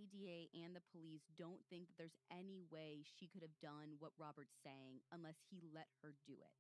PDA and the police don't think that there's any way she could have done what Robert's saying unless he let her do it.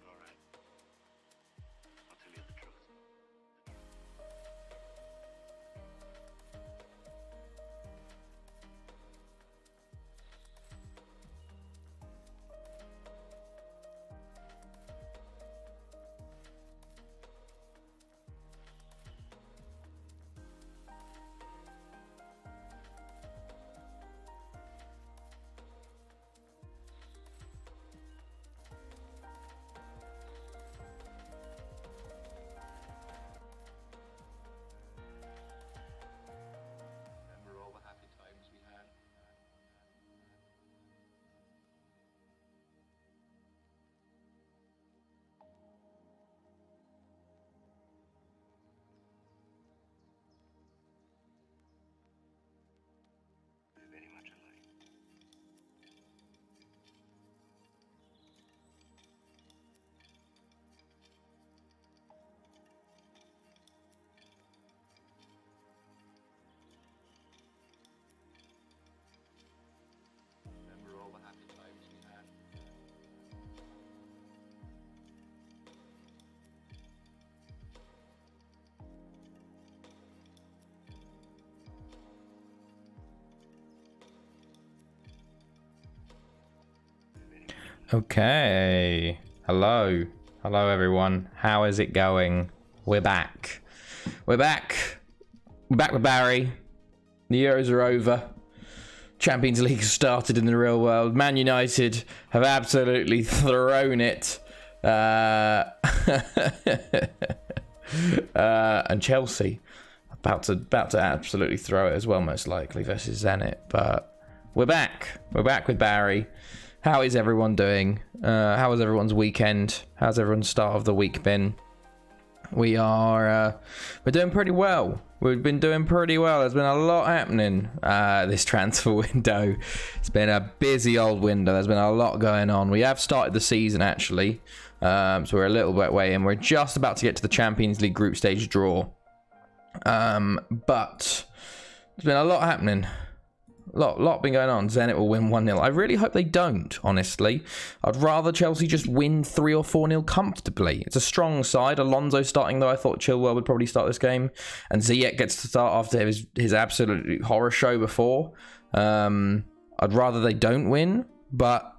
All right. I'll tell you the truth. Remember all the happy times we had? They're very much alike. Remember all the happy times we had? Okay. Hello. Hello, everyone. How is it going? We're back. We're back. We're back with Barry. The Euros are over. Champions League has started in the real world. Man United have absolutely thrown it. And Chelsea about to absolutely throw it as well, most likely, versus Zenit. But we're back. We're back with Barry. How is everyone doing? How was everyone's weekend? How's everyone's start of the week been? We're doing pretty well. We've been doing pretty well. There's been a lot happening this transfer window. It's been a busy old window. There's been a lot going on. We have started the season, actually. So we're a little bit away, and we're just about to get to the Champions League group stage draw. But there's been a lot happening. Lot been going on. Zenit will win 1-0. I really hope they don't, honestly. I'd rather Chelsea just win 3 or 4-0 comfortably. It's a strong side. Alonso starting, though. I thought Chilwell would probably start this game. And Ziyech gets to start after his absolute horror show before. I'd rather they don't win, but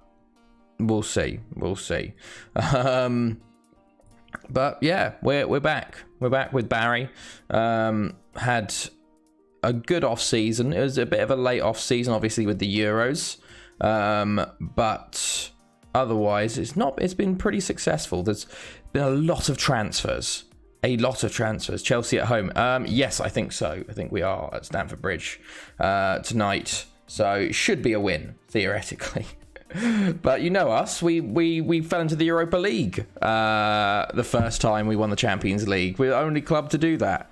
we'll see. We'll see. But yeah, we're back. We're back with Barry. Had a good off season. It was a bit of a late off season, obviously, with the Euros, but otherwise it's been pretty successful. There's been a lot of transfers. Chelsea at home. Yes, I think so. I think we are at Stamford Bridge tonight, so it should be a win theoretically. But you know us, we fell into the Europa League the first time we won the Champions League. We're the only club to do that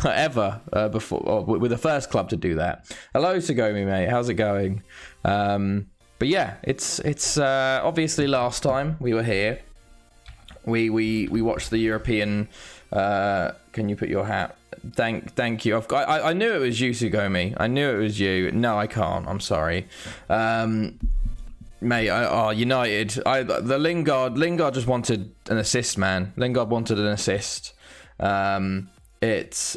ever before. Or we're the first club to do that. Hello, Sagomi, mate. How's it going? But yeah, it's obviously last time we were here, we watched the European. Can you put your hat Thank you. I knew it was you, Sugomi. I knew it was you. No, I can't. I'm sorry. Mate, United. The Lingard just wanted an assist, man. Lingard wanted an assist. It's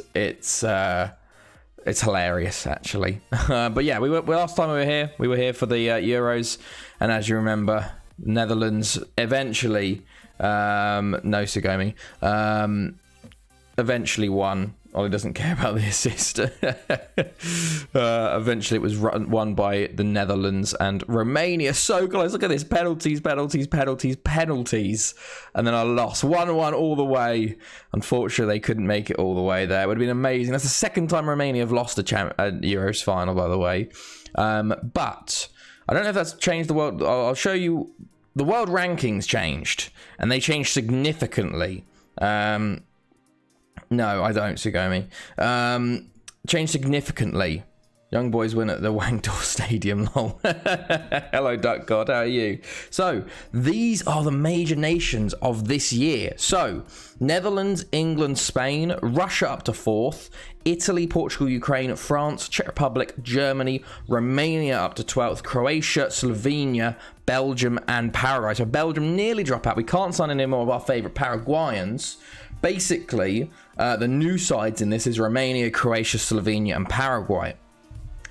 hilarious, actually. But yeah, last time we were here for the Euros, and as you remember, Netherlands eventually, no Sugomi, eventually won. Ollie doesn't care about the assist. Eventually it was won by the Netherlands, and Romania so close. Look at this, penalties. And then I lost 1-1 all the way. Unfortunately, they couldn't make it all the way there. It would have been amazing. That's the second time Romania have lost a Euros final, by the way. But I don't know if that's changed the world. I'll show you. The world rankings changed, and they changed significantly. No, I don't, Sugomi. Changed significantly. Young boys win at the Wangdor Stadium, lol. Hello, Duck God, how are you? So, these are the major nations of this year. So, Netherlands, England, Spain, Russia up to 4th, Italy, Portugal, Ukraine, France, Czech Republic, Germany, Romania up to 12th, Croatia, Slovenia, Belgium, and Paraguay. So, Belgium nearly drop out. We can't sign any more of our favourite Paraguayans. Basically, the new sides in this is Romania, Croatia, Slovenia, and Paraguay.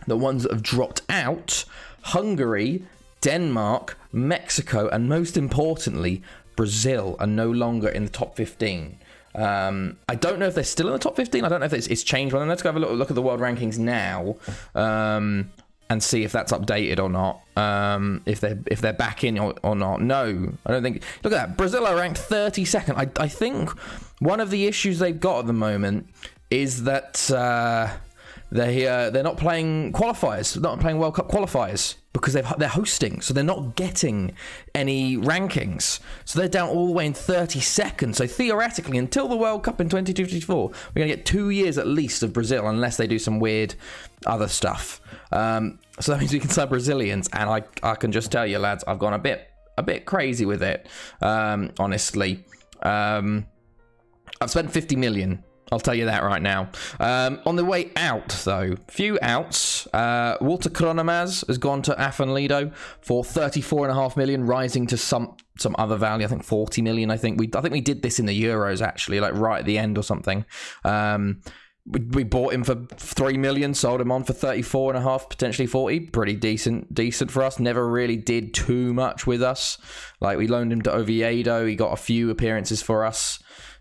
The ones that have dropped out, Hungary, Denmark, Mexico, and most importantly, Brazil are no longer in the top 15. I don't know if they're still in the top 15. I don't know if it's changed. Well, let's go have a look at the world rankings now, and see if that's updated or not. If they're back in or not. No, I don't think. Look at that. Brazil are ranked 32nd. I think one of the issues they've got at the moment is that they're not playing qualifiers. They're not playing World Cup qualifiers because they're hosting, so they're not getting any rankings. So they're down all the way in 32nd. So theoretically, until the World Cup in 2024, we're going to get 2 years at least of Brazil, unless they do some weird other stuff. So that means we can sign Brazilians, and I can just tell you, lads, I've gone a bit crazy with it. Honestly, I've spent 50 million. I'll tell you that right now. On the way out, though, few outs. Walter Kronemaz has gone to Afan Lido for 34.5 million, rising to some other value. I think 40 million. I think we did this in the Euros, actually, like right at the end or something. We bought him for 3 million, sold him on for 34.5, potentially 40. Pretty decent for us. Never really did too much with us. Like, we loaned him to Oviedo. He got a few appearances for us.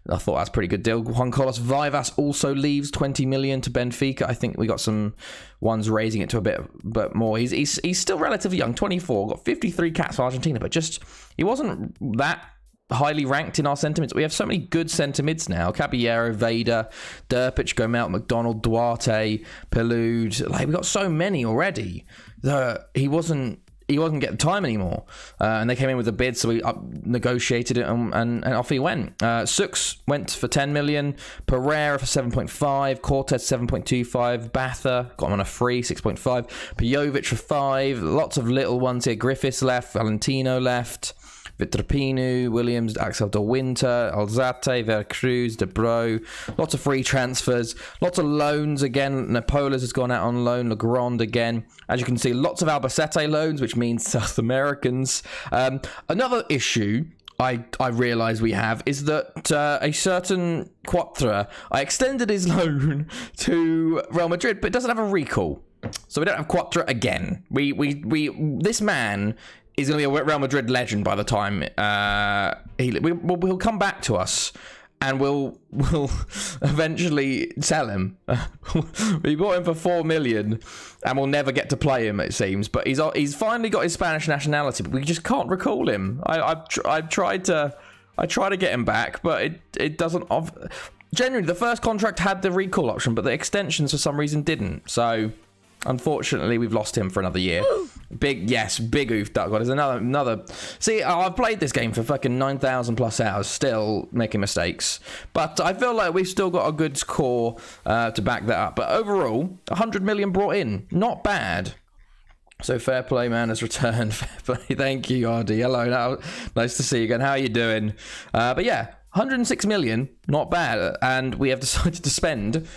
I thought that's a pretty good deal. Juan Carlos Vivas also leaves 20 million to Benfica. I think we got some ones raising it to a bit more. He's still relatively young, 24, got 53 caps for Argentina, but just he wasn't that highly ranked in our sentiments. We have so many good centre mids now. Caballero, Vader, Derpic, Gomelt, McDonald, Duarte, Pelud. Like, we got so many already that he wasn't getting time anymore. And they came in with a bid, so we negotiated it and off he went. Sux went for 10 million, Pereira for 7.5, Cortez 7.25, Batha got him on a free 6.5, Pejovic for 5, lots of little ones here. Griffiths left, Valentino left, Victor Pinu, Williams, Axel de Winter, Alzate, Veracruz, De Bro. Lots of free transfers. Lots of loans again. Napoles has gone out on loan. Legrand again. As you can see, lots of Albacete loans, which means South Americans. Another issue I realise we have is that a certain Quatra, I extended his loan to Real Madrid, but it doesn't have a recall. So we don't have Quatra again. This man is going to be a Real Madrid legend by the time he'll come back to us, and we'll eventually sell him. We bought him for 4 million, and we'll never get to play him, it seems. But he's finally got his Spanish nationality, but we just can't recall him. I tried to get him back, but it doesn't. Generally, the first contract had the recall option, but the extensions for some reason didn't. So, unfortunately, we've lost him for another year. Big oof, Duck God. There's another. See, I've played this game for fucking 9,000 plus hours, still making mistakes. But I feel like we've still got a good core to back that up. But overall, 100 million brought in. Not bad. So Fair Play Man has returned. Fair Play. Thank you, RD. Hello. Nice to see you again. How are you doing? But yeah, 106 million, not bad. And we have decided to spend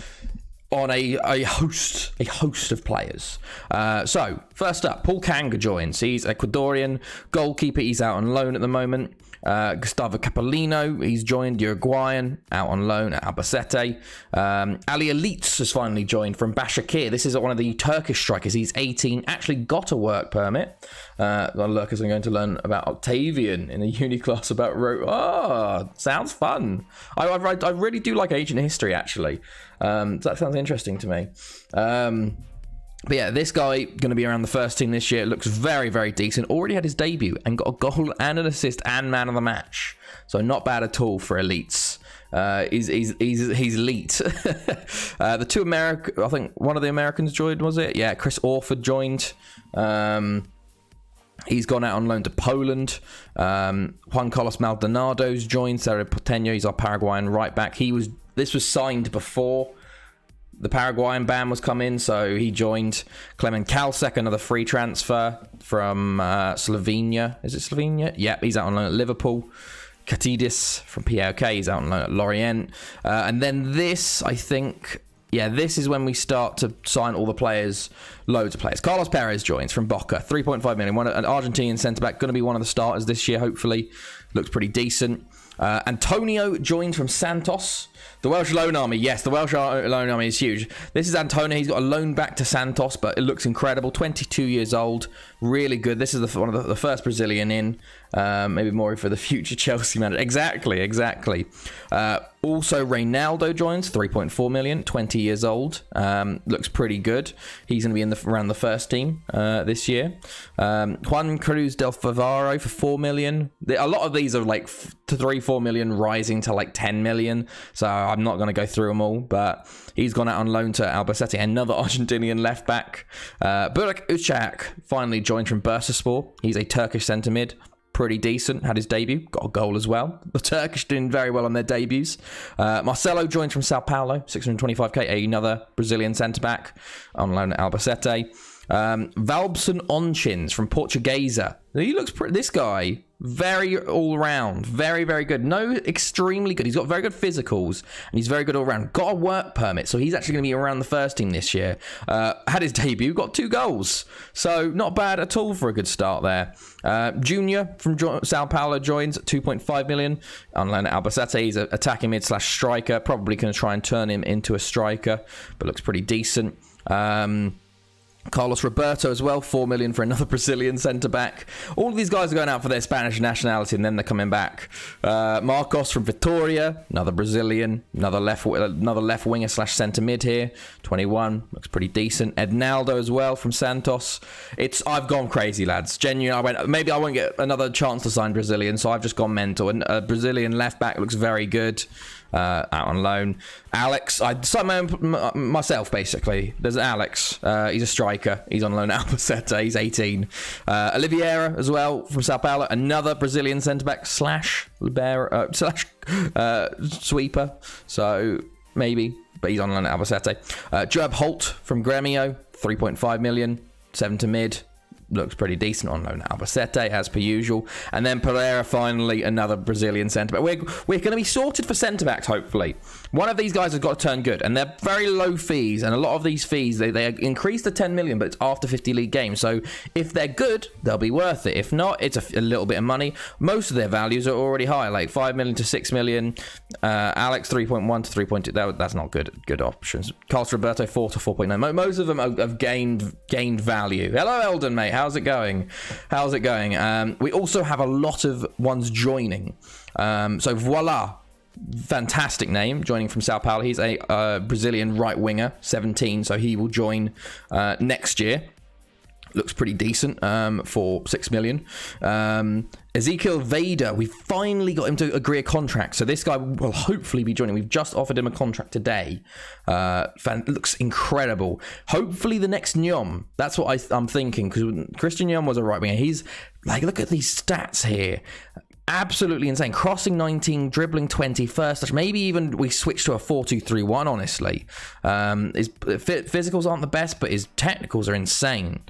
on a host of players. So, first up, Paul Kanga joins. He's Ecuadorian goalkeeper. He's out on loan at the moment. Gustavo Capolino, he's joined, Uruguayan, out on loan at Albacete. Ali Elites has finally joined from Başakşehir. This is one of the Turkish strikers. He's 18, actually got a work permit. Lurkers are going to learn about Octavian in a uni class about sounds fun. I really do like ancient history, actually. So that sounds interesting to me. But yeah, this guy going to be around the first team this year. Looks very, very decent. Already had his debut and got a goal and an assist and man of the match. So not bad at all for Elites. He's elite. The two I think one of the Americans joined, was it? Yeah, Chris Orford joined. He's gone out on loan to Poland. Juan Carlos Maldonado's joined. Cerro Porteño, he's our Paraguayan right back. This was signed before the Paraguayan ban was come in, so he joined. Clement Kalsek, another free transfer from Slovenia. Is it Slovenia? Yep, he's out on loan at Liverpool. Katidis from PLK, he's out on loan at Lorient. And then this, I think, this is when we start to sign all the players, loads of players. Carlos Perez joins from Boca, 3.5 million. An Argentinian centre-back, going to be one of the starters this year, hopefully. Looks pretty decent. Antonio joined from Santos. The Welsh loan army, yes, the Welsh loan army is huge. This is Antonio. He's got a loan back to Santos, but it looks incredible. 22 years old, really good. This is one of the first Brazilian in. Maybe more for the future Chelsea manager. Exactly. Also, Reynaldo joins, 3.4 million, 20 years old. Looks pretty good. He's going to be around the first team this year. Juan Cruz del Favaro for 4 million. A lot of these are like to 3-4 million, rising to like 10 million. So I'm not going to go through them all, but he's gone out on loan to Albacete. Another Argentinian left back. Burak Uçak finally joined from Bursaspor. He's a Turkish centre mid. Pretty decent, had his debut, got a goal as well. The Turkish doing very well on their debuts. Marcelo joins from Sao Paulo, 625k, another Brazilian centre-back on loan at Albacete. Valbson Onchins from Portuguesa. He looks this guy, very all-round, very, very good. No, extremely good. He's got very good physicals, and he's very good all-round. Got a work permit, so he's actually going to be around the first team this year. Had his debut, got 2 goals. So not bad at all for a good start there. Junior from Sao Paulo joins at 2.5 million. On loan at Albacete, he's an attacking mid/striker. Probably going to try and turn him into a striker, but looks pretty decent. Carlos Roberto as well, 4 million for another Brazilian centre-back. All of these guys are going out for their Spanish nationality and then they're coming back. Marcos from Vitoria, another Brazilian, another left winger / centre mid here, 21, looks pretty decent. Ednaldo as well from Santos. I've gone crazy, lads. Genuinely, maybe I won't get another chance to sign Brazilian, so I've just gone mental. And a Brazilian left back looks very good. Out on loan. Alex, I signed myself basically. There's Alex. He's a striker. He's on loan at Albacete. He's 18. Oliveira as well from Sao Paulo. Another Brazilian centre back / libero / sweeper. So maybe, but he's on loan at Albacete. Joab Holt from Gremio, 3.5 million, 7 to mid. Looks pretty decent on loan at Albacete, as per usual. And then Pereira, finally, another Brazilian centre-back. We're going to be sorted for centre-backs, hopefully. One of these guys has got to turn good. And they're very low fees. And a lot of these fees, they increase to 10 million, but it's after 50 league games. So if they're good, they'll be worth it. If not, it's a little bit of money. Most of their values are already high, like 5 million to 6 million. Alex, 3.1 to 3.2. That's not good options. Carlos Roberto, 4 to 4.9. Most of them have gained value. Hello, Eldon, mate. How's it going? We also have a lot of ones joining. So Voila, fantastic name, joining from Sao Paulo. He's a Brazilian right winger, 17, so he will join next year. Looks pretty decent for 6 million. Ezekiel Vader, we finally got him to agree a contract. So this guy will hopefully be joining. We've just offered him a contract today. Looks incredible. Hopefully the next Nyom. That's what I'm thinking. Because Christian Nyom was a right winger. He's like, look at these stats here. absolutely insane. Crossing 19, dribbling 20, first touch. Maybe even we switch to a 4-2-3-1, honestly. His physicals aren't the best, but his technicals are insane.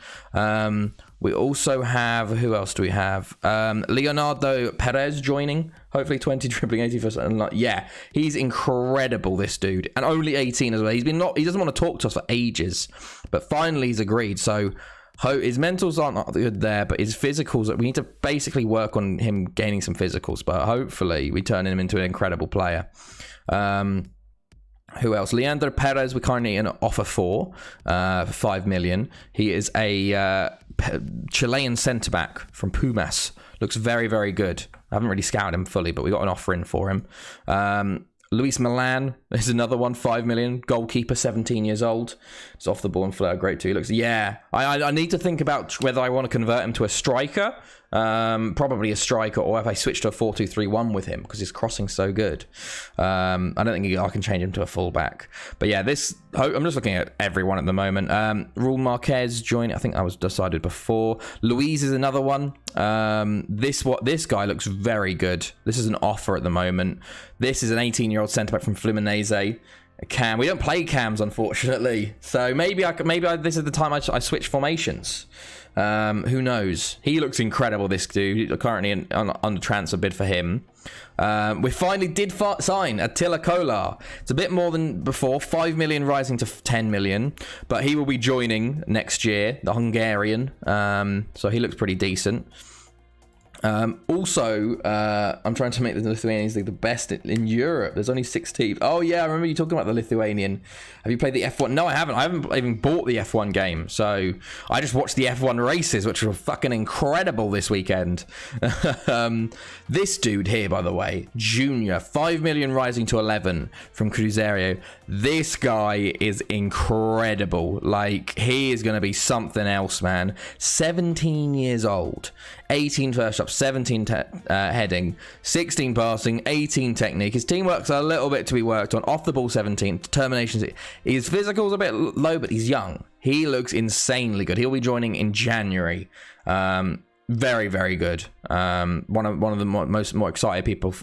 We also have, who else do we have? Leonardo Perez joining. Hopefully 20 dribbling, 80 first. Yeah, he's incredible, this dude. And only 18 as well. He doesn't want to talk to us for ages. But finally he's agreed. So his mentals aren't good there, but his physicals, we need to basically work on him gaining some physicals. But hopefully we turn him into an incredible player. Who else? Leandro Perez, we're currently in offer for 5 million. He is a Chilean centre-back from Pumas. Looks very, very good. I haven't really scouted him fully, but we got an offer in for him. Luis Milan is another one, 5 million. Goalkeeper, 17 years old. It's off the ball and flair, great too. Looks, yeah. I need to think about whether I want to convert him to a striker. Probably a striker, or if I switch to a 4-2-3-1 with him, because his crossing's so good. I don't think I can change him to a fullback. But yeah, I'm just looking at everyone at the moment. Raul Marquez joined. I think that was decided before. Luis is another one. This guy looks very good. This is an offer at the moment. This is an 18-year-old centre-back from Fluminense. A cam. We don't play cams, unfortunately. So maybe this is the time I switch formations. Who knows? He looks incredible, this dude. Currently on the transfer bid for him. We finally did sign Attila Kolar. It's a bit more than before, 5 million rising to 10 million, but he will be joining next year, the Hungarian. So he looks pretty decent. Also, I'm trying to make the Lithuanians League the best in Europe. There's only 6 teams. Oh yeah, I remember you talking about the Lithuanian. Have you played the F1? No, I haven't. I haven't even bought the F1 game. So I just watched the F1 races, which were fucking incredible this weekend. This dude here, by the way, Junior, 5 million rising to 11 from Cruzeiro. This guy is incredible. Like, he is going to be something else, man. 17 years old. 18 first up, 17 heading, 16 passing, 18 technique. His teamwork's a little bit to be worked on. Off the ball, 17. Determination. His physical's a bit low, but he's young. He looks insanely good. He'll be joining in January. Very, very good. One of the more excited people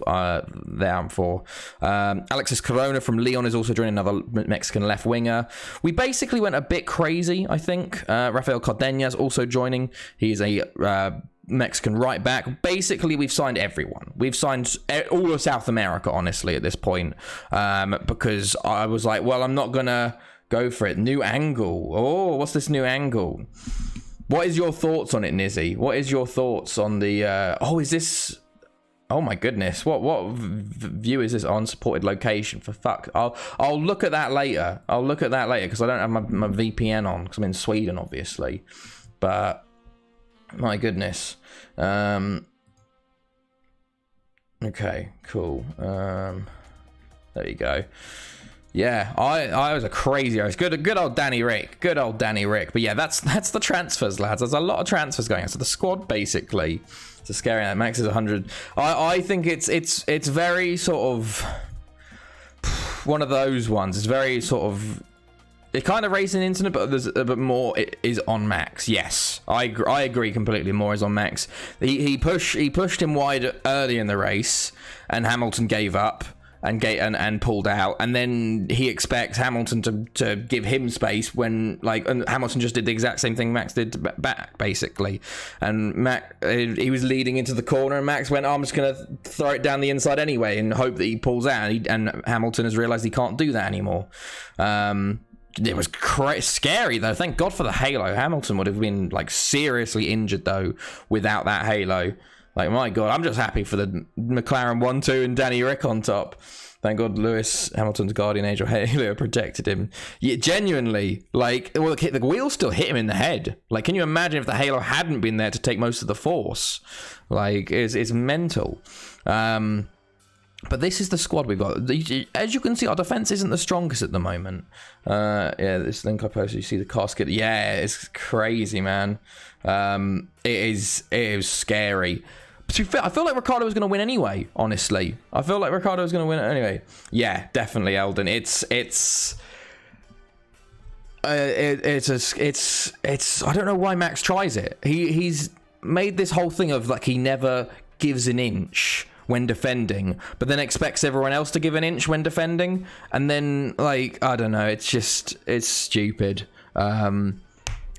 there I'm for. Alexis Corona from Leon is also joining, another Mexican left winger. We basically went a bit crazy, I think. Rafael Cardenas also joining. He's a Mexican right back. Basically, we've signed everyone. We've signed all of South America, honestly, at this point. Because I was like, well, I'm not going to go for it. New angle. Oh, what's this new angle? What is your thoughts on it, Nizzy? What is your thoughts on the... is this... Oh my goodness. What view is this? Unsupported location? For fuck. I'll look at that later. Because I don't have my VPN on. Because I'm in Sweden, obviously. But... my goodness. Okay, cool. There you go. Yeah, I was a crazy race. Good old Danny Rick. But yeah, that's the transfers, lads. There's a lot of transfers going on. So the squad basically, it's a scary. Max is 100. I think it's very sort of one of those ones. It's very sort of... it kind of racing incident, but there's a bit more is on Max. Yes, I agree completely. More is on Max. He pushed him wide early in the race, and Hamilton gave up and pulled out. And then he expects Hamilton to give him space when and Hamilton just did the exact same thing Max did back basically. And he was leading into the corner, and Max went, "Oh, I'm just gonna throw it down the inside anyway and hope that he pulls out." And Hamilton has realised he can't do that anymore. It was scary though. Thank God for the halo. Hamilton would have been seriously injured though without that halo. My God, I'm just happy for the McLaren 1-2 and Danny Rick on top. Thank God Lewis Hamilton's guardian angel halo protected him. Yeah, genuinely, the wheel still hit him in the head. Can you imagine if the halo hadn't been there to take most of the force? It's mental. But this is the squad we've got. As you can see, our defense isn't the strongest at the moment. Yeah, this link I posted, you see the casket. Yeah, it's crazy, man. It is scary. But to be fair, I feel like Ricardo was going to win anyway, honestly. I feel like Ricardo was going to win anyway. Yeah, definitely, Eldon. It's I don't know why Max tries it. He's made this whole thing of he never gives an inch when defending, but then expects everyone else to give an inch when defending, and then, like, I don't know, it's stupid.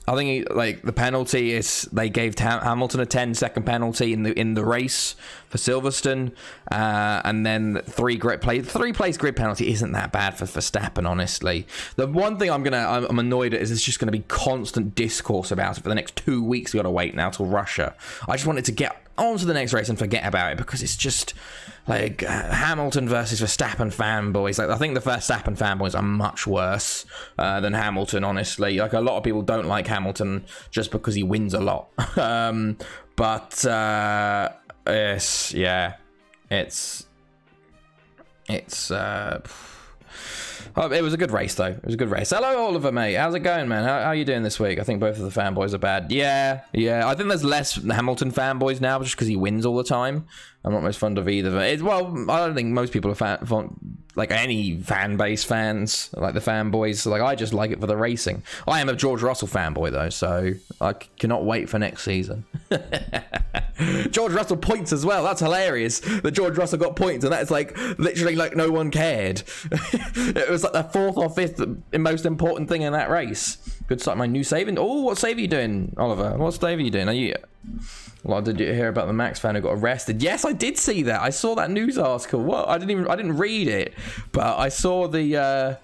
I think the penalty is, they gave Hamilton a 10-second penalty in the race for Silverstone, and then three place grid penalty isn't that bad for Verstappen, honestly. The one thing I'm annoyed at is there's just gonna be constant discourse about it for the next 2 weeks. We gotta wait now till Russia. I just wanted to get on to the next race and forget about it, because it's just like Hamilton versus Verstappen fanboys. Like, I think the Verstappen fanboys are much worse than Hamilton, honestly. Like, a lot of people don't like Hamilton just because he wins a lot. It was a good race, though. It was a good race. Hello, Oliver, mate. How's it going, man? How are you doing this week? I think both of the fanboys are bad. Yeah. I think there's less Hamilton fanboys now just because he wins all the time. I'm not most fond of either. I don't think most people are like any fan base fans, like the fanboys. Like, I just like it for the racing. I am a George Russell fanboy, though, so I cannot wait for next season. George Russell points as well. That's hilarious that George Russell got points, and that's like literally like no one cared. It was like the fourth or fifth most important thing in that race. Good start. My new saving. Oh, what save are you doing, Oliver? What save are you doing? Well, did you hear about the Max fan who got arrested? Yes, I did see that. I saw that news article. What? I didn't read it, but I saw the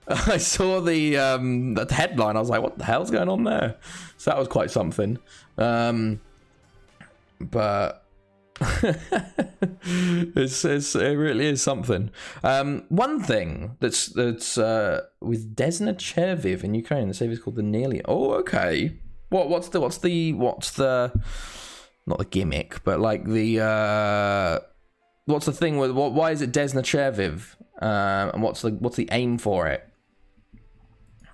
the headline. I was like, what the hell's going on there? So that was quite something. But it really is something. One thing that's with Desna Cherviv in Ukraine, the save is called the Nearly. Oh, okay. What's the not the gimmick, but like the what's the thing with why is it Desna Cherviv? And what's the aim for it?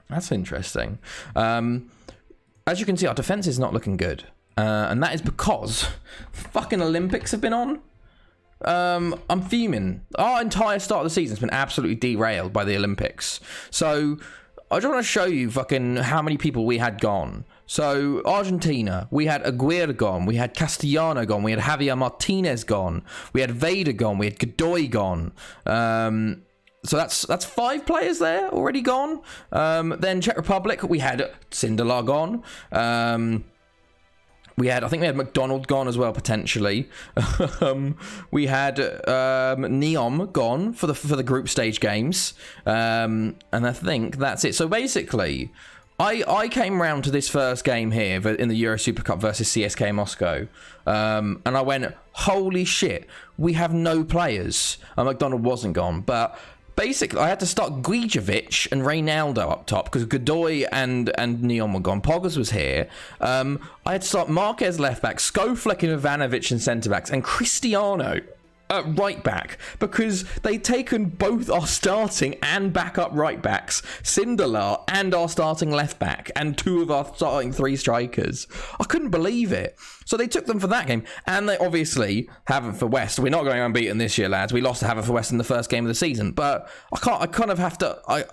That's interesting. As you can see, our defense is not looking good. And that is because fucking Olympics have been on. I'm fuming. Our entire start of the season has been absolutely derailed by the Olympics. So I just want to show you fucking how many people we had gone. So Argentina, we had Aguirre gone, we had Castellano gone, we had Javier Martinez gone, we had Vader gone, we had Godoy gone. So that's 5 players there already gone. Then Czech Republic, we had Sindelar gone. I think we had McDonald gone as well, potentially. We had Neom gone for the group stage games. And I think that's it. So basically, I came round to this first game here in the Euro Super Cup versus CSK Moscow. And I went, holy shit, we have no players. McDonald wasn't gone, but basically, I had to start Guijovic and Reynaldo up top because Godoy and Neon were gone. Poggers was here. I had to start Marquez left back, Skoflek and Ivanovic in centre backs, and Cristiano at right back because they'd taken both our starting and backup right backs, Sindelar and our starting left back, and 2 of our starting 3 strikers. I couldn't believe it. So they took them for that game, and they obviously Haverfordwest. We're not going unbeaten this year, lads. We lost to Haverfordwest in the first game of the season, but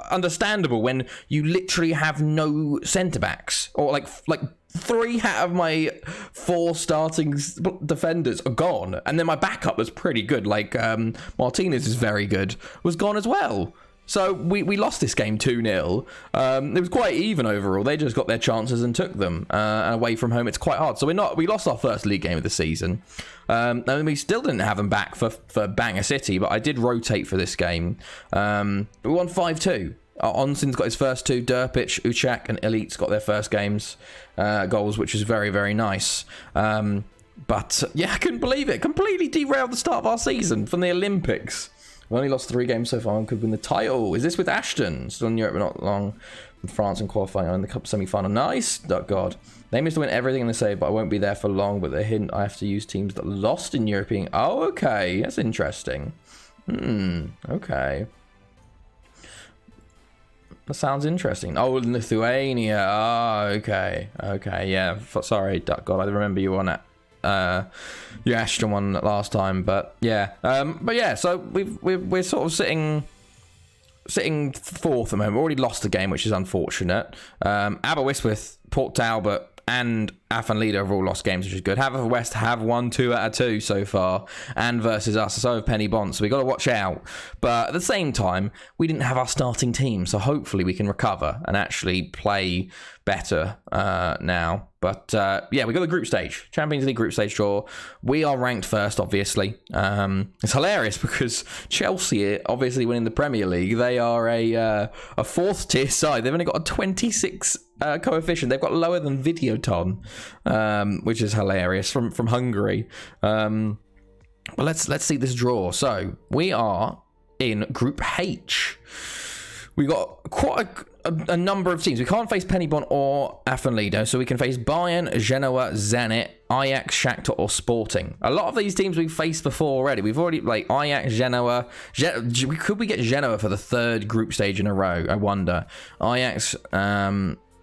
understandable when you literally have no centre backs or like 3 out of my 4 starting defenders are gone, and then my backup was pretty good. Like Martinez is very good, was gone as well. So we lost this game 2-0. It was quite even overall. They just got their chances and took them. And away from home, it's quite hard. So we lost our first league game of the season. And we still didn't have them back for Bangor City, but I did rotate for this game. We won 5-2. Onsin's got his first 2. Derpic, Uchak, and Elite's got their first goals, which is very, very nice. But yeah, I couldn't believe it. Completely derailed the start of our season from the Olympics. We only lost 3 games so far and could win the title. Is this with Ashton? Still in Europe, but not long. With France and qualifying in the Cup semi-final. Nice. Oh, God. They must win everything in the save, but I won't be there for long. But the hint, I have to use teams that lost in European. Oh, okay. That's interesting. Okay. That sounds interesting. Oh, Lithuania. Oh, okay. Okay, yeah. Sorry, God, I remember you on that. Your Ashton one last time, but yeah. So we're sort of sitting 4th at the moment. We already lost the game, which is unfortunate. Aberystwyth, Port Talbot, and Afan have all lost games, which is good. Haverfordwest have won 2 out of 2 so far, and versus us, so have Penny Bont, so we got to watch out. But at the same time, we didn't have our starting team, so hopefully we can recover and actually play better now. But yeah, we got the group stage, Champions League group stage draw. We are ranked first, obviously. It's hilarious because Chelsea, obviously winning the Premier League, they are a 4th tier side. They've only got a 26 coefficient. They've got lower than Videoton, which is hilarious from Hungary. But let's see this draw. So we are in Group H. We got quite a number of teams. We can't face Penny Bont or Afan Lido, so we can face Bayern, Genoa, Zenit, Ajax, Shakhtar, or Sporting. A lot of these teams we've faced before already. We've already, like, Ajax, Genoa. Could we get Genoa for the 3rd group stage in a row? I wonder. Ajax, I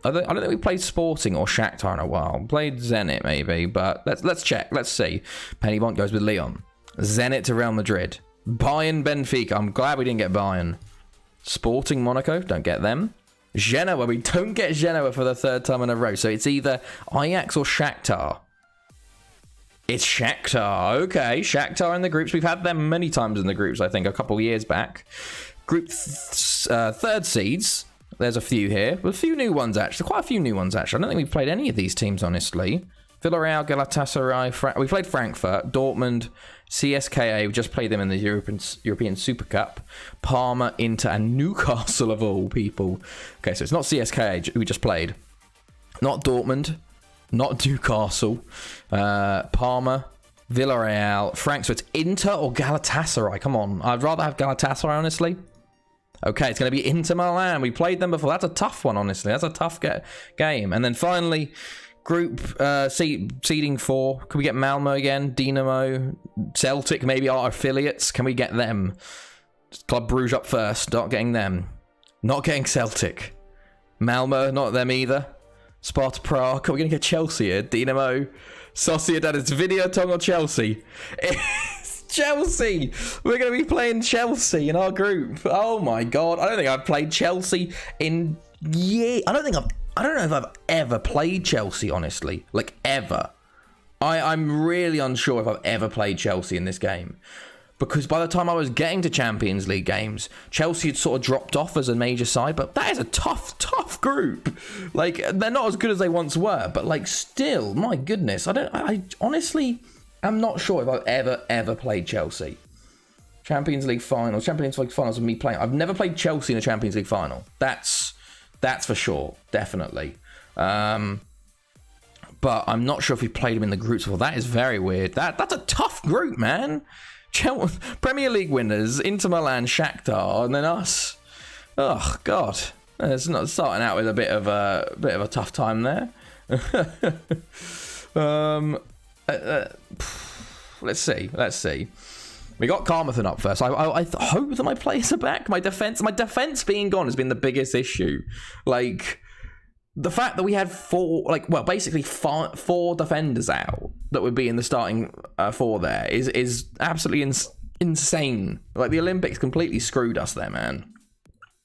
don't think we played Sporting or Shakhtar in a while. Played Zenit maybe, but let's check. Let's see. Penny Bont goes with Lyon. Zenit to Real Madrid. Bayern, Benfica. I'm glad we didn't get Bayern. Sporting, Monaco. Don't get them. Genoa. We don't get Genoa for the 3rd time in a row. So it's either Ajax or Shakhtar. It's Shakhtar. Okay, Shakhtar in the groups. We've had them many times in the groups, I think, a couple of years back. Group 3rd seeds. There's a few here. A few new ones, actually. Quite a few new ones, actually. I don't think we've played any of these teams, honestly. Villarreal, Galatasaray, we played Frankfurt, Dortmund, CSKA. We just played them in the European Super Cup. Parma, Inter, and Newcastle, of all people. Okay, so it's not CSKA we just played. Not Dortmund. Not Newcastle. Parma, Villarreal, Frankfurt, Inter, or Galatasaray. Come on. I'd rather have Galatasaray, honestly. Okay, it's going to be Inter Milan. We played them before. That's a tough one, honestly. That's a tough game. And then finally, group seeding 4. Can we get Malmo again? Dinamo, Celtic, maybe our affiliates. Can we get them? Club Brugge up first. Not getting them. Not getting Celtic. Malmo, not them either. Sparta Prague. Are we going to get Chelsea here? Dinamo, Sociedad. It's Videoton or Chelsea? It's Chelsea. We're going to be playing Chelsea in our group. Oh my god. I don't think I've played Chelsea in years. I don't know if I've ever played Chelsea, honestly. Like, ever. I'm really unsure if I've ever played Chelsea in this game. Because by the time I was getting to Champions League games, Chelsea had sort of dropped off as a major side. But that is a tough group. Like, they're not as good as they once were. But, like, still, my goodness. I honestly am not sure if I've ever played Chelsea. Champions League finals of me playing. I've never played Chelsea in a Champions League final. That's for sure. Definitely. But I'm not sure if we played them in the groups before. That is very weird. That's a tough group, man. Premier League winners, Inter Milan, Shakhtar, and then us. Oh God, it's not starting out with a bit of a tough time there. Let's see. We got Carmarthen up first. I hope that my players are back. My defense being gone has been the biggest issue. Like, the fact that we had basically four defenders out that would be in the starting 4 there is absolutely insane. Like, the Olympics completely screwed us there, man.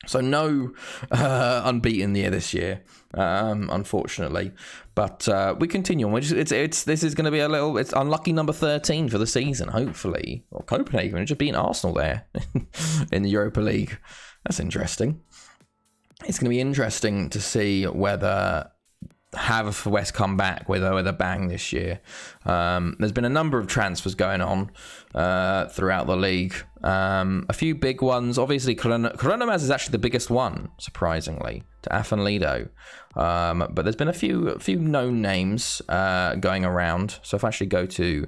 So no unbeaten year this year, unfortunately. But we continue on. This is going to be it's unlucky number 13 for the season, hopefully. Or Copenhagen, just beating Arsenal there in the Europa League. That's interesting. It's going to be interesting to see whether Haverfordwest come back with a bang this year. There's been a number of transfers going on throughout the league. A few big ones. Obviously, Coronamas is actually the biggest one, surprisingly, to Afan Lido. But there's been a few known names going around. So if I actually go to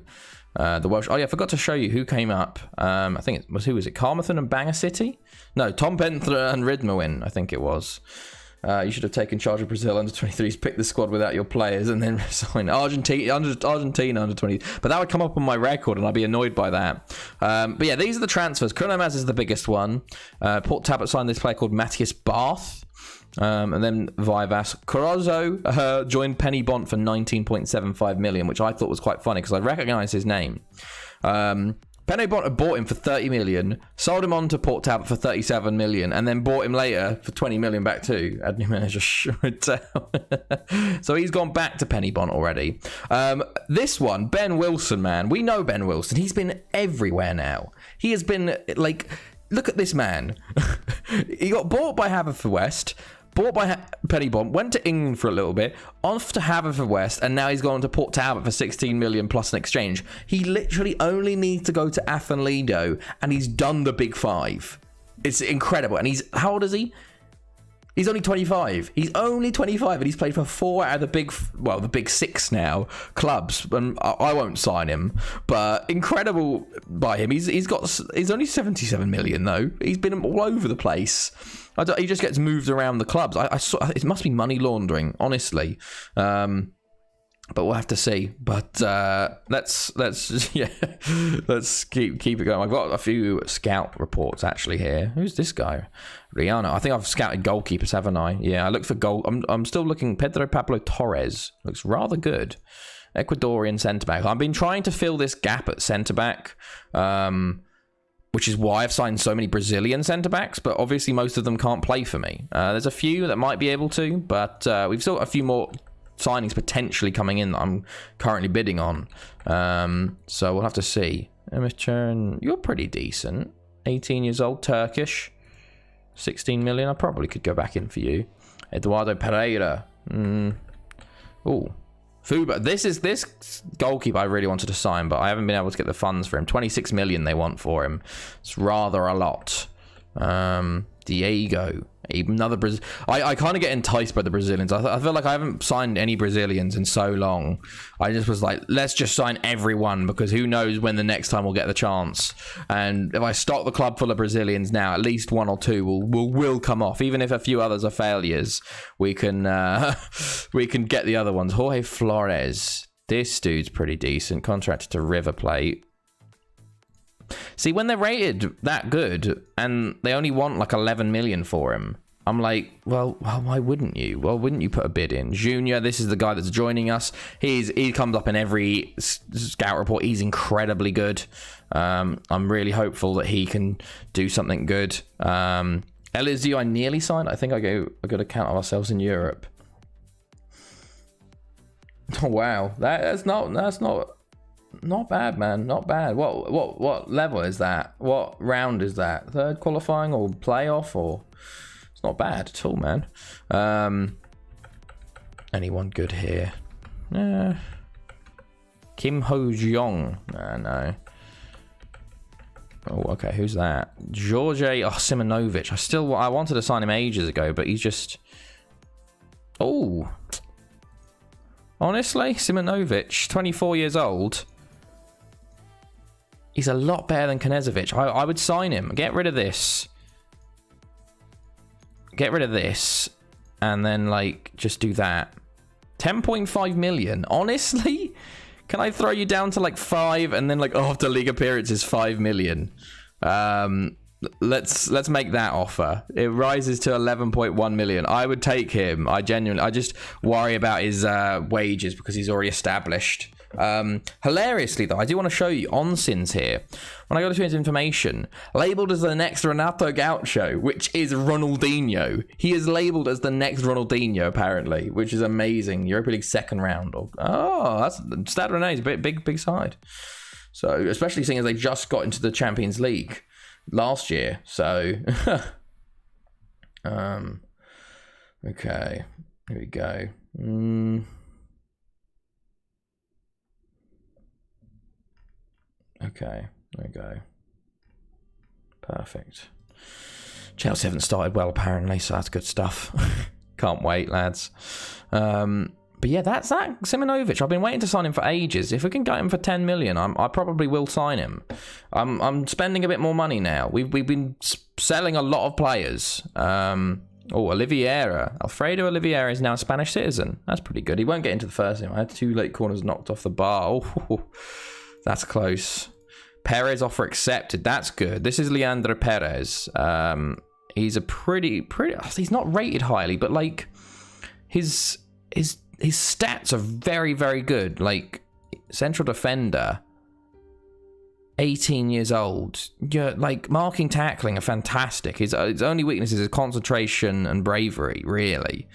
the Welsh... Oh, yeah, I forgot to show you who came up. I think it was... Who was it? Carmarthen and Bangor City? No, Tom Penthler and Ridmawin, I think it was. You should have taken charge of Brazil under 23s, picked the squad without your players, and then resign. Argentina under 20. But that would come up on my record, and I'd be annoyed by that. But yeah, these are the transfers. Cronamaz is the biggest one. Port Talbot signed this player called Matthias Barth. And then Vivas. Corozzo joined Penny Bont for 19.75 million, which I thought was quite funny because I recognise his name. Penebont had bought him for 30 million, sold him on to Port Talbot for 37 million, and then bought him later for 20 million back too. Ad new manager So he's gone back to Penebont already. This one, Ben Wilson, man. We know Ben Wilson. He's been everywhere now. He has been, like, look at this man. He got bought by Haverfordwest, bought by Penebont, went to England for a little bit, off to Haverfordwest, and now he's gone to Port Talbot for 16 million plus an exchange. He literally only needs to go to Afan Lido, and he's done the big five. It's incredible. And how old is he? He's only 25. He's only 25, and he's played for 4 out of the big 6 now clubs. And I won't sign him, but incredible by him. He's only 77 million though. He's been all over the place. He just gets moved around the clubs. It must be money laundering, honestly. But we'll have to see. But let's keep it going. I've got a few scout reports actually here. Who's this guy? Rihanna. I think I've scouted goalkeepers, haven't I? Yeah, I looked for goal. I'm still looking. Pedro Pablo Torres looks rather good. Ecuadorian centre back. I've been trying to fill this gap at centre back. Which is why I've signed so many Brazilian centre-backs, but obviously most of them can't play for me. There's a few that might be able to, but we've still got a few more signings potentially coming in that I'm currently bidding on. So we'll have to see. Imogen, you're pretty decent. 18 years old, Turkish. 16 million, I probably could go back in for you. Eduardo Pereira. Ooh. Fuba, this goalkeeper I really wanted to sign, but I haven't been able to get the funds for him. 26 million they want for him. It's rather a lot. Diego, another Brazil. I kind of get enticed by the Brazilians. I feel like I haven't signed any Brazilians in so long. I just was like, let's just sign everyone, because who knows when the next time we'll get the chance. And if I stock the club full of Brazilians now, at least 1 or 2 will come off. Even if a few others are failures, we can get the other ones. Jorge Flores, this dude's pretty decent. Contracted to River Plate. See, when they're rated that good and they only want like 11 million for him, I'm like, well, why wouldn't you? Well, wouldn't you put a bid in? Junior, this is the guy that's joining us. He comes up in every scout report. He's incredibly good. I'm really hopeful that he can do something good. LSU, I nearly signed. I think I got to count ourselves in Europe. Oh wow, that's not bad, man. Not bad. What level is that? What round is that? Third qualifying or playoff? Or it's not bad at all, man. Anyone good here? Kim Ho Jeong. No. Oh, okay. Who's that? George Simonovic. I wanted to sign him ages ago, but he's just. Oh. Honestly, Simonovic, 24 years old. He's a lot better than Knezovic. I would sign him. Get rid of this. And then, like, just do that. 10.5 million. Honestly? Can I throw you down to, like, 5 and then, like, after league appearances, 5 million? Let's make that offer. It rises to 11.1 million. I would take him. I just worry about his wages because he's already established. Hilariously though, I do want to show you Onsins here. When I go to his information, labeled as the next Renato Gaucho, which is Ronaldinho. He is labeled as the next Ronaldinho apparently, which is amazing. Europa League second round. That's Stade Rennais, big side. So especially seeing as they just got into the Champions League last year. So okay, here we go. Okay, there we go. Perfect. Chelsea haven't started well apparently, so that's good stuff. Can't wait, lads. But yeah, that's that. Simonovic, I've been waiting to sign him for ages. If we can get him for 10 million, I probably will sign him. I'm spending a bit more money now. We've been selling a lot of players. Oliveira. Alfredo Oliveira is now a Spanish citizen. That's pretty good. He won't get into the first team. I had 2 late corners knocked off the bar. That's close. Perez offer accepted. That's good. This is Leandro Perez. He's a pretty. He's not rated highly, but like his stats are very, very good. Like central defender. 18 years old. Yeah, like marking, tackling are fantastic. His only weakness is his concentration and bravery, really.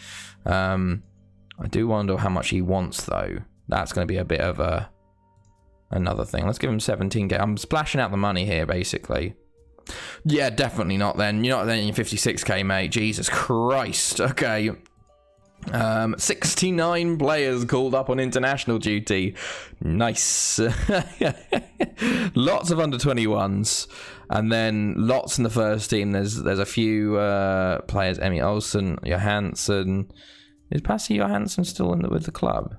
I do wonder how much he wants, though. That's going to be a bit of another thing. Let's give him 17k. I'm splashing out the money here, basically. Yeah, definitely not then. You're not then in 56k, mate. Jesus Christ. Okay. 69 players called up on international duty. Nice. Lots of under 21s, and then lots in the first team. There's a few players. Emmy Olsen, Johansson. Is Pasi Johansson still with the club?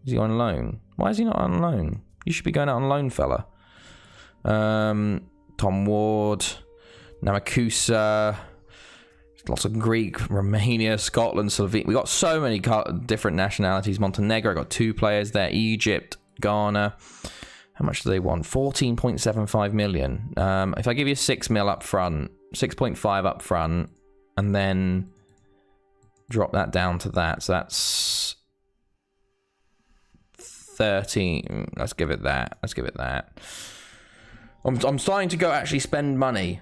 Is he on loan? Why is he not on loan? You should be going out on loan, fella. Tom Ward, Namakusa. Lots of Greek, Romania, Scotland, Slovenia. We got so many different nationalities. Montenegro got 2 players there. Egypt, Ghana. How much do they want? 14.75 million. If I give you 6 mil up front, 6.5 up front, and then drop that down to that, so that's 13. Let's give it that. I'm starting to go actually spend money.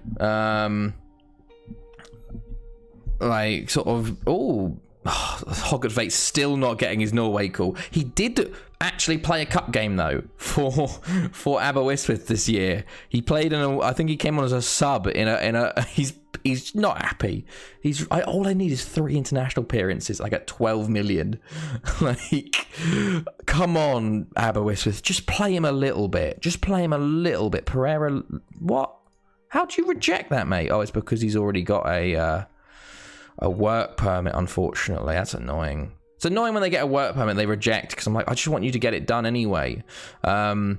Like, sort of, Hoggertveit's still not getting his Norway call. He did actually play a cup game, though, for Aberystwyth this year. He played I think he came on as a sub in a he's not happy. All I need is 3 international appearances, like at 12 million. Like, come on, Aberystwyth, just play him a little bit. Pereira, what? How do you reject that, mate? Oh, it's because he's already got a work permit, unfortunately. That's annoying. It's annoying when they get a work permit they reject, because I'm like, I just want you to get it done anyway. That's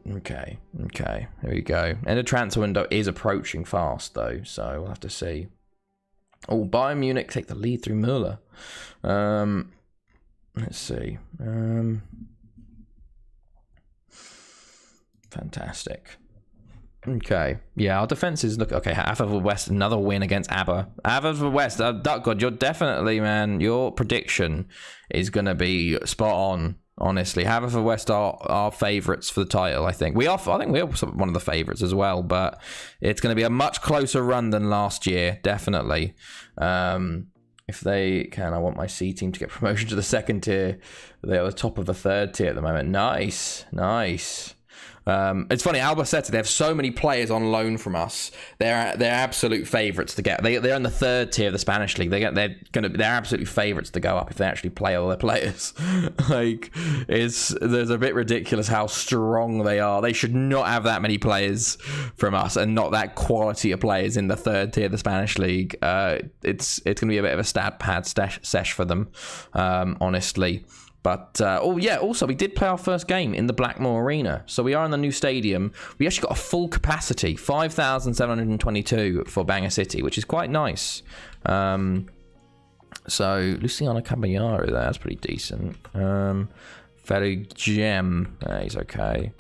okay. Here we go. And the transfer window is approaching fast, though, so we'll have to see. Oh, Bayern Munich take the lead through Müller. Let's see. Fantastic. Okay, yeah, our defenses look okay. Haverford another win against ABBA. Haverford Duckgood, you're definitely, man, your prediction is going to be spot on, honestly. Haverford are favourites for the title, I think. I think we're one of the favourites as well, but it's going to be a much closer run than last year, definitely. If they can, I want my C team to get promotion to the 2nd tier. They're at the top of the 3rd tier at the moment. Nice. It's funny, Albacete, they have so many players on loan from us. They're absolute favourites to get. They're in the 3rd tier of the Spanish league. They're absolutely favourites to go up if they actually play all their players. Like, there's a bit ridiculous how strong they are. They should not have that many players from us and not that quality of players in the 3rd tier of the Spanish league. It's going to be a bit of a stat pad sesh for them, honestly. But, also, we did play our first game in the Blackmore Arena. So we are in the new stadium. We actually got a full capacity, 5,722 for Bangor City, which is quite nice. So, Luciano Caballero there, that's pretty decent. Ferry Gem, he's okay.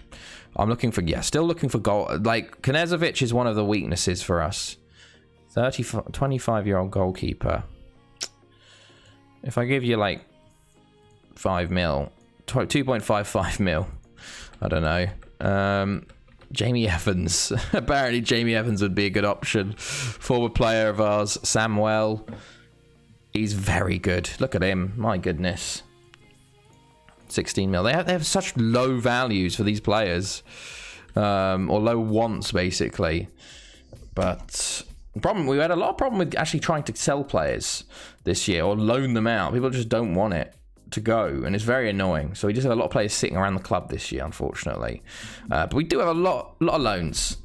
Still looking for goal. Like, Knezovic is one of the weaknesses for us. 25-year-old goalkeeper. If I give you, like, 5 mil, 2.55 mil, I don't know. Jamie Evans. Apparently Jamie Evans would be a good option. Forward player of ours, Samuel. He's very good. Look at him. My goodness. 16 mil. They have such low values for these players. Or low wants, basically. But we had a lot of problem with actually trying to sell players this year or loan them out. People just don't want it to go, and it's very annoying. So we just have a lot of players sitting around the club this year, unfortunately. But we do have a lot of loans.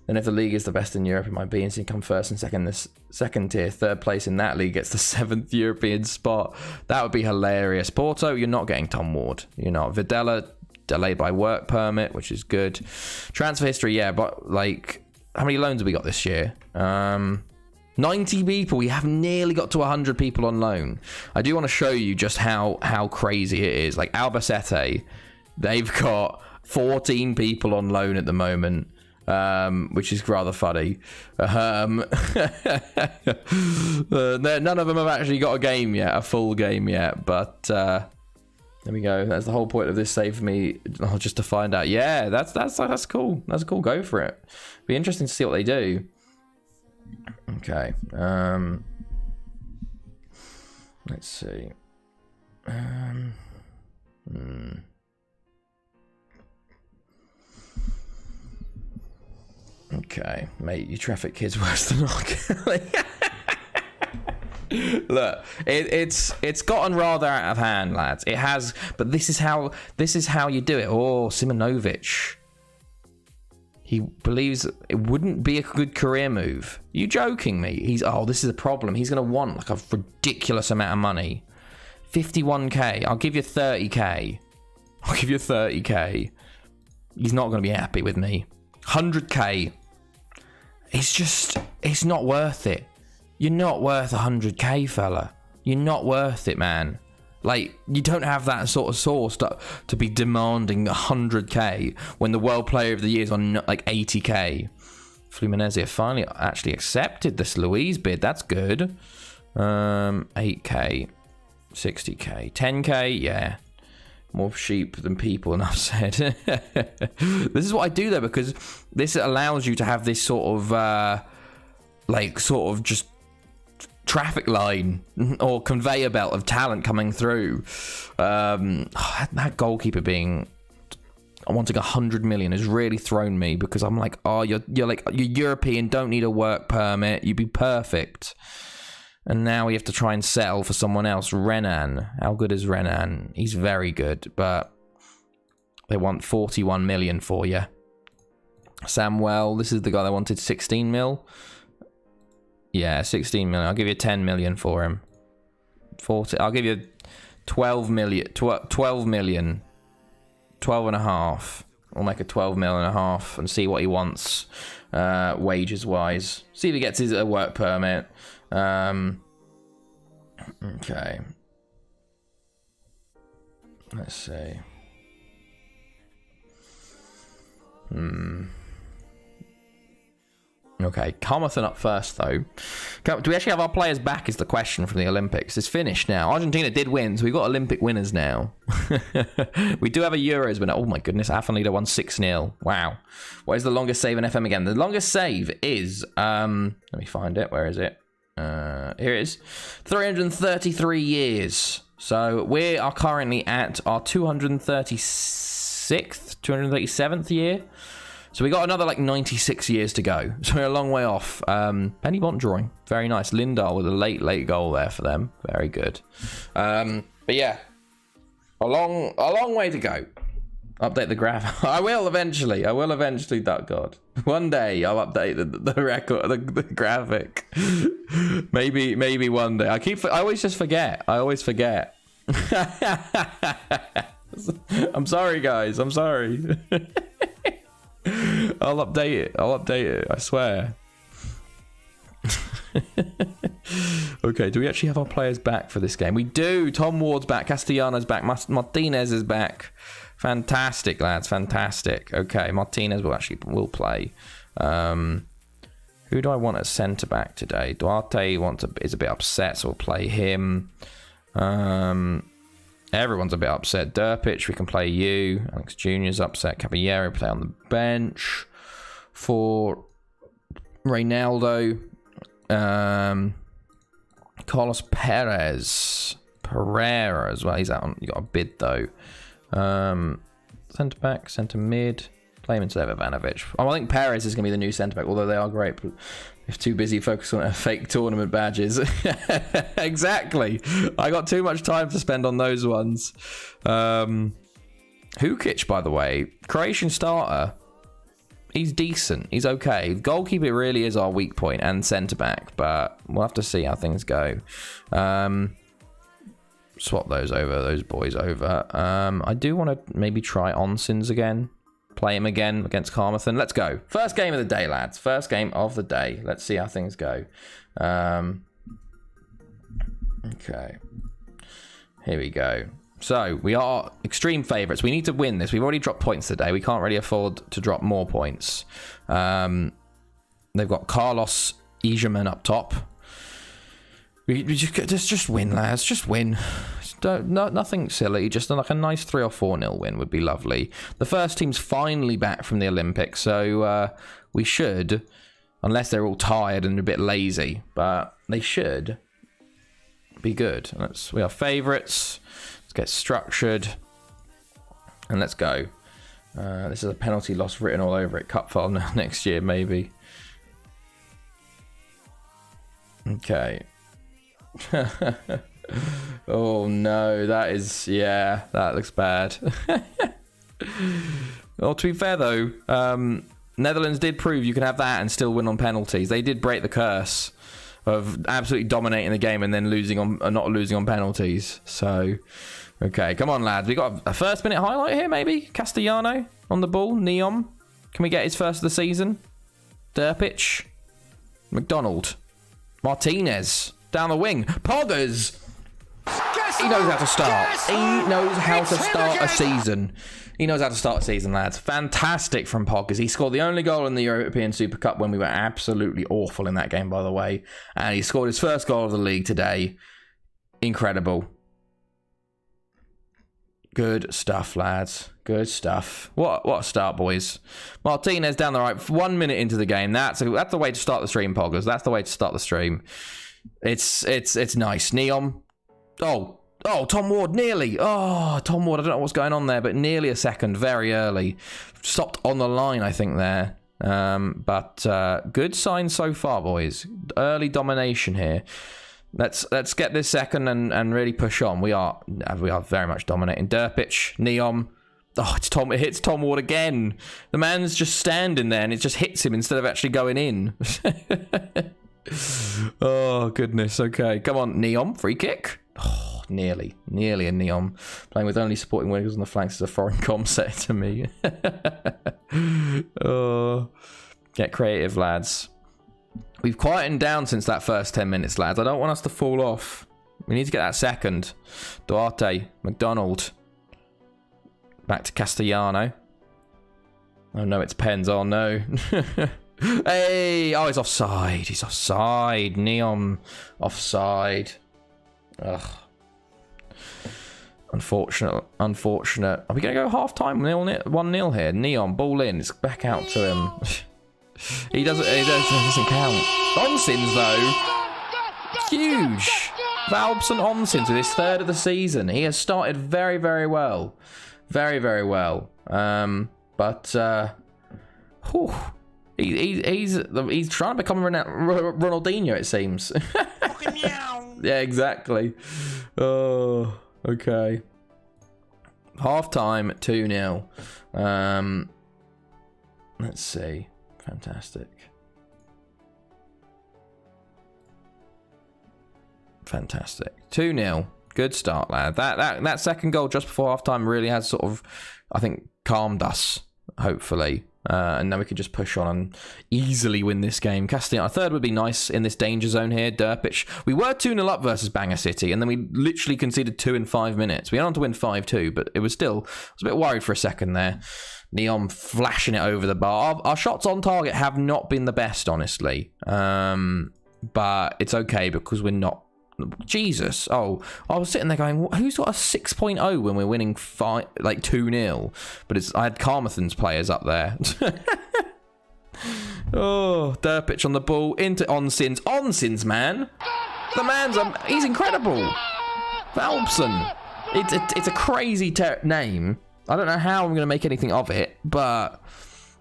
And if the league is the best in Europe, it might be. And so you come first and second, this 2nd tier, 3rd place in that league gets the 7th European spot. That would be hilarious. Porto, you're not getting Tom Ward. You're not. Videla, delayed by work permit, which is good. Transfer history, yeah, but like, how many loans have we got this year? 90 people. We have nearly got to 100 people on loan. I do want to show you just how crazy it is. Like Albacete, they've got 14 people on loan at the moment, which is rather funny. None of them have actually got a full game yet, but There we go. That's the whole point of this save for me, just to find out. Yeah, that's cool. That's cool. Go for it. Be interesting to see what they do. Okay. Let's see. Okay, mate, you traffic kids worse than R. Kelly. Look, it's gotten rather out of hand, lads. It has, but this is how you do it. Oh, Simonovic. He believes it wouldn't be a good career move. You joking me? This is a problem. He's gonna want like a ridiculous amount of money. 51k. I'll give you 30k. I'll give you 30k. He's not gonna be happy with me. 100k. It's not worth it. You're not worth 100k, fella. You're not worth it, man. Like, you don't have that sort of source to be demanding 100k when the World Player of the Year is on like 80k. Fluminense have finally actually accepted this Luiz bid. That's good. 8k, 60k, 10k. Yeah, more sheep than people. Enough said. This is what I do though, because this allows you to have this sort of just traffic line or conveyor belt of talent coming through. That goalkeeper being wanting 100 million has really thrown me, because I'm like, you're European, don't need a work permit, you'd be perfect. And now we have to try and settle for someone else. Renan, how good is Renan? He's very good, but they want 41 million for you. Samuel, this is the guy that wanted 16 mil. Yeah, 16 million. I'll give you 10 million for him. 40. I'll give you 12 million. 12 million. 12 and a half. We'll make a 12 mil and a half and see what he wants, wages wise. See if he gets his work permit. Okay. Let's see. Okay, Carmarthen up first, though. Do we actually have our players back is the question from the Olympics. It's finished now. Argentina did win, so we've got Olympic winners now. We do have a Euros winner. Oh, my goodness. Afanlida won 6-0. Wow. What is the longest save in FM again? The longest save is... let me find it. Where is it? Here it is. 333 years. So we are currently at our 236th, 237th year. So we got another like 96 years to go. So we're a long way off. Penny Bont drawing. Very nice. Lindahl with a late goal there for them. Very good. But yeah, a long way to go. Update the graph. I will eventually, Duck God. One day I'll update the record, the graphic. maybe one day. I always just forget. I always forget. I'm sorry, guys. I'm sorry. I'll update it. I swear. Okay, do we actually have our players back for this game? We do. Tom Ward's back. Castellanos back. Martinez is back. Fantastic, lads. Fantastic. Okay, Martinez will play. Who do I want as centre back today? Duarte is a bit upset, so we'll play him. Everyone's a bit upset. Durpich, we can play you. Alex Jr.'s upset. Caballero play on the bench. For Reynaldo. Carlos Pereira as well. He's out on. You got a bid though. Centre back, centre mid. Play him instead of Ivanovic. I think Perez is going to be the new centre back, although they are great. But if too busy focusing on fake tournament badges. Exactly. I got too much time to spend on those ones. Hukic, by the way, Croatian starter. He's decent. He's okay. Goalkeeper really is our weak point, and centre back, but we'll have to see how things go. Swap those boys over. I do want to maybe try Onsins again. Play him again against Carmarthen. Let's go. First game of the day, lads. First game of the day. Let's see how things go. Okay. Here we go. So, we are extreme favourites. We need to win this. We've already dropped points today. We can't really afford to drop more points. They've got Carlos Egerman up top. We just win, lads. Just win. Nothing silly. Just like a nice 3 or 4-0 win would be lovely. The first team's finally back from the Olympics, so we should, unless they're all tired and a bit lazy, but they should be good. We are favourites. Let's get structured, and let's go. This is a penalty loss written all over it. Cup final next year, maybe. Okay. Oh no, that looks bad. Well, to be fair though, Netherlands did prove you can have that and still win on penalties. They did break the curse of absolutely dominating the game and then not losing on penalties. So, okay, come on lads, we got a first minute highlight here maybe. Castellano on the ball. Neom, can we get his first of the season? Derpich, McDonald, Martinez down the wing. Poggers. He knows how to start. He knows how to start a season. He knows how to start a season, lads. Fantastic from Poggers. He scored the only goal in the European Super Cup when we were absolutely awful in that game, by the way. And he scored his first goal of the league today. Incredible. Good stuff, lads. Good stuff. What a start, boys. Martinez down the right. 1 minute into the game. That's the way to start the stream, Poggers. That's the way to start the stream. It's nice. Neom. Oh, Tom Ward, nearly. Oh, Tom Ward, I don't know what's going on there, but nearly a second, very early. Stopped on the line, I think, there. But good signs so far, boys. Early domination here. Let's get this second and really push on. We are very much dominating. Derpich, Neom. Oh, it hits Tom Ward again. The man's just standing there and it just hits him instead of actually going in. Oh, goodness. Okay, come on, Neom, free kick. Oh, nearly a Neom. Playing with only supporting wingers on the flanks is a foreign concept to me. Oh, get creative, lads. We've quietened down since that first 10 minutes, lads. I don't want us to fall off. We need to get that second. Duarte, McDonald. Back to Castellano. Oh no, it's Pens. Oh no. Hey! Oh, he's offside. He's offside. Neom offside. Ugh. Unfortunate. Are we going to go half-time? 1-0 here. Neom, ball in. It's back out to him. He doesn't count. Onsins, though. Huge. Valbson Onsins with his third of the season. He has started very, very well. Very, very well. But he's trying to become Ronaldinho, it seems. Yeah, exactly. Oh, okay. Half time, 2-0. Let's see. Fantastic. Fantastic. 2-0. Good start, lad. That second goal just before halftime really has sort of, I think, calmed us, hopefully. And then we can just push on and easily win this game. Castellano, a third would be nice in this danger zone here. Derpich. We were 2-0 up versus Bangor City, and then we literally conceded 2 in 5 minutes. We went on to win 5-2, but it was still, I was a bit worried for a second there. Neom flashing it over the bar. Our shots on target have not been the best, honestly. But it's okay because we're not. Jesus. Oh, I was sitting there going, who's got a 6.0 when we're winning 2-0? But I had Carmarthen's players up there. Oh, Derpich on the ball into Onsins. Onsins, man. The man's he's incredible. Valbson. It's a crazy name. I don't know how I'm going to make anything of it, but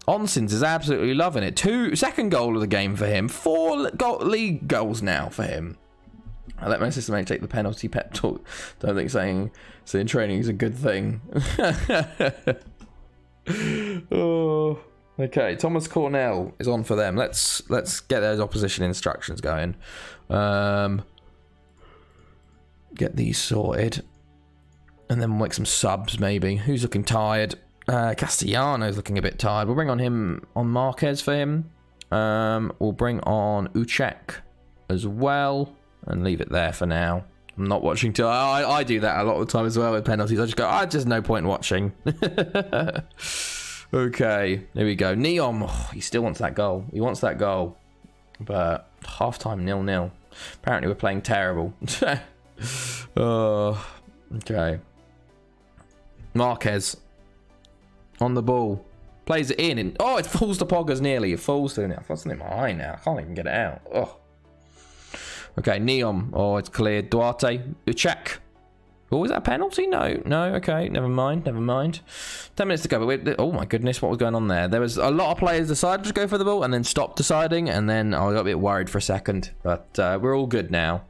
Onsins is absolutely loving it. Second goal of the game for him. 4 league goals now for him. I let my sister mate take the penalty pep talk. Don't think saying training is a good thing. Oh, okay. Thomas Cornell is on for them. Let's get those opposition instructions going. Get these sorted, and then we'll make some subs maybe. Who's looking tired? Castellano's looking a bit tired. We'll bring on Marquez for him. We'll bring on Uchek as well. And leave it there for now. I'm not watching till I do that a lot of the time as well with penalties. I just go, just no point in watching. Okay, there we go. Neom, he still wants that goal. He wants that goal. But half-time 0-0. Apparently we're playing terrible. Oh, okay. Marquez on the ball. Plays it in. And, oh, it falls to Poggers nearly. It falls to it. What's in my eye now? I can't even get it out. Oh. Okay, Neon. Oh, it's cleared. Duarte. Check. Oh, is that a penalty? No. No, okay. Never mind. 10 minutes to go. But oh, my goodness. What was going on there? There was a lot of players decided to go for the ball and then stopped deciding. And then I got a bit worried for a second. But we're all good now.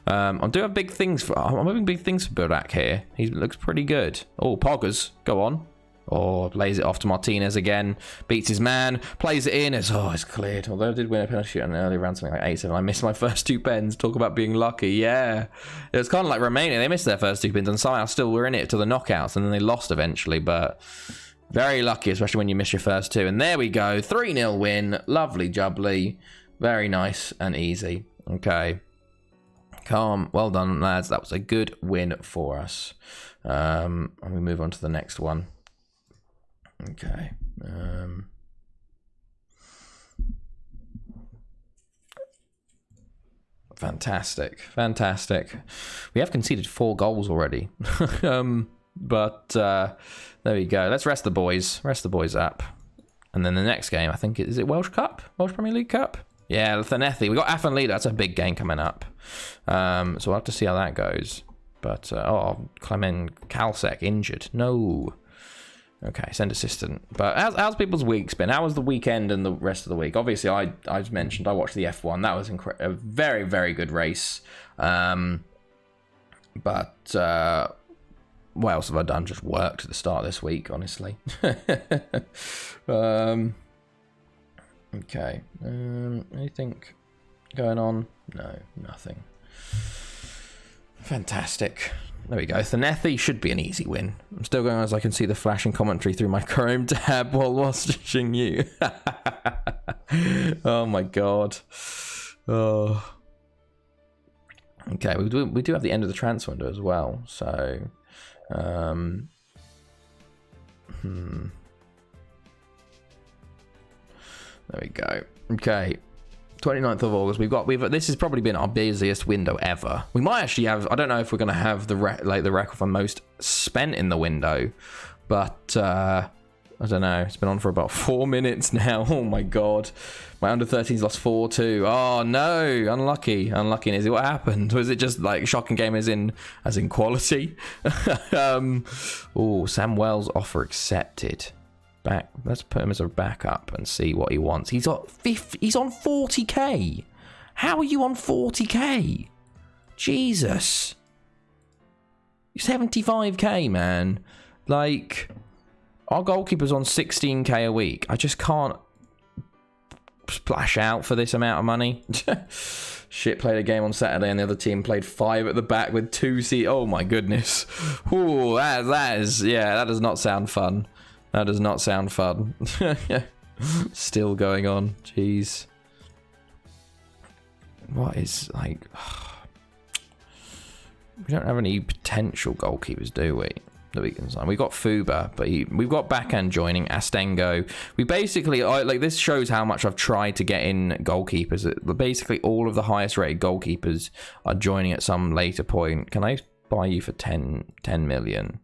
I do have big things for... I'm having big things for Burak here. He looks pretty good. Oh, Poggers. Go on. Oh, lays it off to Martinez again. Beats his man. Plays it in. It's cleared. Although I did win a penalty shoot and early round, something like 8-7. I missed my first 2 pens. Talk about being lucky. Yeah. It was kind of like Romania. They missed their first 2 pins and somehow still were in it to the knockouts. And then they lost eventually. But very lucky, especially when you miss your first 2. And there we go. 3-0 win. Lovely jubbly. Very nice and easy. Okay. Calm. Well done, lads. That was a good win for us. And we move on to the next one. Okay. Fantastic. We have conceded 4 goals already. But there we go. Let's rest the boys. Rest the boys up. And then the next game, I think, is it Welsh Cup? Welsh Premier League Cup? Yeah, Llanelli. We got Afan Leader. That's a big game coming up. So we'll have to see how that goes. But, Clement Kalsek injured. No. Okay, send assistant. But how's people's weeks been? How was the weekend and the rest of the week? Obviously, I mentioned I watched the F1. That was a very, very good race. But what else have I done? Just worked at the start of this week, honestly. Okay. Anything going on? No, nothing. Fantastic. There we go. Thanethi should be an easy win. I'm still going as I can see the flashing commentary through my Chrome tab while watching you. Oh my god. Oh. Okay, we do have the end of the transfer window as well. So, there we go. Okay. 29th of August. This has probably been our busiest window ever. We might actually have, I don't know if we're going to have the record for most spent in the window, but I don't know. It's been on for about 4 minutes now. Oh my god. My under 13s lost 4-2. Oh no, unlucky. Is it what happened? Was it just like shocking game as in quality? Oh, Sam Wells offer accepted. Let's put him as a backup and see what he wants. He's on 40k. How are you on 40k? Jesus. 75k, man. Like, our goalkeeper's on 16k a week. I just can't splash out for this amount of money. Shit, played a game on Saturday and the other team played 5 at the back with 2 C. Oh my goodness. Ooh, that does not sound fun. That does not sound fun. Still going on. Jeez. What is, like... We don't have any potential goalkeepers, do we? That we can sign. We've got Fuba, but we've got backhand joining, Astengo. We basically... this shows how much I've tried to get in goalkeepers. Basically, all of the highest rated goalkeepers are joining at some later point. Can I buy you for 10 million?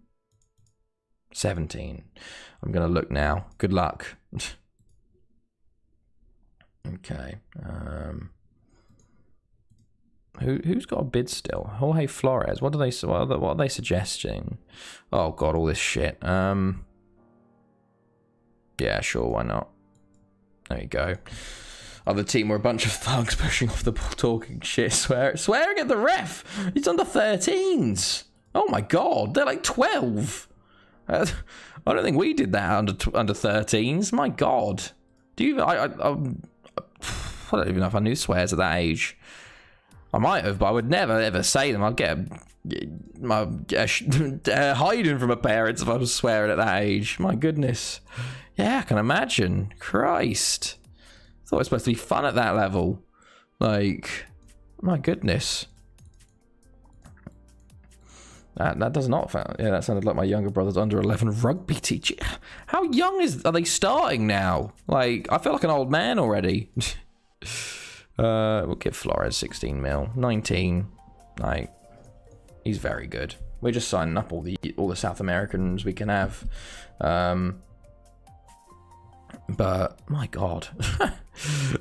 17. I'm going to look now. Good luck. Okay. Who's got a bid still? Jorge Flores. What are they suggesting? Oh god, all this shit. Yeah, sure, why not? There you go. Other team were a bunch of thugs pushing off the ball, talking shit, swearing at the ref. He's under 13s. Oh my god, they're like 12. I don't think we did that under 13s. My God, I don't even know if I knew swears at that age. I might have, but I would never ever say them. I'd get hiding from my parents if I was swearing at that age. My goodness, yeah, I can imagine. Christ, I thought it was supposed to be fun at that level. Like, my goodness. That does not sound... Yeah, that sounded like my younger brother's under 11 rugby teacher. How young are they starting now? Like, I feel like an old man already. We'll give Flores 16 mil. 19. Like, he's very good. We're just signing up all the South Americans we can have. But my God,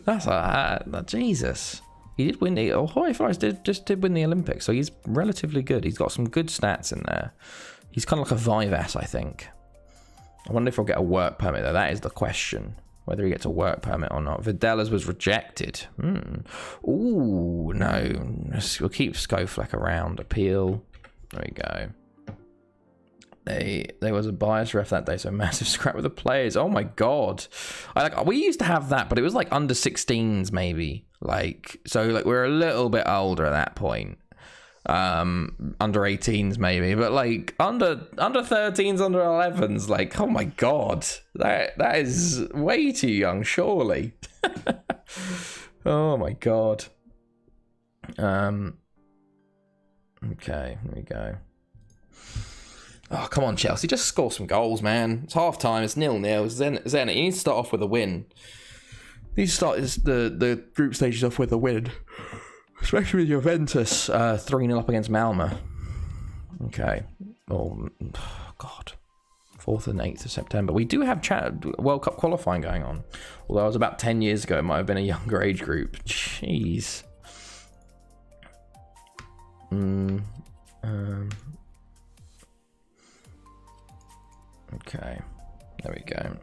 that's Jesus. He did win the Jorge Flores did win the Olympics, so he's relatively good. He's got some good stats in there. He's kind of like a Vivas, I think. I wonder if he'll get a work permit though. That is the question, whether he gets a work permit or not. Videla's was rejected. Ooh, no. We'll keep Skofleck around. Appeal. There we go. There was a bias ref that day, so massive scrap with the players. Oh my God. We used to have that, but it was like under 16s maybe. So we're a little bit older at that point. Under 18s maybe, but like under 13s, under 11s, like, oh my God. That is way too young, surely. Oh my God. Okay, here we go. Oh, come on, Chelsea. Just score some goals, man. It's half time. It's 0-0. Zenit, you need to start off with a win. You need to start the group stages off with a win. Especially with Juventus 3-0 up against Malmo. Okay. Oh, God. 4th and 8th of September. We do have World Cup qualifying going on. Although it was about 10 years ago. It might have been a younger age group. Jeez. Okay, there we go.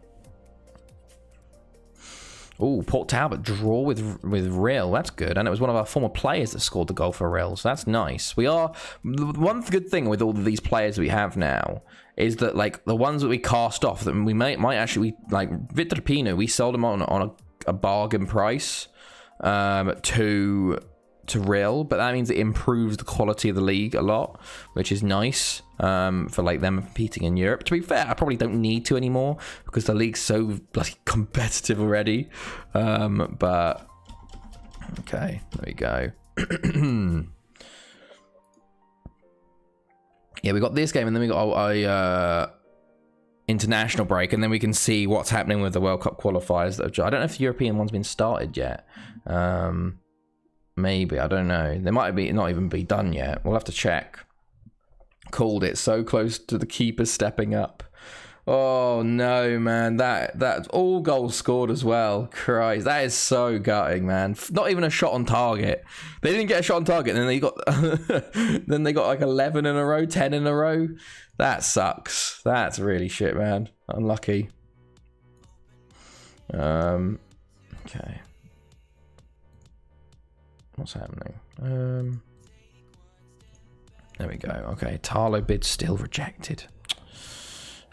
Oh, Port Talbot draw with Real. That's good, and it was one of our former players that scored the goal for Real, so that's nice. We are one good thing with all of these players we have now is that like the ones that we cast off that we might actually like Victor Pino. We sold him on a bargain price to Real, but that means it improves the quality of the league a lot, which is nice for like them competing in Europe. To be fair, I probably don't need to anymore because the league's so bloody competitive already. But okay, there we go. Yeah, we got this game, and then we got a international break, and then we can see what's happening with the World Cup qualifiers. I don't know if the European one's been started yet. Maybe, I don't know. They might be not even be done yet. We'll have to check. Called it. So close to the keeper stepping up. Oh no, man. That's all goals scored as well. Christ, that is so gutting, man. Not even a shot on target. They didn't get a shot on target, and then they got like 11 in a row, 10 in a row. That sucks. That's really shit, man. Unlucky. Okay. What's happening? There we go. Okay, Tarlo bid still rejected.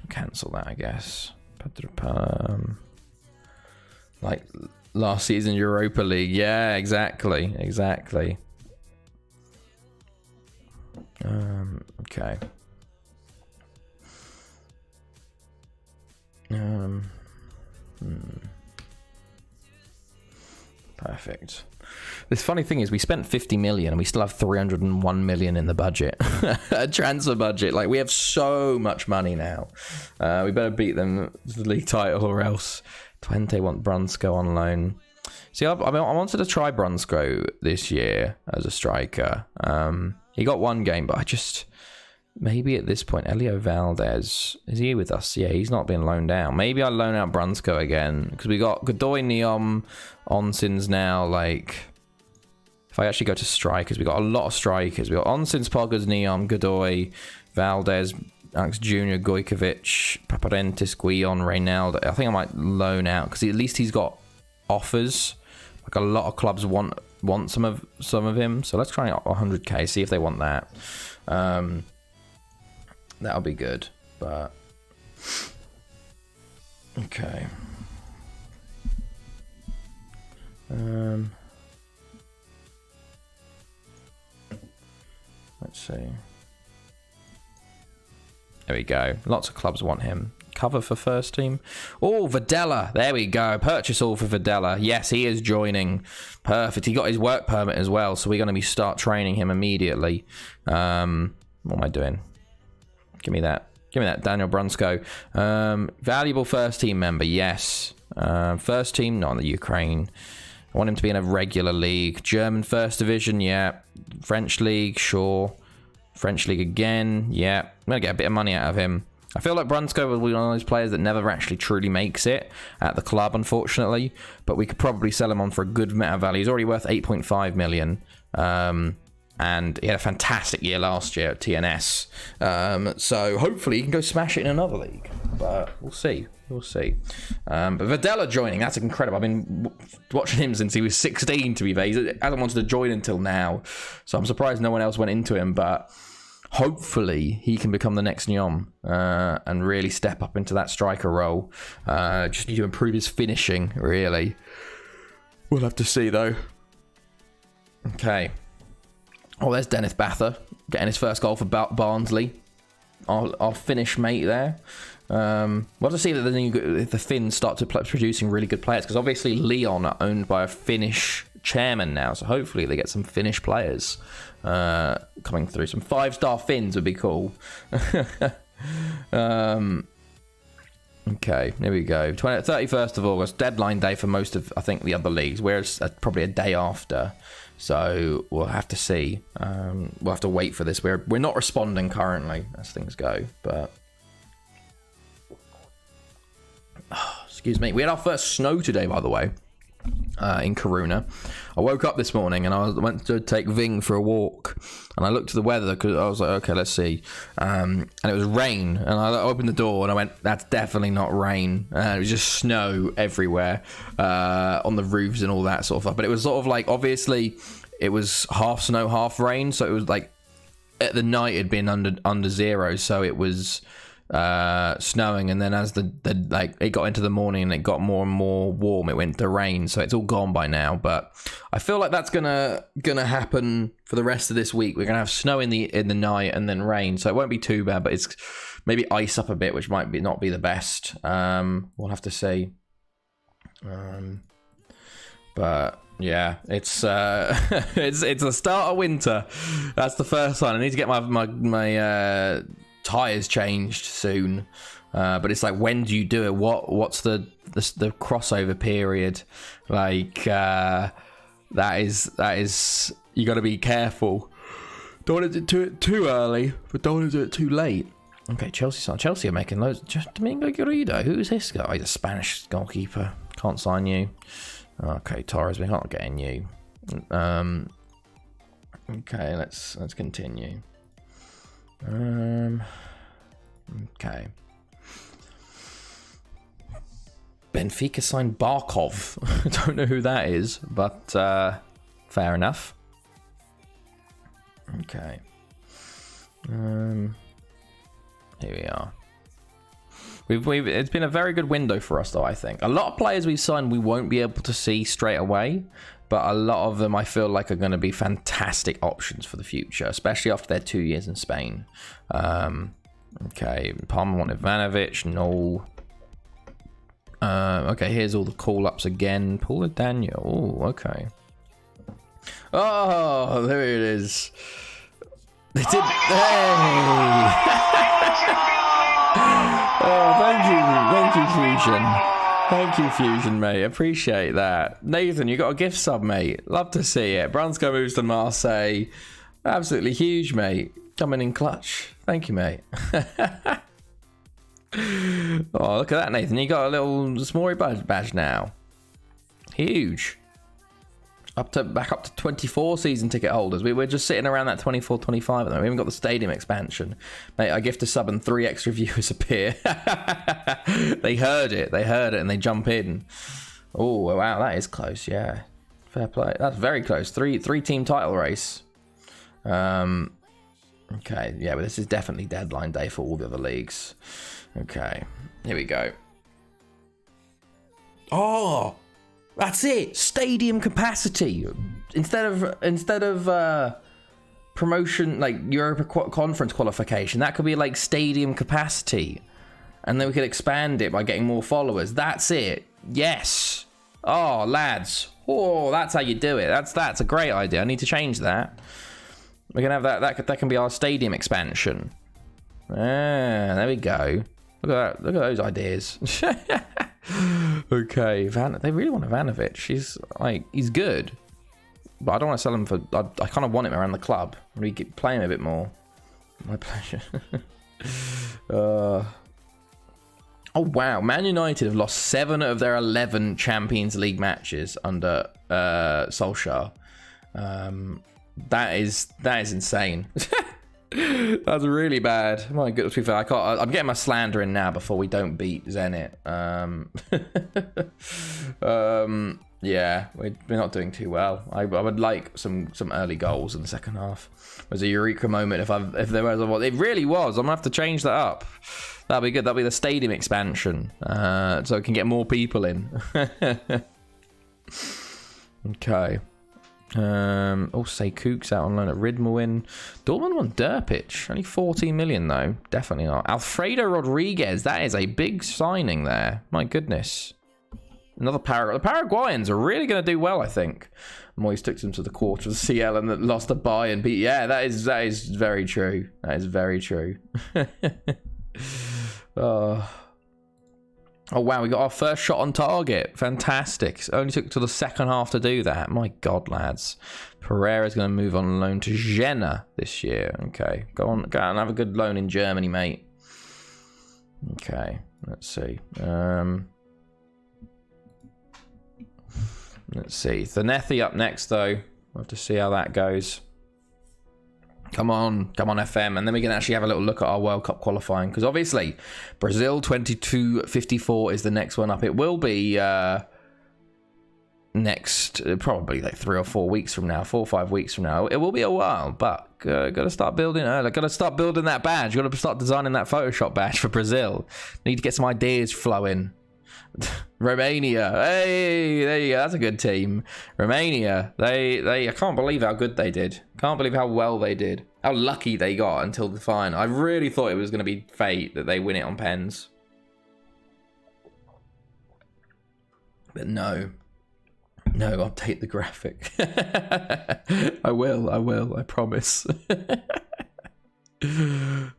Cancel that, I guess. Like last season Europa League. Yeah, exactly. Okay. Perfect. This funny thing is we spent 50 million and we still have 301 million in the budget. A transfer budget. Like, we have so much money now. We better beat them to the league title or else. Twente want Brunsko on loan. See, I wanted to try Brunsko this year as a striker. He got one game, but I just... Maybe at this point, Elio Valdez, is he with us? Yeah, he's not been loaned out. Maybe I'll loan out Brunsko again, because we got Godoy, Neom, Onsins now. Like, if I actually go to strikers, we got a lot of strikers. We got Onsins, Poggers, Neom, Godoy, Valdez, Alex Jr., Gojkovic, Paparentis, Guion, Reynaldo. I think I might loan out, because at least he's got offers. Like, a lot of clubs want some of him. So let's try out 100k, see if they want that. That'll be good, but okay. Let's see. There we go. Lots of clubs want him. Cover for first team. Oh, Videla. There we go. Purchase all for Videla. Yes, he is joining. Perfect. He got his work permit as well, so we're going to start training him immediately. What am I doing? Give me that. Daniel Brunsko. Valuable first team member. Yes. First team, not in the Ukraine. I want him to be in a regular league. German first division, yeah. French league, sure. French league again, yeah. I'm going to get a bit of money out of him. I feel like Brunsko will be one of those players that never actually truly makes it at the club, unfortunately. But we could probably sell him on for a good amount of value. He's already worth 8.5 million. And he had a fantastic year last year at TNS. So hopefully he can go smash it in another league. But we'll see. We'll see. But Videla joining, that's incredible. I've been watching him since he was 16, to be fair. He hasn't wanted to join until now. So I'm surprised no one else went into him. But hopefully he can become the next Nyom and really step up into that striker role. Just need to improve his finishing, really. We'll have to see, though. Okay. Oh, there's Dennis Bather getting his first goal for Barnsley. Our Finnish mate there. We'll have to see if the Finns start to producing really good players, because obviously Lyon are owned by a Finnish chairman now, so hopefully they get some Finnish players coming through. Some 5-star Finns would be cool. Okay, here we go. 31st of August, deadline day for most of, I think, the other leagues, whereas probably a day after. So we'll have to see. We'll have to wait for this. We're not responding currently as things go, but excuse me. We had our first snow today, by the way, in Kiruna. I woke up this morning and I went to take Ving for a walk, and I looked at the weather because I was like, okay, let's see. And it was rain, and I opened the door and I went, that's definitely not rain. It was just snow everywhere on the roofs and all that sort of stuff. But it was sort of like, obviously, it was half snow, half rain. So it was like at the night it'd been under zero, so it was snowing, and then as the like it got into the morning and it got more and more warm, it went to rain, so it's all gone by now. But I feel like that's gonna happen for the rest of this week. We're gonna have snow in the night and then rain, so it won't be too bad, but it's maybe ice up a bit, which might not be the best. We'll have to see. But yeah, it's it's the start of winter. That's the first sign. I need to get my tires changed soon, but it's like, when do you do it? What's the crossover period? Like that is you got to be careful. Don't want to do it too early, but don't want to do it too late. Okay, Chelsea are making loads. Just Domingo Garrido, who's this guy? He's a Spanish goalkeeper. Can't sign you. Okay, Torres, we're not getting you. Okay, let's continue. Okay. Benfica signed Barkov. I don't know who that is, but fair enough. Okay. Here we are. It's been a very good window for us, though, I think. A lot of players we've signed we won't be able to see straight away, but a lot of them I feel like are going to be fantastic options for the future, especially after their 2 years in Spain. Okay, Palmer wanted Ivanovic, no. Okay, here's all the call-ups again. Paula Daniel, oh, okay. Oh, there it is. They did. Hey! Oh, thank you, Fusion. Thank you, Fusion, mate. Appreciate that. Nathan, you got a gift sub, mate. Love to see it. Brunsko moves to Marseille. Absolutely huge, mate. Coming in clutch. Thank you, mate. Oh, look at that, Nathan. You got a little Smorey badge now. Huge. Back up to 24 season ticket holders. We're just sitting around that 24, 25 at the moment. We haven't got the stadium expansion. Mate, I gift a sub and 3 extra viewers appear. They heard it, and they jump in. Oh, wow, that is close, yeah. Fair play. That's very close. Three team title race. Okay, yeah, but this is definitely deadline day for all the other leagues. Okay, here we go. Oh! That's it. Stadium capacity. Instead of promotion, like Europa Conference qualification, that could be like stadium capacity, and then we could expand it by getting more followers. That's it. Yes. Oh, lads. Oh, that's how you do it. That's a great idea. I need to change that. We're gonna have that can be our stadium expansion. Ah, there we go. Look at that. Look at those ideas. Okay, they really want Ivanovic. He's good, but I don't want to sell him for. I kind of want him around the club. We keep playing him a bit more. My pleasure. Oh wow, Man United have lost 7 of their 11 Champions League matches under Solskjaer. That is insane. That's really bad. My goodness, to be fair, I'm getting my slander in now before we don't beat Zenit. Yeah, we're not doing too well. I would like some early goals in the second half. It was a eureka moment. If there was it really was. I'm gonna have to change that up. That'll be good. That'll be the stadium expansion, so it can get more people in. Okay. Say Kook's out on loan at Ridmewin. Dortmund won Derpich. Only 14 million though. Definitely not. Alfredo Rodriguez. That is a big signing there. My goodness. Another The Paraguayans are really going to do well, I think. Moyes took them to the quarter of the CL and then lost to Bayern. But yeah, that is very true. That is very true. Oh wow, we got our first shot on target. Fantastic. It only took to the second half to do that. My God, lads. Pereira's going to move on loan to Jena this year. Okay, go on and have a good loan in Germany, mate. Okay, let's see. Let's see. Thanethi up next, though. We'll have to see how that goes. Come on, FM. And then we can actually have a little look at our World Cup qualifying. Because obviously, Brazil 22-54 is the next one up. It will be next, probably like 3 or 4 weeks from now, 4 or 5 weeks from now. It will be a while, but got to start building. Got to start building that badge. Got to start designing that Photoshop badge for Brazil. Need to get some ideas flowing. Romania, hey, there you go. That's a good team. Romania, they I can't believe how good they did. Can't believe how well they did. How lucky they got until the final. I really thought it was going to be fate that they win it on pens, but no, I'll take the graphic. I will. I promise.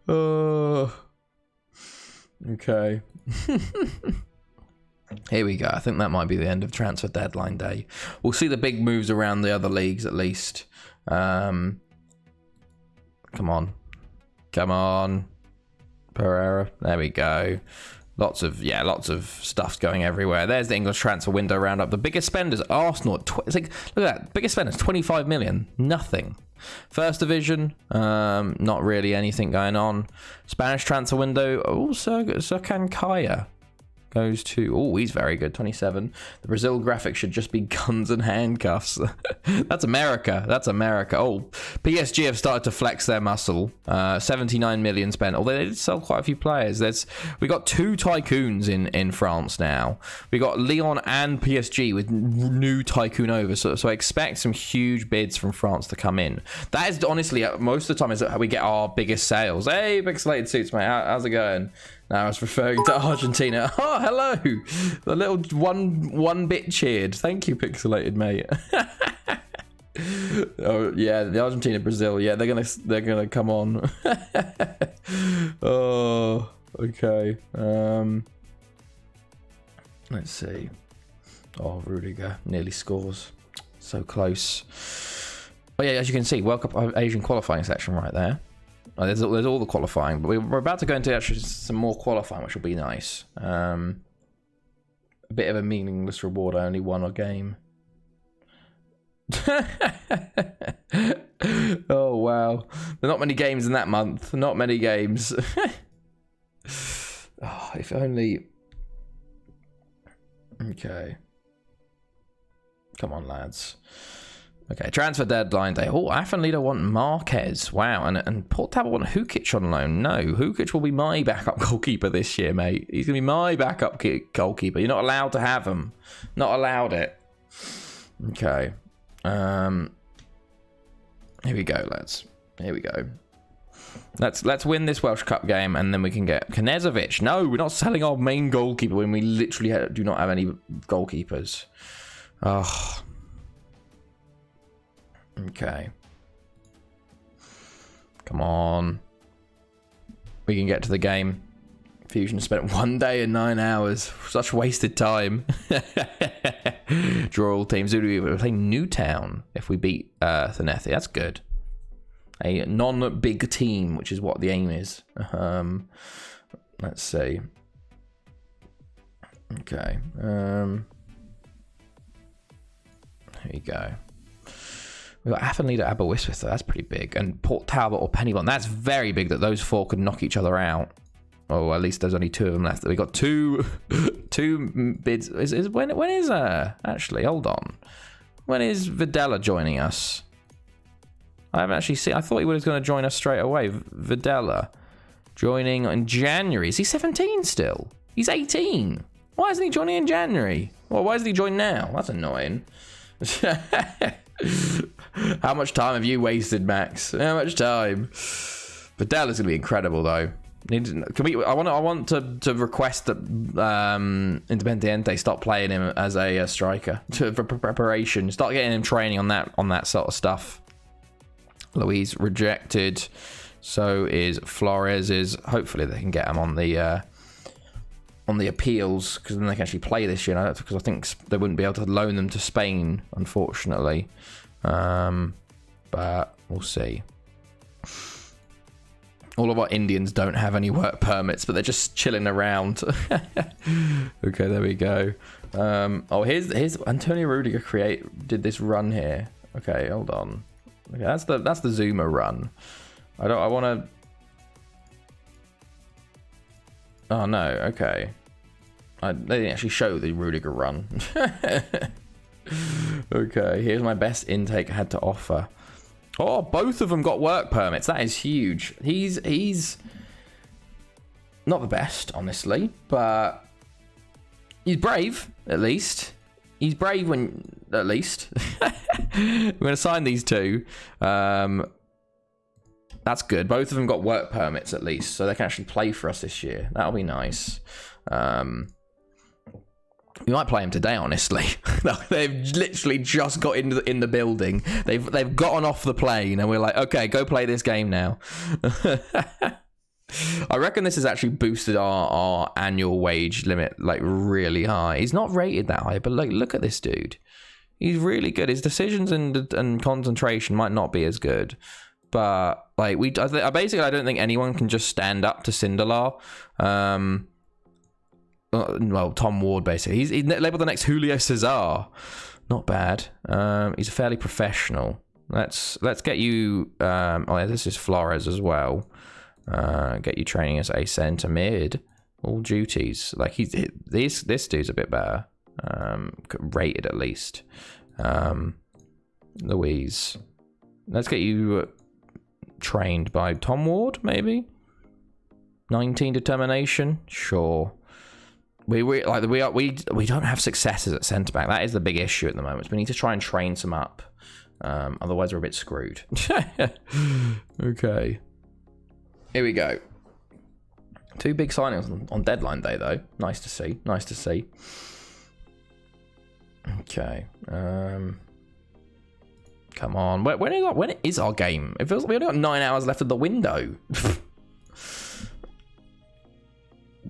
Oh, okay. Here we go. I think that might be the end of transfer deadline day. We'll see the big moves around the other leagues at least. Come on. Pereira. There we go. Lots of stuff going everywhere. There's the English transfer window roundup. The biggest spenders, Arsenal. It's like, look at that. Biggest spenders, 25 million. Nothing. First division, not really anything going on. Spanish transfer window. Also, Serkan Kaya goes to, oh, he's very good, 27. The Brazil graphic should just be guns and handcuffs. That's America. Oh, PSG have started to flex their muscle. 79 million spent, although they did sell quite a few players. We got 2 tycoons in France now. We got Lyon and PSG with new tycoon over. So I expect some huge bids from France to come in. That is honestly, most of the time, is how we get our biggest sales. Hey, Pixelated Suits, mate. How's it going? No, I was referring to Argentina. Oh, hello. The little one bit cheered. Thank you, Pixelated, mate. Oh yeah, the Argentina Brazil. Yeah, they're gonna come on. Oh, okay. Let's see. Oh, Rudiger nearly scores. So close. Oh yeah, as you can see, World Cup Asian qualifying section right there. Oh, there's all the qualifying, but we're about to go into actually some more qualifying, which will be nice. A bit of a meaningless reward. I only won a game. Oh wow, there are not many games in that month. Not many games. Oh, if only. Okay. Come on, lads. Okay, transfer deadline day. Oh, Afenlido want Marquez. Wow, and Port Talbot want Hukic on loan. No, Hukic will be my backup goalkeeper this year, mate. He's going to be my backup goalkeeper. You're not allowed to have him. Not allowed it. Okay. Here we go, lads. Here we go. Let's win this Welsh Cup game, and then we can get Knezovic. No, we're not selling our main goalkeeper when we literally do not have any goalkeepers. Oh. Okay. Come on. We can get to the game. Fusion spent 1 day and 9 hours. Such wasted time. Draw all teams. We play Newtown if we beat Thanethi. That's good. A non-big team, which is what the aim is. Let's see. Okay. Here you go. We've got Athenlead at Aberystwyth, so that's pretty big. And Port Talbot or Penybon. That's very big that those four could knock each other out. Oh, at least there's only 2 of them left. We got two bids. When is actually, hold on. When is Videla joining us? I haven't actually seen. I thought he was going to join us straight away. Videla joining in January. Is he 17 still? He's 18. Why isn't he joining in January? Well, why isn't he joining now? That's annoying. How much time have you wasted, Max? How much time? Videla's going to be incredible, though. Can we? I want to request that Independiente stop playing him as a striker for preparation. Start getting him training on that sort of stuff. Luis rejected. So is Flores. Hopefully they can get him on the appeals, because then they can actually play this year. Because I think they wouldn't be able to loan them to Spain, unfortunately. But we'll see. All of our Indians don't have any work permits, but they're just chilling around. Okay, there we go. Oh, here's Antonio Rudiger did this run here. Okay, hold on. Okay, that's the Zuma run. I want to. Oh no. Okay. They didn't actually show the Rudiger run. Okay, here's my best intake I had to offer. Oh, both of them got work permits. That is huge. He's not the best, honestly, but he's brave, at least. He's brave at least. We're going to sign these 2. That's good. Both of them got work permits, at least, so they can actually play for us this year. That'll be nice. We might play them today, honestly. They've literally just got in the building. They've gotten off the plane, and we're like, okay, go play this game now. I reckon this has actually boosted our annual wage limit like really high. He's not rated that high, but like, look at this dude. He's really good. His decisions and concentration might not be as good, but like I don't think anyone can just stand up to Sindelar. Well, Tom Ward, basically. He's labelled the next Julio Cesar. Not bad. He's fairly professional. Let's get you... oh, yeah, this is Flores as well. Get you training as a centre mid. All duties. Like, this dude's a bit better. Rated, at least. Louise. Let's get you trained by Tom Ward, maybe? 19 determination? Sure. We don't have successes at centre back. That is the big issue at the moment. We need to try and train some up. Otherwise, we're a bit screwed. Okay. Here we go. 2 big signings on deadline day, though. Nice to see. Nice to see. Okay. Come on. When is our game? It feels like we only got 9 hours left of the window.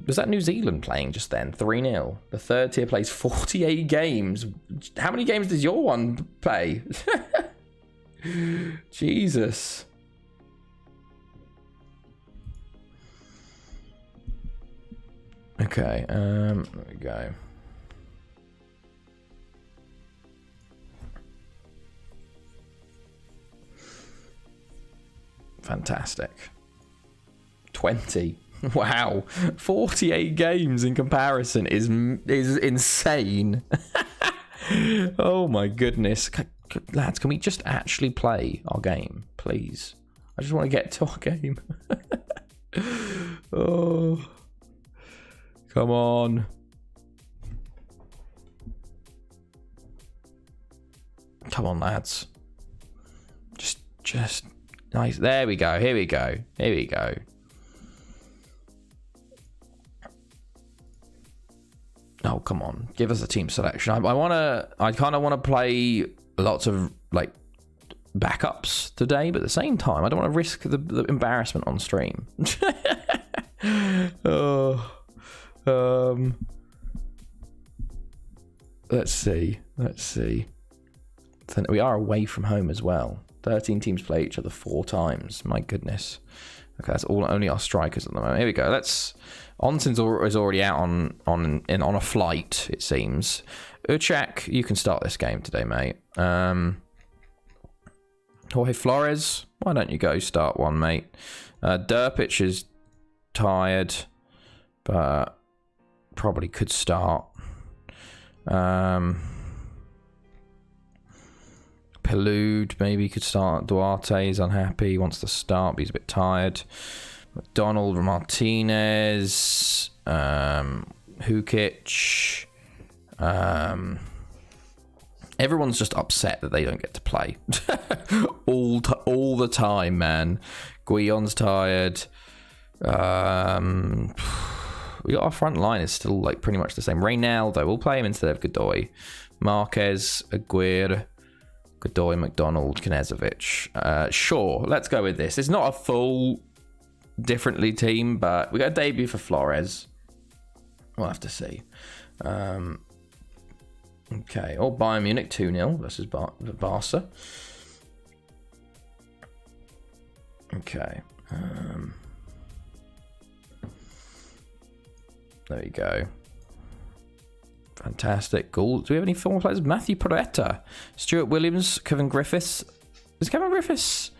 Was that New Zealand playing just then? 3-0. The third tier plays 48 games. How many games does your one play? Jesus. Okay, there we go. Fantastic. 20. Wow, 48 games in comparison is insane. Oh my goodness. Lads, can we just actually play our game, please? I just want to get to our game. Oh, come on. Come on, lads. Just nice. There we go. Here we go. Here we go. Oh, come on. Give us a team selection. I kind of want to play lots of, like, backups today, but at the same time, I don't want to risk the embarrassment on stream. Oh. Let's see. We are away from home as well. 13 teams play each other 4 times. My goodness. Okay, that's only our strikers at the moment. Here we go. Onsen is already out on a flight, it seems. Uchak, you can start this game today, mate. Jorge Flores, why don't you go start one, mate? Derpic is tired, but probably could start. Pelud maybe could start. Duarte is unhappy, wants to start, but he's a bit tired. McDonald, Martinez, Hukic. Everyone's just upset that they don't get to play all the time, man. Guillon's tired. We got our front line is still like pretty much the same. Reynaldo, we'll play him instead of Godoy. Marquez, Aguirre, Godoy, McDonald, Knezovic. Sure, let's go with this. It's not a full differently team, but we got a debut for Flores. We'll have to see. Okay, or Bayern Munich 2-0 versus Barca. Okay. There you go. Fantastic. Cool. Do we have any former players? Matthew Peretta, Stuart Williams, Kevin Griffiths. Is Kevin Griffiths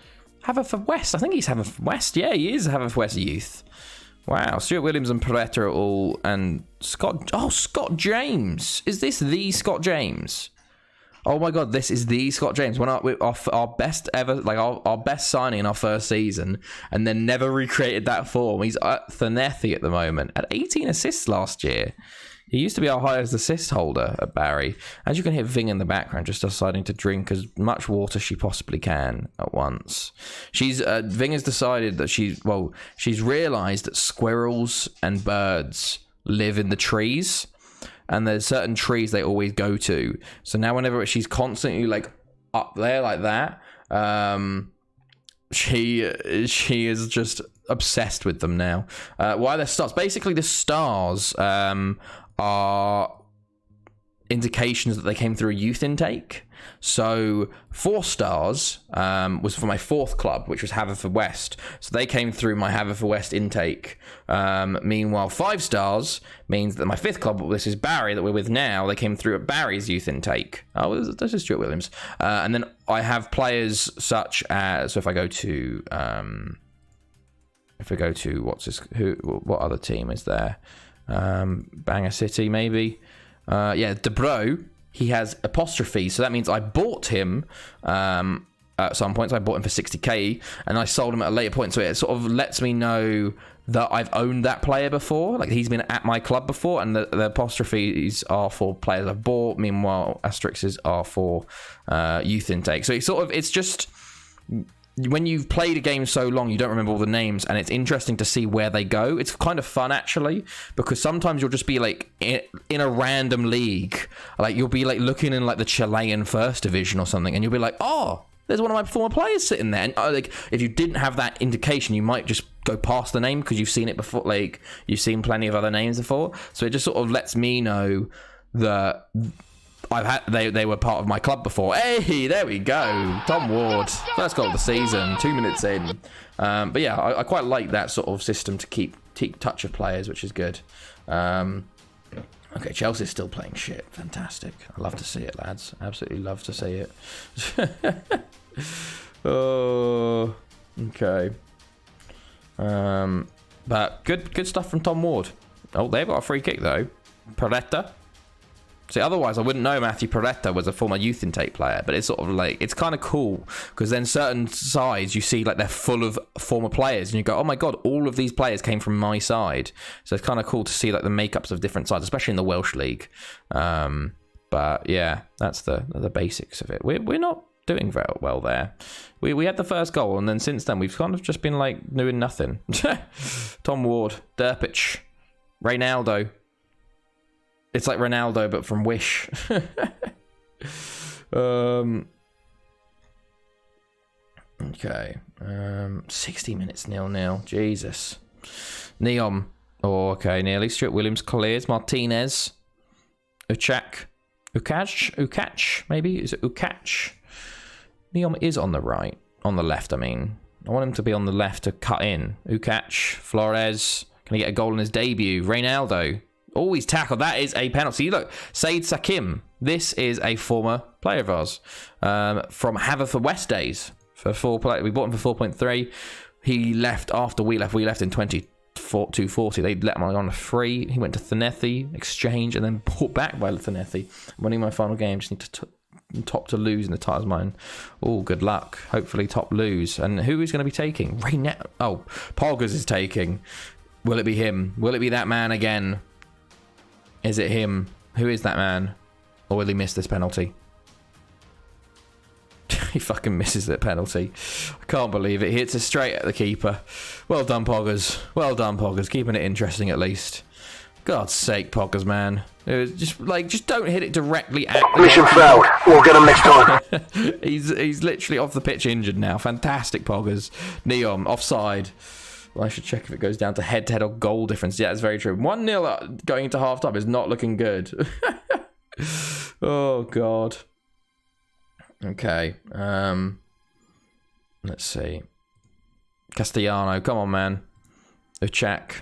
Haverfordwest? I think he's Haverfordwest. Yeah, he is Haverfordwest youth. Wow. Stuart Williams and Peretta are all, and Scott. Oh, Scott James. Is this the Scott James? Oh my God, this is the Scott James. One our best ever, like our best signing in our first season, and then never recreated that form. He's at Thanethi at the moment at 18 assists last year. He used to be our highest assist holder at Barry. As you can hear Ving in the background, just deciding to drink as much water she possibly can at once. Ving has decided that she's realised that squirrels and birds live in the trees, and there's certain trees they always go to. So now whenever she's constantly like up there like that, she is just obsessed with them now. Why are there stars? Basically, the stars are indications that they came through a youth intake. So 4 stars was for my 4th club, which was Haverfordwest. So they came through my Haverfordwest intake. Meanwhile, 5 stars means that my 5th club, this is Barry that we're with now, they came through at Barry's youth intake. Oh, this is Stuart Williams. And then I have players such as, so if I go to what other team is there? Bangor City, maybe. De Bro, he has apostrophe, so that means I bought him at some points. I bought him for 60k, and I sold him at a later point, so it sort of lets me know that I've owned that player before, like he's been at my club before, and the apostrophes are for players I've bought. Meanwhile, asterisks are for youth intake. So it's just, when you've played a game so long, you don't remember all the names, and it's interesting to see where they go. It's kind of fun, actually, because sometimes you'll just be like in a random league, like you'll be like looking in like the Chilean first division or something, and you'll be like, oh, there's one of my former players sitting there. And like, if you didn't have that indication, you might just go past the name because you've seen it before, like you've seen plenty of other names before. So it just sort of lets me know that they were part of my club before. Hey, there we go. Tom Ward, first goal of the season, 2 minutes in. But yeah, I quite like that sort of system to keep touch of players, which is good. Okay, Chelsea's still playing shit. Fantastic. I love to see it, lads. Absolutely love to see it. Oh, okay. But good stuff from Tom Ward. Oh, they've got a free kick though. Peretta. See, otherwise I wouldn't know Matthew Peretta was a former youth intake player, but it's sort of like, it's kind of cool because then certain sides you see like they're full of former players and you go, oh my God, all of these players came from my side. So it's kind of cool to see like the makeups of different sides, especially in the Welsh League. But yeah, that's the basics of it. We're not doing very well there. We had the first goal, and then since then we've kind of just been like doing nothing. Tom Ward, Derpic, Reynaldo. It's like Ronaldo, but from Wish. Okay. 60 minutes 0-0. Jesus. Neom. Oh, okay, nearly. Stuart Williams clears. Martinez. Ukach, maybe? Is it Ukach? Neom is on the right. On the left, I mean. I want him to be on the left to cut in. Ukach, Flores. Can he get a goal in his debut? Reynaldo. Oh, he's tackled. That is a penalty. Look, Said Sakim. This is a former player of ours. From Haverfordwest days. We bought him for 4.3. He left after we left. We left in 240. They let him on a free. He went to Thanethi, exchange, and then bought back by Thanethi. Winning my final game. Just need to top to lose in the titles mine. Oh, good luck. Hopefully top lose. And who is going to be taking? Poggers is taking. Will it be him? Will it be that man again? Is it him? Who is that man? Or will he miss this penalty? He fucking misses that penalty. I can't believe it. He hits it straight at the keeper. Well done, Poggers. Well done, Poggers. Keeping it interesting at least. God's sake, Poggers, man. It was just don't hit it directly at the Mission failed. We'll get him next time. He's literally off the pitch injured now. Fantastic, Poggers. Neom, offside. Well, I should check if it goes down to head-to-head or goal difference. Yeah, that's very true. 1-0 going into half-time is not looking good. Oh, God. Okay. Let's see. Castellano, come on, man. Uchak.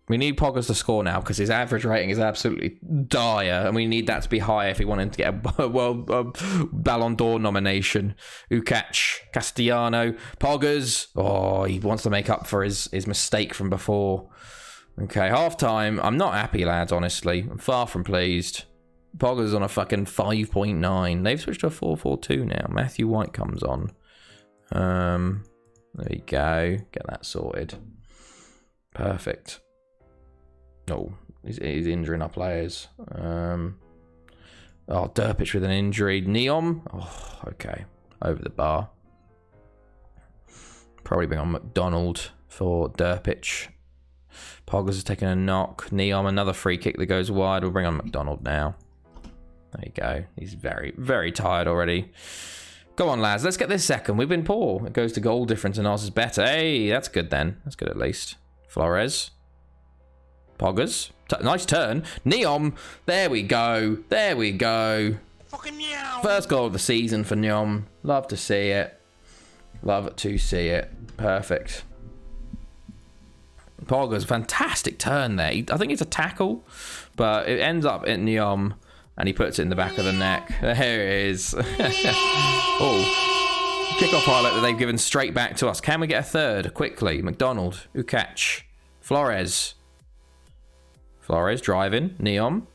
We need Poggers to score now because his average rating is absolutely dire, and we need that to be higher if we want him to get a Ballon d'Or nomination. Ukach, Castellano, Poggers. Oh, he wants to make up for his mistake from before. Okay, half-time. I'm not happy, lads, honestly. I'm far from pleased. Poggers on a fucking 5.9. They've switched to a 4-4-2 now. Matthew White comes on. There you go. Get that sorted. Perfect. Oh, he's injuring our players. Derpich with an injury. Neom. Oh, okay. Over the bar. Probably bring on McDonald for Derpich. Poggers is taking a knock. Neom, another free kick that goes wide. We'll bring on McDonald now. There you go. He's very, very tired already. Go on, lads. Let's get this second. We've been poor. It goes to goal difference and ours is better. Hey, that's good then. That's good at least. Flores. Poggers. Nice turn. Neom. There we go. There we go. Fucking meow. First goal of the season for Neom. Love to see it. Love to see it. Perfect. Poggers. Fantastic turn there. I think it's a tackle, but it ends up at Neom. And he puts it in the back of the neck. There it is. Oh. Kickoff highlight that they've given straight back to us. Can we get a third? Quickly. McDonald. Ukach. Flores. Flores driving. Neom.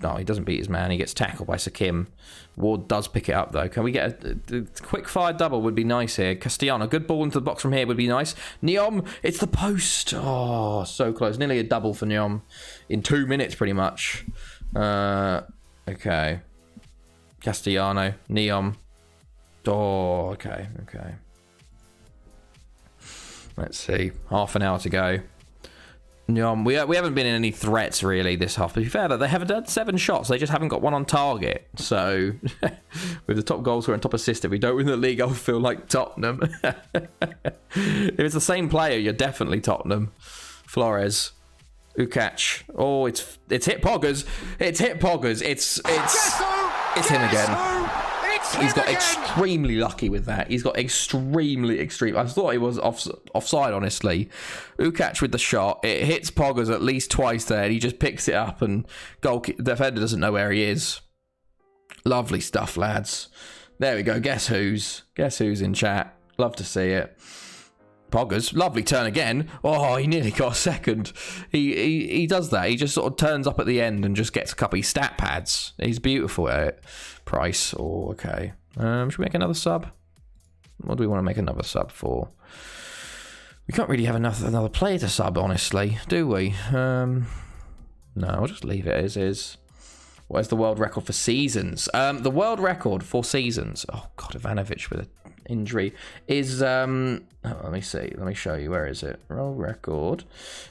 No, he doesn't beat his man. He gets tackled by Sakim. Ward does pick it up, though. Can we get a quick fire double? Would be nice here. Castellano. Good ball into the box from here would be nice. Neom. It's the post. Oh, so close. Nearly a double for Neom. In 2 minutes, pretty much. Okay. Castellano, Neom. Oh, okay. Let's see. Half an hour to go. Neom, we haven't been in any threats really this half. But to be fair, they have done 7 shots. They just haven't got one on target. So, with the top goal scorer and top assist, if we don't win the league, I'll feel like Tottenham. If it's the same player, you're definitely Tottenham. Flores. Ukach. Oh, it's hit Poggers. It's hit Poggers. It's him again. He's got extremely lucky with that. He's got extremely. I thought he was offside, honestly. Ukach with the shot. It hits Poggers at least twice there. And he just picks it up and defender doesn't know where he is. Lovely stuff, lads. There we go. Guess who's in chat. Love to see it. Poggers, lovely turn again. Oh, he nearly got a second. He does that. He just sort of turns up at the end and just gets a couple of stat pads. He's beautiful at it. Price. Oh, okay. Should we make another sub? What do we want to make another sub for? We can't really have another player to sub, honestly, do we? No, I'll just leave it as is. What is the world record for seasons? The world record for seasons. Oh God, Ivanovic with an injury is. Let me see. Let me show you. Where is it? World record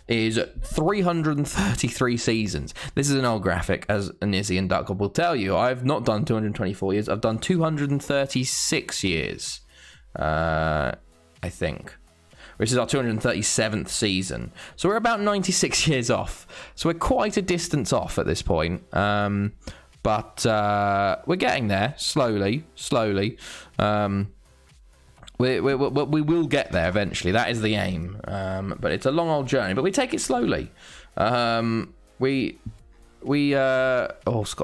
is 333 seasons. This is an old graphic, as Nizzy and Duck will tell you. I've not done 224 years. I've done 236 years. I think. which is our 237th season. So we're about 96 years off. So we're quite a distance off at this point. But we're getting there slowly. We will get there eventually. That is the aim. But it's a long old journey. But we take it slowly. Scott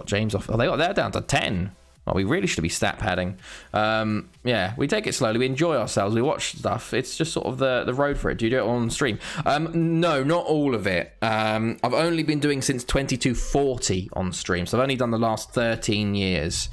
James off. Oh, they're down to 10. Oh, we really should be stat padding. Yeah, we take it slowly. We enjoy ourselves. We watch stuff. It's just sort of the road for it. Do you do it on stream? No, not all of it. I've only been doing since 2240 on stream. So I've only done the last 13 years.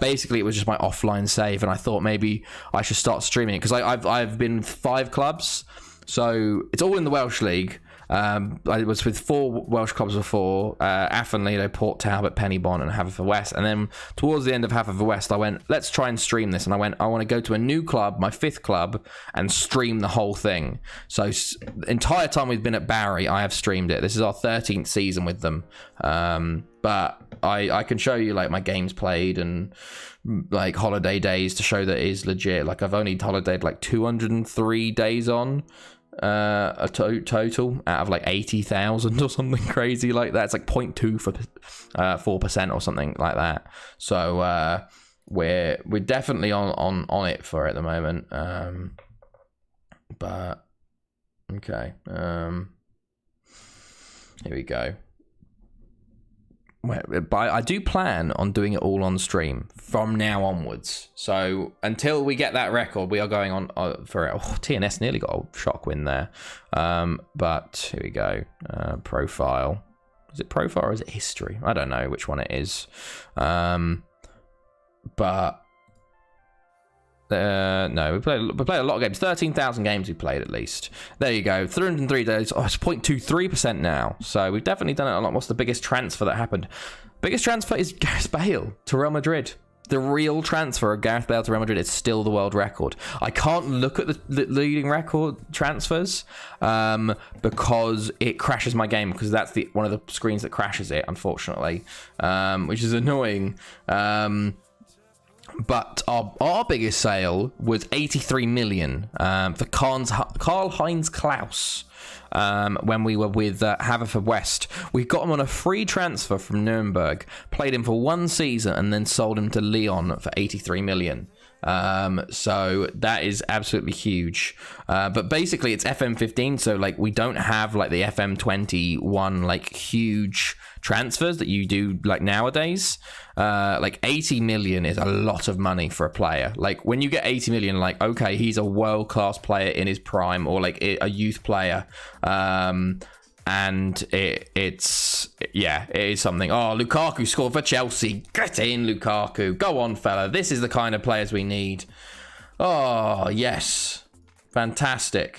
Basically, it was just my offline save. And I thought maybe I should start streaming it. Because I've been with 5 clubs. So it's all in the Welsh League. I was with 4 Welsh clubs before, Affonledo, Port Talbot, Penybon and Haverfordwest, and then towards the end of Haverfordwest I went, let's try and stream this, and I went, I want to go to a new club, my 5th club, and stream the whole thing. So the entire time we've been at Barry I have streamed it. This is our 13th season with them, but I can show you like my games played and like holiday days to show that it is legit. Like I've only holidayed like 203 days on total out of like 80,000 or something crazy like that. It's like 0.2% or something like that. So we're definitely on it for it at the moment. But okay, here we go. But I do plan on doing it all on stream from now onwards. So until we get that record, we are going on for it. Oh, TNS nearly got a shock win there. But here we go. Profile. Is it profile or is it history? I don't know which one it is. But no, we played a lot of games. 13,000 games we played at least. There you go. 303 days. Oh, it's 0.23% now. So we've definitely done it a lot. What's the biggest transfer that happened? Biggest transfer is Gareth Bale to Real Madrid. The real transfer of Gareth Bale to Real Madrid is still the world record. I can't look at the leading record transfers because it crashes my game, because that's one of the screens that crashes it, unfortunately, which is annoying. But our biggest sale was 83 million for Karl-Heinz Klaus when we were with Haverfordwest. We got him on a free transfer from Nuremberg, played him for 1 season, and then sold him to Lyon for 83 million. So that is absolutely huge. But basically it's FM15, so like we don't have like the FM21 like huge transfers that you do like nowadays. Like 80 million is a lot of money for a player. Like when you get 80 million, like okay, he's a world-class player in his prime, or like a youth player. And it is something. Oh, Lukaku scored for Chelsea. Get in, Lukaku. Go on, fella. This is the kind of players we need. Oh, yes. Fantastic.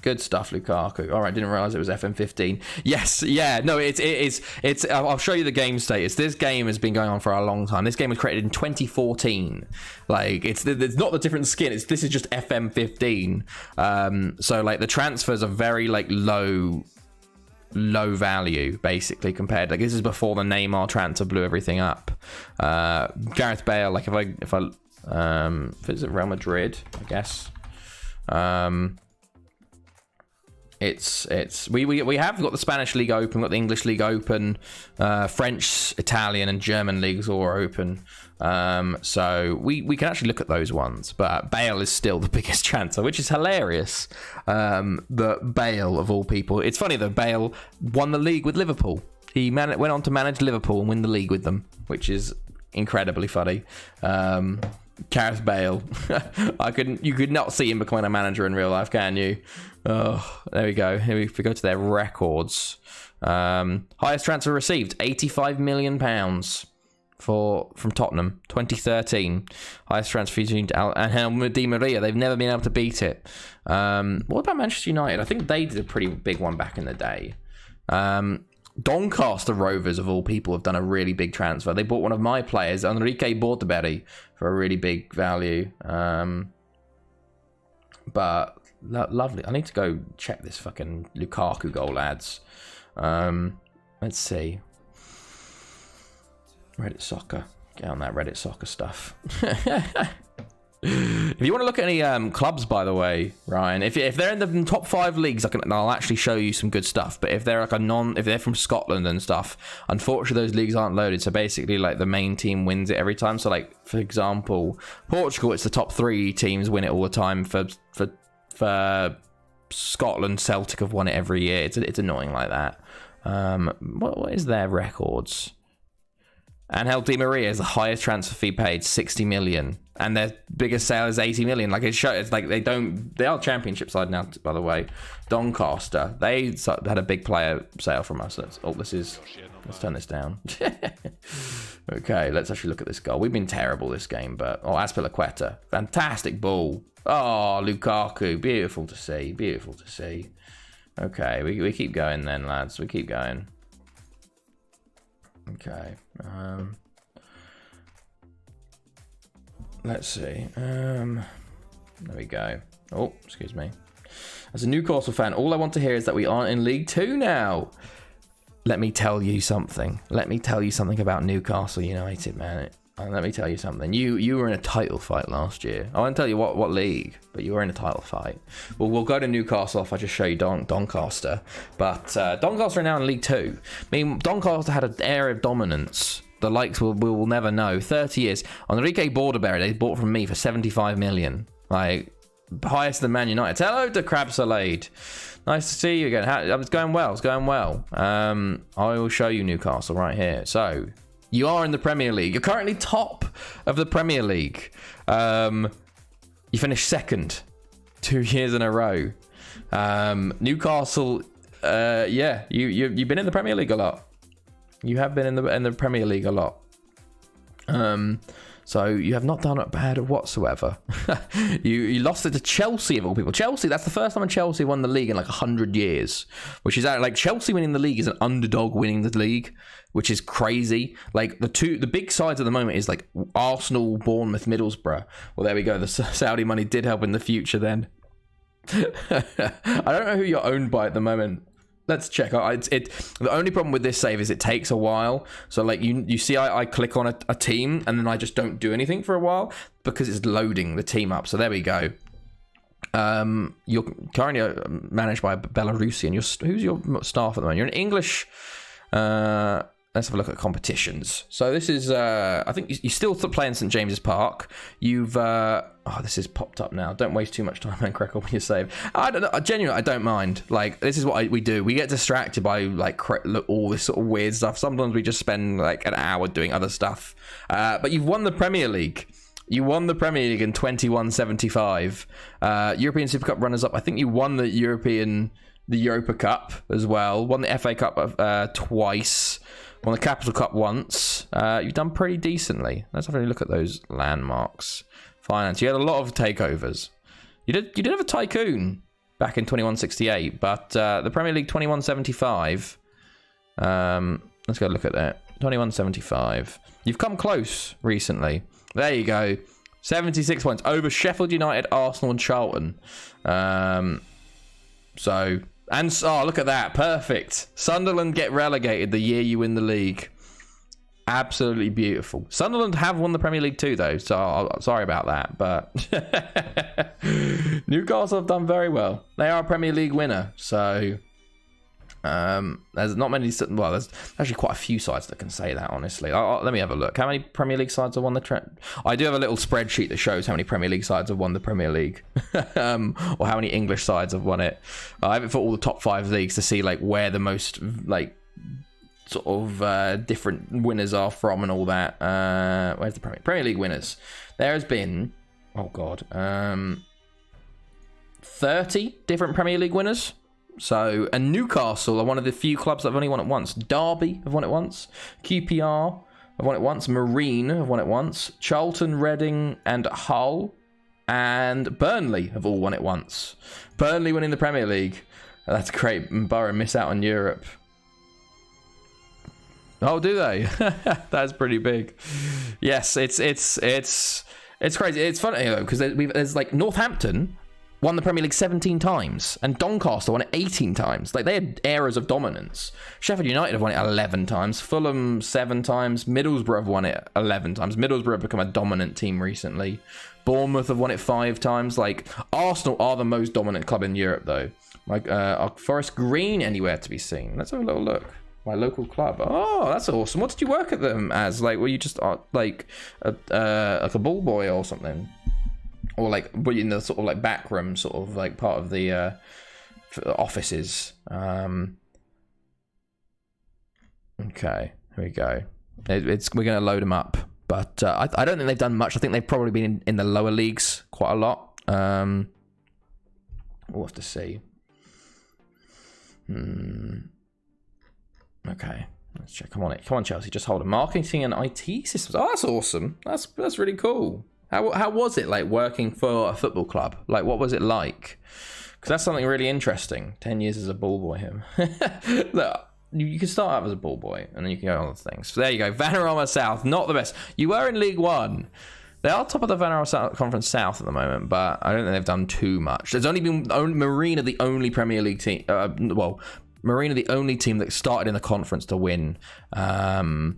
Good stuff, Lukaku. All right, didn't realize it was FM15. Yes, yeah, no, it is. I'll show you the game status. This game has been going on for a long time. This game was created in 2014. Like, it's not the different skin. This is just FM15. So like the transfers are very like low value basically compared. Like this is before the Neymar transfer blew everything up. Gareth Bale. Like if it's Real Madrid, I guess. We have got the Spanish League open, got the English League open, French, Italian, and German leagues all are open. So we can actually look at those ones. But Bale is still the biggest transfer, which is hilarious. That Bale of all people. It's funny though. Bale won the league with Liverpool. He went on to manage Liverpool and win the league with them, which is incredibly funny. Gareth Bale. You could not see him becoming a manager in real life, can you? Oh, there we go. Here we go to their records. Highest transfer received, £85 million from Tottenham, 2013. Highest transfer between and Di Maria. They've never been able to beat it. What about Manchester United? I think they did a pretty big one back in the day. Doncaster Rovers, of all people, have done a really big transfer. They bought one of my players, Enrique Bordaberry, for a really big value. But lovely. I need to go check this fucking Lukaku goal, lads. Let's see. Reddit Soccer. Get on that Reddit Soccer stuff. If you want to look at any clubs, by the way, Ryan, if they're in the top 5 leagues, I'll actually show you some good stuff. But if they're like if they're from Scotland and stuff, unfortunately those leagues aren't loaded. So basically, like the main team wins it every time. So like for example, Portugal, it's the top 3 teams win it all the time. For Scotland, Celtic have won it every year. It's annoying like that. What is their records? Angel Di Maria is the highest transfer fee paid, 60 million, and their biggest sale is 80 million. Like it's like they are championship side now, by the way. Doncaster, they had a big player sale from us. Let's turn this down. Okay, let's actually look at this goal. We've been terrible this game, but Azpilicueta, fantastic ball. Oh, Lukaku, beautiful to see, beautiful to see. Okay, we keep going then, lads. We keep going. Okay. Let's see. There we go. Oh, excuse me. As a Newcastle fan, all I want to hear is that we aren't in League 2 now. Let me tell you something. Let me tell you something about Newcastle United, man. Let me tell you something. You were in a title fight last year. I won't tell you what league, but you were in a title fight. Well, we'll go to Newcastle if I just show you Doncaster. But Doncaster are now in League 2. I mean, Doncaster had an air of dominance. The likes we will never know. 30 years. Enrique Borderberry, they bought from me for 75 million. Like, highest than Man United. Hello to Crab Salade. Nice to see you again. It's going well. It's going well. I will show you Newcastle right here. So, you are in the Premier League. You're currently top of the Premier League. You finished second 2 years in a row. Newcastle, yeah, you've been in the Premier League a lot. You have been in the Premier League a lot. So you have not done it bad whatsoever. you lost it to Chelsea of all people. Chelsea, that's the first time Chelsea won the league in like 100 years. Which is like Chelsea winning the league is an underdog winning the league, which is crazy. Like the big sides at the moment is like Arsenal, Bournemouth, Middlesbrough. Well, there we go. The Saudi money did help in the future then. I don't know who you're owned by at the moment. Let's check. The only problem with this save is it takes a while. So like you see, I click on a team and then I just don't do anything for a while because it's loading the team up. So there we go. You're currently managed by Belarusian. Who's your staff at the moment? You're an English. Let's have a look at competitions. So this is, I think you still play in St James's Park. You've, this is popped up now. Don't waste too much time on Crackle when you save. I don't know. Genuinely, I don't mind. Like, this is what we do. We get distracted by like all this sort of weird stuff. Sometimes we just spend like an hour doing other stuff. But you've won the Premier League. You won the Premier League in 21-75. European Super Cup runners-up. I think you won the Europa Cup as well. Won the FA Cup twice. Won the Capital Cup once. You've done pretty decently. Let's have a look at those landmarks. Finance. You had a lot of takeovers. You did have a tycoon back in 21-68, but the Premier League 21-75. Let's go look at that. 21-75. You've come close recently. There you go. 76 points over Sheffield United, Arsenal, and Charlton. Look at that. Perfect. Sunderland get relegated the year you win the league. Absolutely beautiful. Sunderland have won the Premier League too, though. So sorry about that. But Newcastle have done very well. They are a Premier League winner. So there's not many. Well, there's actually quite a few sides that can say that, honestly. Let me have a look. How many Premier League sides have won the trend? I do have a little spreadsheet that shows how many Premier League sides have won the Premier League, or how many English sides have won it. I have it for all the top 5 leagues to see like where the most like sort of different winners are from and all that. Where's the Premier League winners? There has been 30 different Premier League winners. So, and Newcastle are one of the few clubs that have only won it once. Derby have won it once. QPR have won it once. Marine have won it once. Charlton, Reading, and Hull, and Burnley have all won it once. Burnley winning the Premier League. That's great. And Borough miss out on Europe. Oh, do they? That's pretty big. Yes, it's crazy. It's funny though because there's like Northampton won the Premier League 17 times, and Doncaster won it 18 times. Like, they had eras of dominance. Sheffield United have won it 11 times, Fulham 7 times, Middlesbrough have won it 11 times. Middlesbrough have become a dominant team recently. Bournemouth have won it 5 times. Like, Arsenal are the most dominant club in Europe, though. Like, are Forest Green anywhere to be seen? Let's have a little look. My local club. Oh, that's awesome. What did you work at them as? Like, were you just like a ball boy or something? Or like, were you in the sort of like back room, sort of like part of the offices? Okay, here we go. We're going to load them up. But I don't think they've done much. I think they've probably been in the lower leagues quite a lot. We'll have to see. Okay, let's check. Come on, Chelsea. Just hold on. Marketing and IT systems. Oh, that's awesome. That's really cool. How was it like working for a football club? Like, what was it like? Because that's something really interesting. 10 years as a ball boy here. Look, you can start out as a ball boy and then you can go on other things. So there you go. Vanarama South, not the best. You were in League One. They are top of the Vanarama South Conference South at the moment, but I don't think they've done too much. There's only been Marina, the only Premier League team. Marina, the only team that started in the conference to win the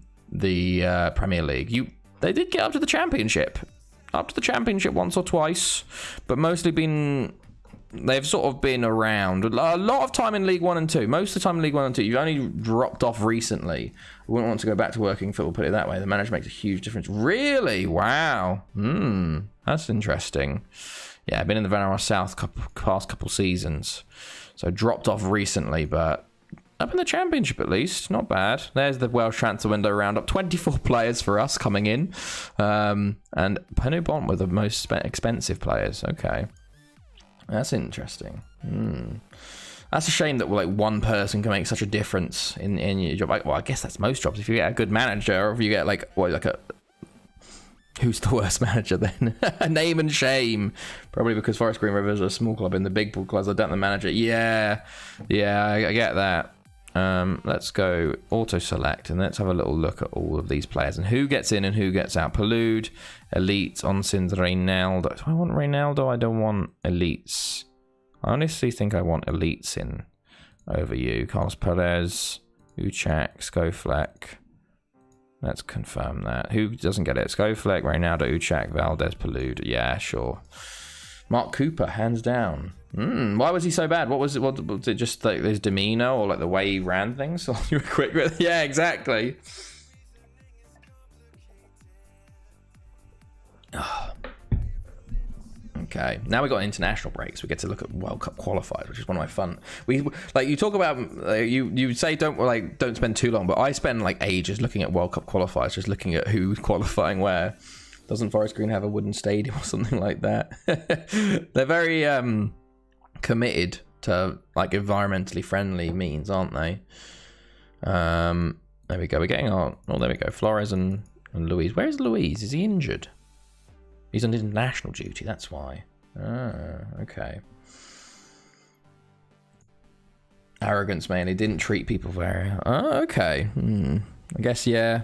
Premier League. They did get up to the Championship. Once or twice, but mostly they've sort of been around. A lot of time in League 1 and 2. Most of the time in League 1 and 2. You've only dropped off recently. I wouldn't want to go back to working football, put it that way. The manager makes a huge difference. Really? Wow. That's interesting. Yeah, I've been in the Vanarama South past couple seasons. So dropped off recently, but up in the Championship at least. Not bad. There's the Welsh transfer window roundup. 24 players for us coming in. And Penu Bont were the most expensive players. Okay. That's interesting. That's a shame that like one person can make such a difference in your job. Well, I guess that's most jobs. If you get a good manager, or if you get who's the worst manager then? Name and shame. Probably because Forest Green Rovers are a small club in the big pool clubs. I don't know the manager. Yeah, I get that. Let's go auto select and let's have a little look at all of these players and who gets in and who gets out. Palude, Elite, Onsins, Reynaldo. Do I want Reynaldo? I don't want Elites. I honestly think I want Elites in over you. Carlos Perez, Uchak, Skoflek. Let's confirm that. Who doesn't get it? Skoflek, Reynaldo, Uchak, Valdez, Palude. Yeah, sure. Mark Cooper, hands down. Why was he so bad? What was it? Was it just like his demeanor or like the way he ran things? You were quick with, yeah, exactly. Okay, now we got international breaks. We get to look at World Cup qualifiers, which is one of my fun. We like you talk about you say don't spend too long, but I spend like ages looking at World Cup qualifiers, just looking at who's qualifying where. Doesn't Forest Green have a wooden stadium or something like that? They're very committed to like environmentally friendly means, aren't they? There we go. We're getting on. Oh, there we go. Flores and Luis. Where is Luis? Is he injured? He's on international duty. That's why. Okay. Arrogance mainly. Didn't treat people very. Oh, okay. I guess yeah.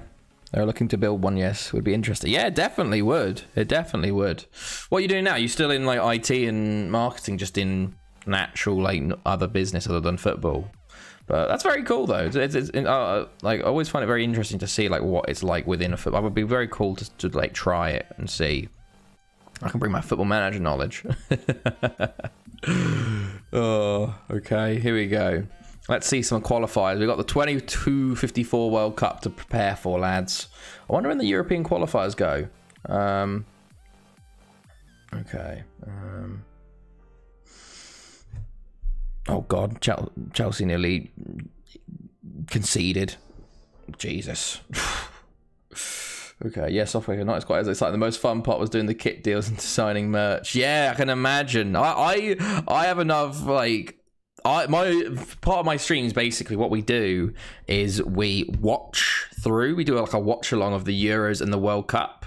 They're looking to build one, yes. Would be interesting. Yeah, it definitely would. It definitely would. What are you doing now? You still in like IT and marketing, just in an actual like other business other than football? But that's very cool though. It's like I always find it very interesting to see like what it's like within a football. It would be very cool to like try it and see. I can bring my football manager knowledge. Oh, okay. Here we go. Let's see some qualifiers. We've got the 2254 World Cup to prepare for, lads. I wonder when the European qualifiers go. Okay. Oh, God. Chelsea nearly conceded. Jesus. Okay, yeah, software not as quite as exciting. The most fun part was doing the kit deals and signing merch. Yeah, I can imagine. I have enough, like... my part of my streams, basically what we do is we watch through. We do like a watch along of the Euros and the World Cup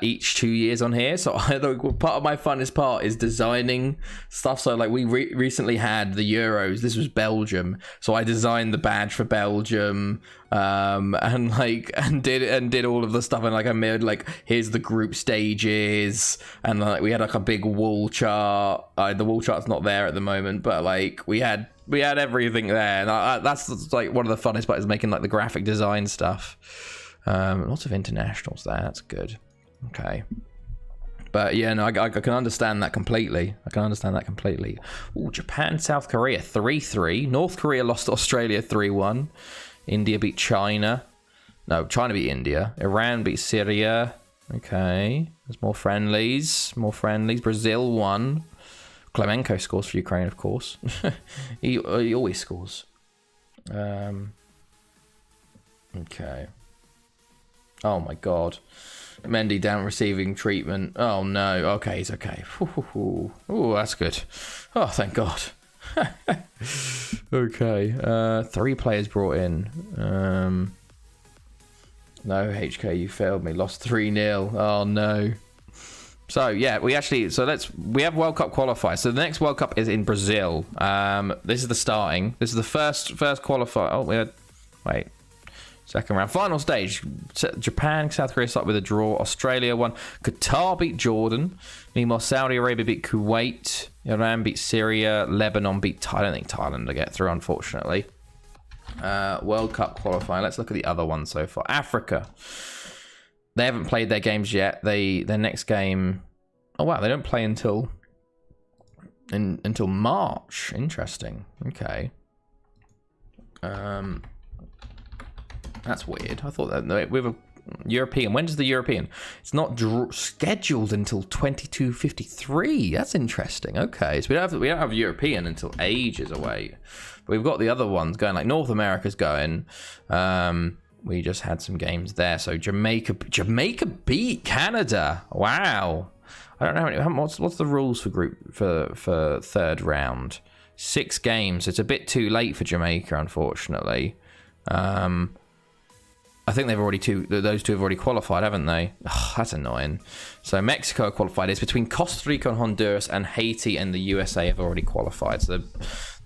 each 2 years on here. So I think part of my funnest part is designing stuff. So like we recently had the Euros. This was Belgium, so I designed the badge for Belgium, and did all of the stuff. And like I made like, here's the group stages, and like we had like a big wall chart. The wall chart's not there at the moment, but like we had everything there, and that's like one of the funnest parts, is making like the graphic design stuff. Lots of internationals there. That's good. Okay. But yeah, no, I can understand that completely. Ooh, Japan, South Korea 3-3. North Korea lost to Australia 3-1. India beat China. No, China beat India. Iran beat Syria. Okay. There's more friendlies. Brazil won. Klemenko scores for Ukraine, of course. he always scores. Okay. Oh my god. Mendy down receiving treatment. Oh no. Okay, he's okay. Oh, that's good. Oh, thank god. Okay. 3 players brought in. No, HK, you failed me. Lost 3-0. Oh no. So yeah, we have World Cup qualifiers. So the next World Cup is in Brazil. This is the starting. This is the first qualifier. Oh, we had second round, final stage. Japan, South Korea start with a draw. Australia won. Qatar beat Jordan. Meanwhile, Saudi Arabia beat Kuwait. Iran beat Syria. Lebanon beat Thailand. I don't think Thailand will get through, unfortunately. World Cup qualifying. Let's look at the other ones so far. Africa. They haven't played their games yet. Their next game. Oh wow, they don't play until March. Interesting. Okay. That's weird. I thought that we have a European. When does the European? It's not scheduled until 22:53. That's interesting. Okay, so we don't have European until ages away. But we've got the other ones going. Like North America's going. We just had some games there. So Jamaica beat Canada. Wow. I don't know what's the rules for third round. 6 games. It's a bit too late for Jamaica, unfortunately. I think those two have already qualified, haven't they? Oh, that's annoying. So Mexico qualified. It's between Costa Rica and Honduras, and Haiti and the USA have already qualified. So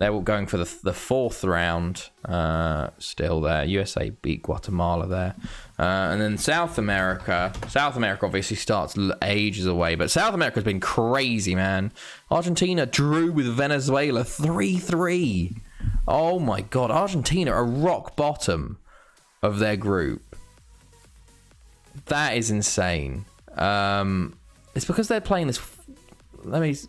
they're all going for the 4th round still there. USA beat Guatemala there. And then South America obviously starts ages away, but South America's been crazy, man. Argentina drew with Venezuela 3-3. Oh my god, Argentina are rock bottom of their group. That is insane. It's because they're playing this.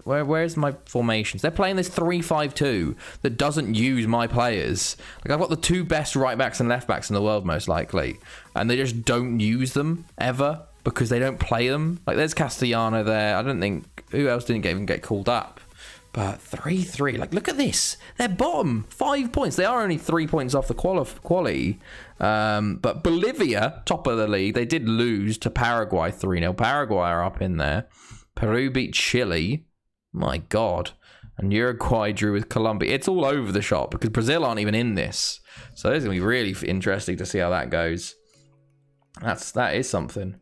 Where's my formations? They're playing this 3-5-2 that doesn't use my players. Like, I've got the 2 best right backs and left backs in the world, most likely, and they just don't use them ever because they don't play them. Like, there's Castellano there. I don't think who else didn't even get called up. But 3-3, like, look at this. They're bottom, 5 points. They are only 3 points off the quali. But Bolivia, top of the league, they did lose to Paraguay 3-0. Paraguay are up in there. Peru beat Chile. My God. And Uruguay drew with Colombia. It's all over the shop because Brazil aren't even in this. So it's going to be really interesting to see how that goes. That is something.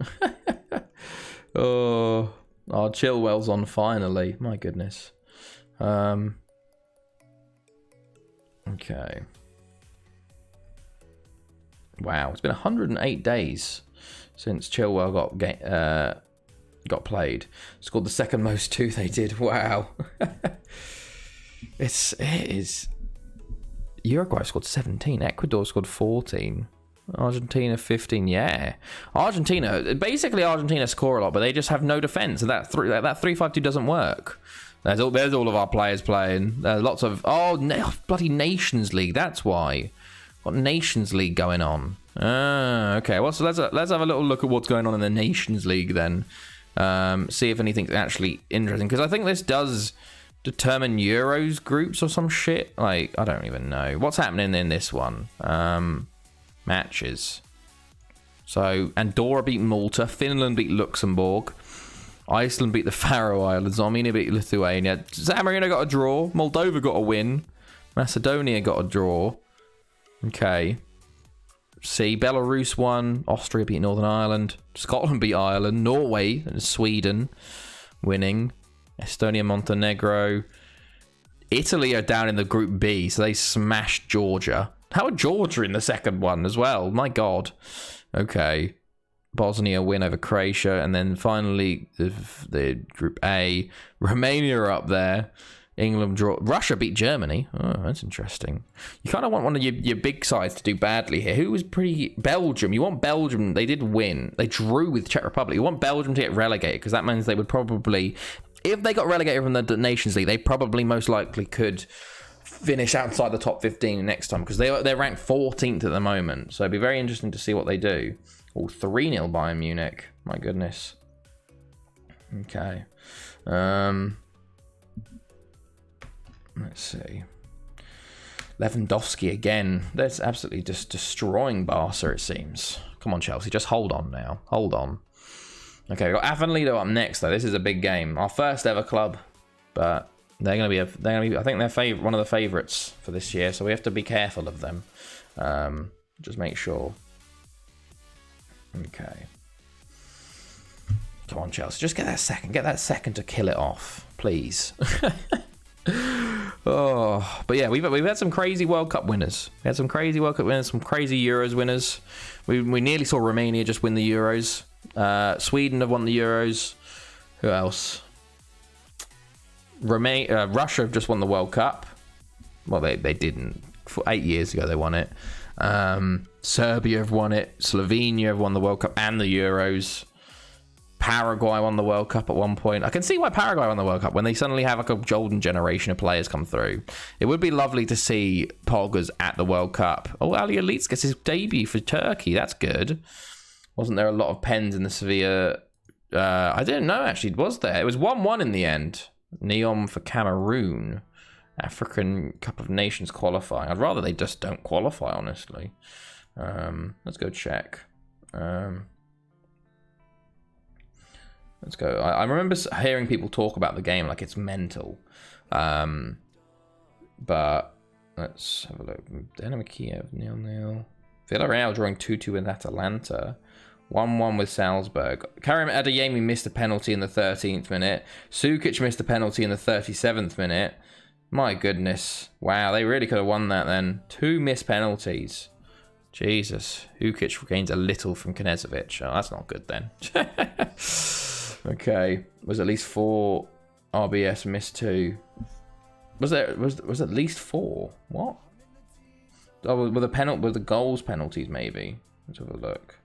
Oh, Chilwell's on finally. My goodness. Okay. Wow, it's been 108 days since Chilwell got played. Scored the second most too. They did. Wow. It is. Uruguay scored 17. Ecuador scored 14. Argentina 15. Yeah, Argentina score a lot, but they just have no defense, and that 3-5-2 doesn't work. There's all of our players playing. There's lots of bloody Nations League. That's why. What Nations League going on? Okay. Well, so let's have a little look at what's going on in the Nations League then. See if anything's actually interesting, because I think this does determine Euros groups or some shit. Like, I don't even know what's happening in this one. Matches. So Andorra beat Malta. Finland beat Luxembourg. Iceland beat the Faroe Islands. Armenia beat Lithuania. San Marino got a draw. Moldova got a win. Macedonia got a draw. Okay. C. Belarus won. Austria beat Northern Ireland. Scotland beat Ireland. Norway and Sweden winning. Estonia, Montenegro. Italy are down in the Group B, so they smashed Georgia. How are Georgia in the second one as well? My God. Okay. Bosnia win over Croatia. And then finally, the Group A. Romania are up there. England draw. Russia beat Germany. Oh, that's interesting. You kind of want one of your big sides to do badly here. Who was pretty... Belgium. You want Belgium. They did win. They drew with Czech Republic. You want Belgium to get relegated because that means they would probably... If they got relegated from the Nations League, they probably most likely could finish outside the top 15 next time because they're ranked 14th at the moment. So it'd be very interesting to see what they do. Oh, 3-0 Bayern Munich. My goodness. Okay. Let's see. Lewandowski again. That's absolutely just destroying Barca, it seems. Come on, Chelsea. Just hold on now. Hold on. Okay, we've got Avonlido up next, though. This is a big game. Our first ever club. But they're going to be I think they're one of the favourites for this year, so we have to be careful of them. Just make sure. Okay. Come on, Chelsea. Just get that second. Get that second to kill it off, please. Oh, but yeah, we've had some crazy World Cup winners. We had some crazy World Cup winners, some crazy Euros winners. We nearly saw Romania just win the Euros. Sweden have won the Euros. Who else? Russia have just won the World Cup. Well, they didn't. 8 years ago they won it. Serbia have won it. Slovenia have won the World Cup and the Euros. Paraguay won the World Cup at one point. I can see why Paraguay won the World Cup when they suddenly have like a golden generation of players come through. It would be lovely to see Poggers at the World Cup. Oh, Ali Elitz gets his debut for Turkey. That's good. Wasn't there a lot of pens in the Sevilla? I didn't know, actually. Was there? It was 1-1 in the end. Neom for Cameroon. African Cup of Nations qualifying. I'd rather they just don't qualify, honestly. Let's go check. Let's go. I remember hearing people talk about the game like it's mental. But let's have a look. Dynamo Kiev, 0-0. Villarreal drawing 2-2 with Atalanta. 1-1 with Salzburg. Karim Adeyemi missed a penalty in the 13th minute. Sukic missed a penalty in the 37th minute. My goodness. Wow, they really could have won that then. 2 missed penalties. Jesus. Hukic gains a little from Knezovic. Oh, that's not good then. Okay. Was at least 4 RBS missed 2. Was at least 4? What? Oh, were the goals penalties maybe? Let's have a look.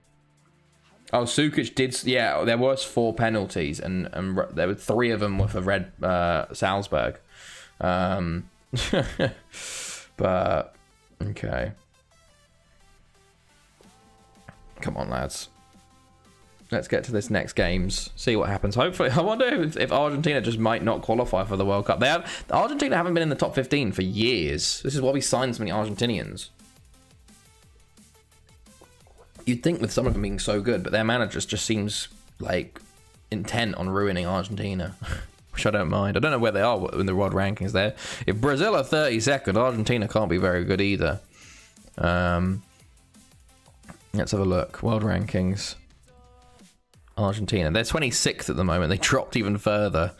Oh, Sukic did. Yeah, there was 4 penalties, and there were 3 of them for Red Salzburg. But okay. Come on, lads. Let's get to this next games. See what happens. Hopefully, I wonder if Argentina just might not qualify for the World Cup. Argentina haven't been in the top 15 for years. This is why we signed so many Argentinians. You'd think with some of them being so good, but their manager just seems like intent on ruining Argentina, which I don't mind. I don't know where they are in the world rankings there. If Brazil are 32nd, Argentina can't be very good either. Let's have a look. World rankings. Argentina. They're 26th at the moment. They dropped even further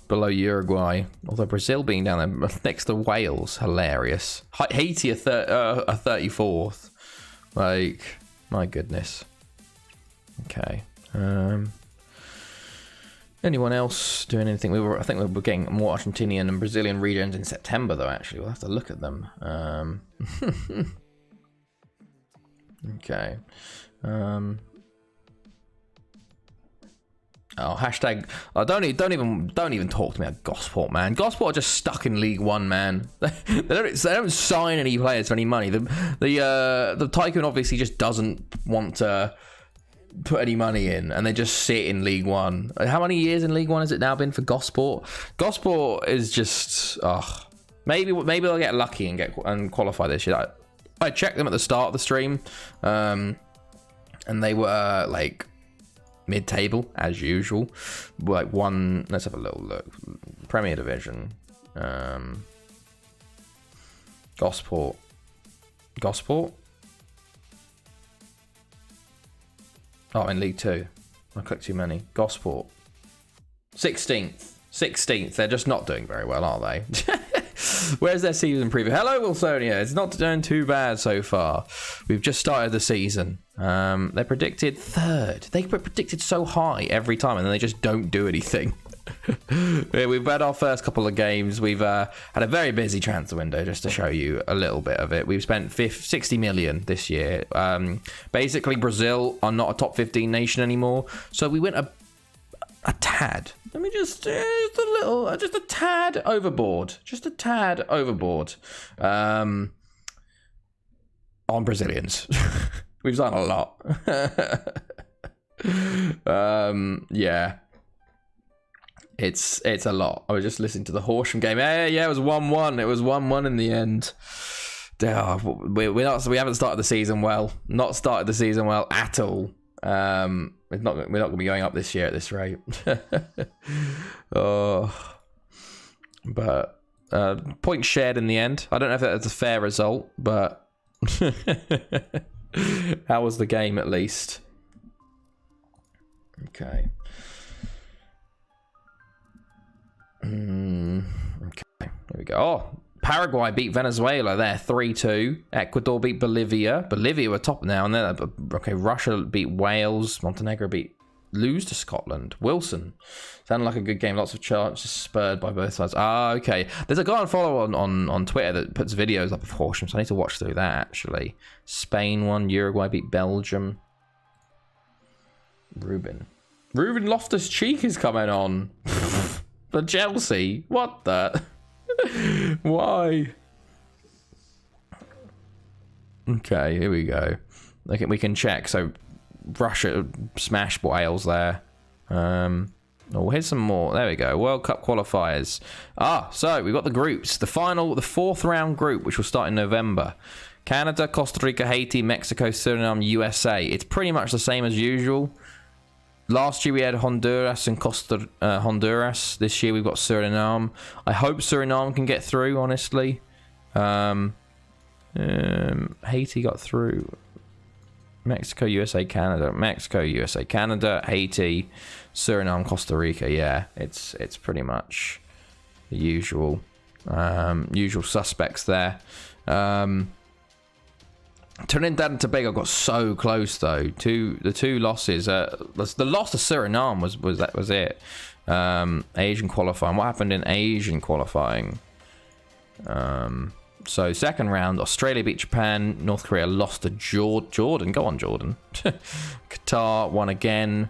below Uruguay. Although Brazil being down there next to Wales. Hilarious. Haiti are 34th. Like, my goodness. Okay. Anyone else doing anything? I think we were getting more Argentinian and Brazilian regions in September, though, actually. We'll have to look at them. Okay. Oh, hashtag. Oh, don't even talk to me about Gosport, man. Gosport are just stuck in League One, man. they don't sign any players for any money. The Tycoon obviously just doesn't want to put any money in, and they just sit in League One. How many years in League One has it now been for Gosport? Gosport is just. Maybe they'll get lucky and qualify this year. I checked them at the start of the stream, and they were like mid-table as usual. Like one. Let's have a little look. Premier Division. Gosport. Oh, in League 2. I clicked too many. Gosport. 16th. They're just not doing very well, are they? Where's their season preview? Hello, Wilsonia. It's not doing too bad so far. We've just started the season. They predicted 3rd. They predicted so high every time, and then they just don't do anything. We've had our first couple of games. We've had a very busy transfer window, just to show you a little bit of it. We've spent 60 million this year. Basically, Brazil are not a top 15 nation anymore, so we went a tad. Let me just a tad overboard. Just a tad overboard. On Brazilians. We've done a lot. Yeah. It's a lot. I was just listening to the Horsham game. Yeah, it was 1-1. It was 1-1 in the end. We haven't started the season well. Not started the season well at all. We're not going to be going up this year at this rate. But points shared in the end. I don't know if that's a fair result, but how was the game at least? Okay. Okay, there we go. Oh, Paraguay beat Venezuela there 3-2. Ecuador beat Bolivia. Bolivia were top now, and then okay, Russia beat Wales. Montenegro lose to Scotland. Wilson sounded like a good game. Lots of chances spurred by both sides. Okay. There's a guy I follow on Twitter that puts videos up of Horsham, so I need to watch through that actually. Spain won. Uruguay beat Belgium. Ruben Loftus-Cheek is coming on. For Chelsea. What the? Why? Okay, here we go. Okay, we can check. So Russia smashed Wales there. Oh, here's some more. There we go. World Cup qualifiers. So we've got the groups. The 4th round group, which will start in November. Canada, Costa Rica, Haiti, Mexico, Suriname, USA. It's pretty much the same as usual. Last year we had Honduras and Honduras. This year we've got Suriname. I hope Suriname can get through, honestly. Haiti got through. Mexico, USA, Canada. Mexico, USA, Canada, Haiti, Suriname, Costa Rica. Yeah, it's pretty much the usual suspects there. Trinidad and Tobago got so close though. The two losses. The loss to Suriname was it. Asian qualifying. What happened in Asian qualifying? So second round, Australia beat Japan. North Korea lost to Jordan. Go on, Jordan. Qatar won again.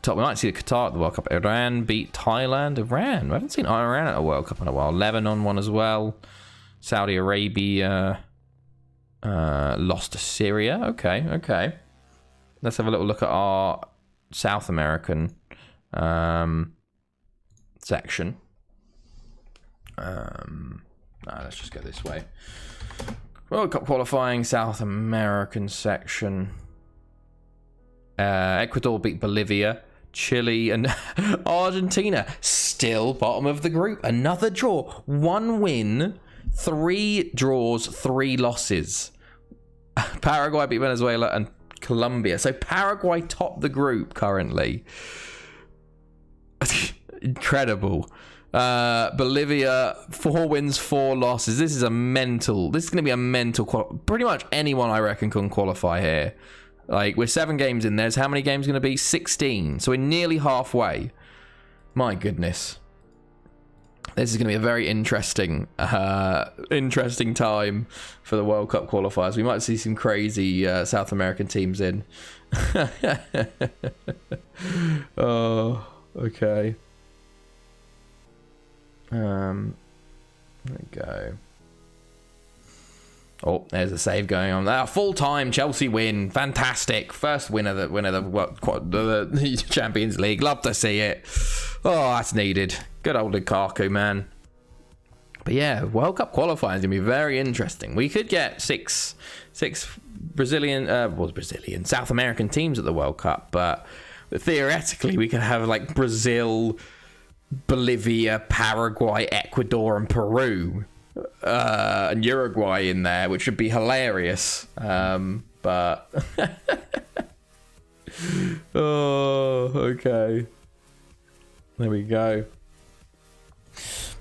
We might see Qatar at the World Cup. Iran beat Thailand. Iran. We haven't seen Iran at a World Cup in a while. Lebanon won as well. Saudi Arabia lost to Syria. Okay. Let's have a little look at our South American section. Let's just go this way. World Cup qualifying, South American section. Ecuador beat Bolivia. Chile and Argentina still bottom of the group. Another draw. 1 win, 3 draws, 3 losses. Paraguay beat Venezuela and Colombia. So Paraguay top the group currently. Incredible. Bolivia, 4 wins, 4 losses. This is going to be a mental pretty much anyone I reckon can qualify here. Like, we're 7 games in. There's how many games going to be? 16. So we're nearly halfway. My goodness. This is going to be a very interesting time for the World Cup qualifiers. We might see some crazy South American teams in. Oh, okay. There we go. Oh, there's a save going on there. Full time Chelsea win. Fantastic. First win of the Champions League. Love to see it. Oh, that's needed. Good old Lukaku, man. But yeah, World Cup qualifying is going to be very interesting. We could get six Brazilian, South American teams at the World Cup, but theoretically we could have like Brazil, Bolivia, Paraguay, Ecuador, and Peru. And Uruguay in there, which would be hilarious. But Oh, okay. There we go.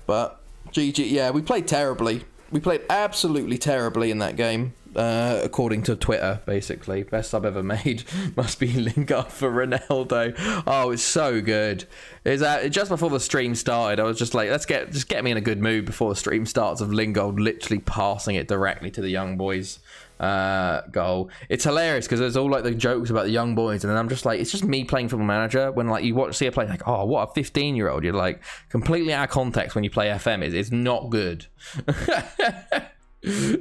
But GG, yeah, we played terribly. We played absolutely terribly in that game. According to Twitter, basically. Best sub ever made must be Lingard for Ronaldo. Oh, it's so good. Is that just before the stream started? I was just like, just get me in a good mood before the stream starts of Lingard literally passing it directly to the young boys goal. It's hilarious because there's all like the jokes about the young boys, and then I'm just like, it's just me playing Football Manager. When like you see a play like, oh, what a 15-year-old. You're like completely out of context when you play FM. It's not good.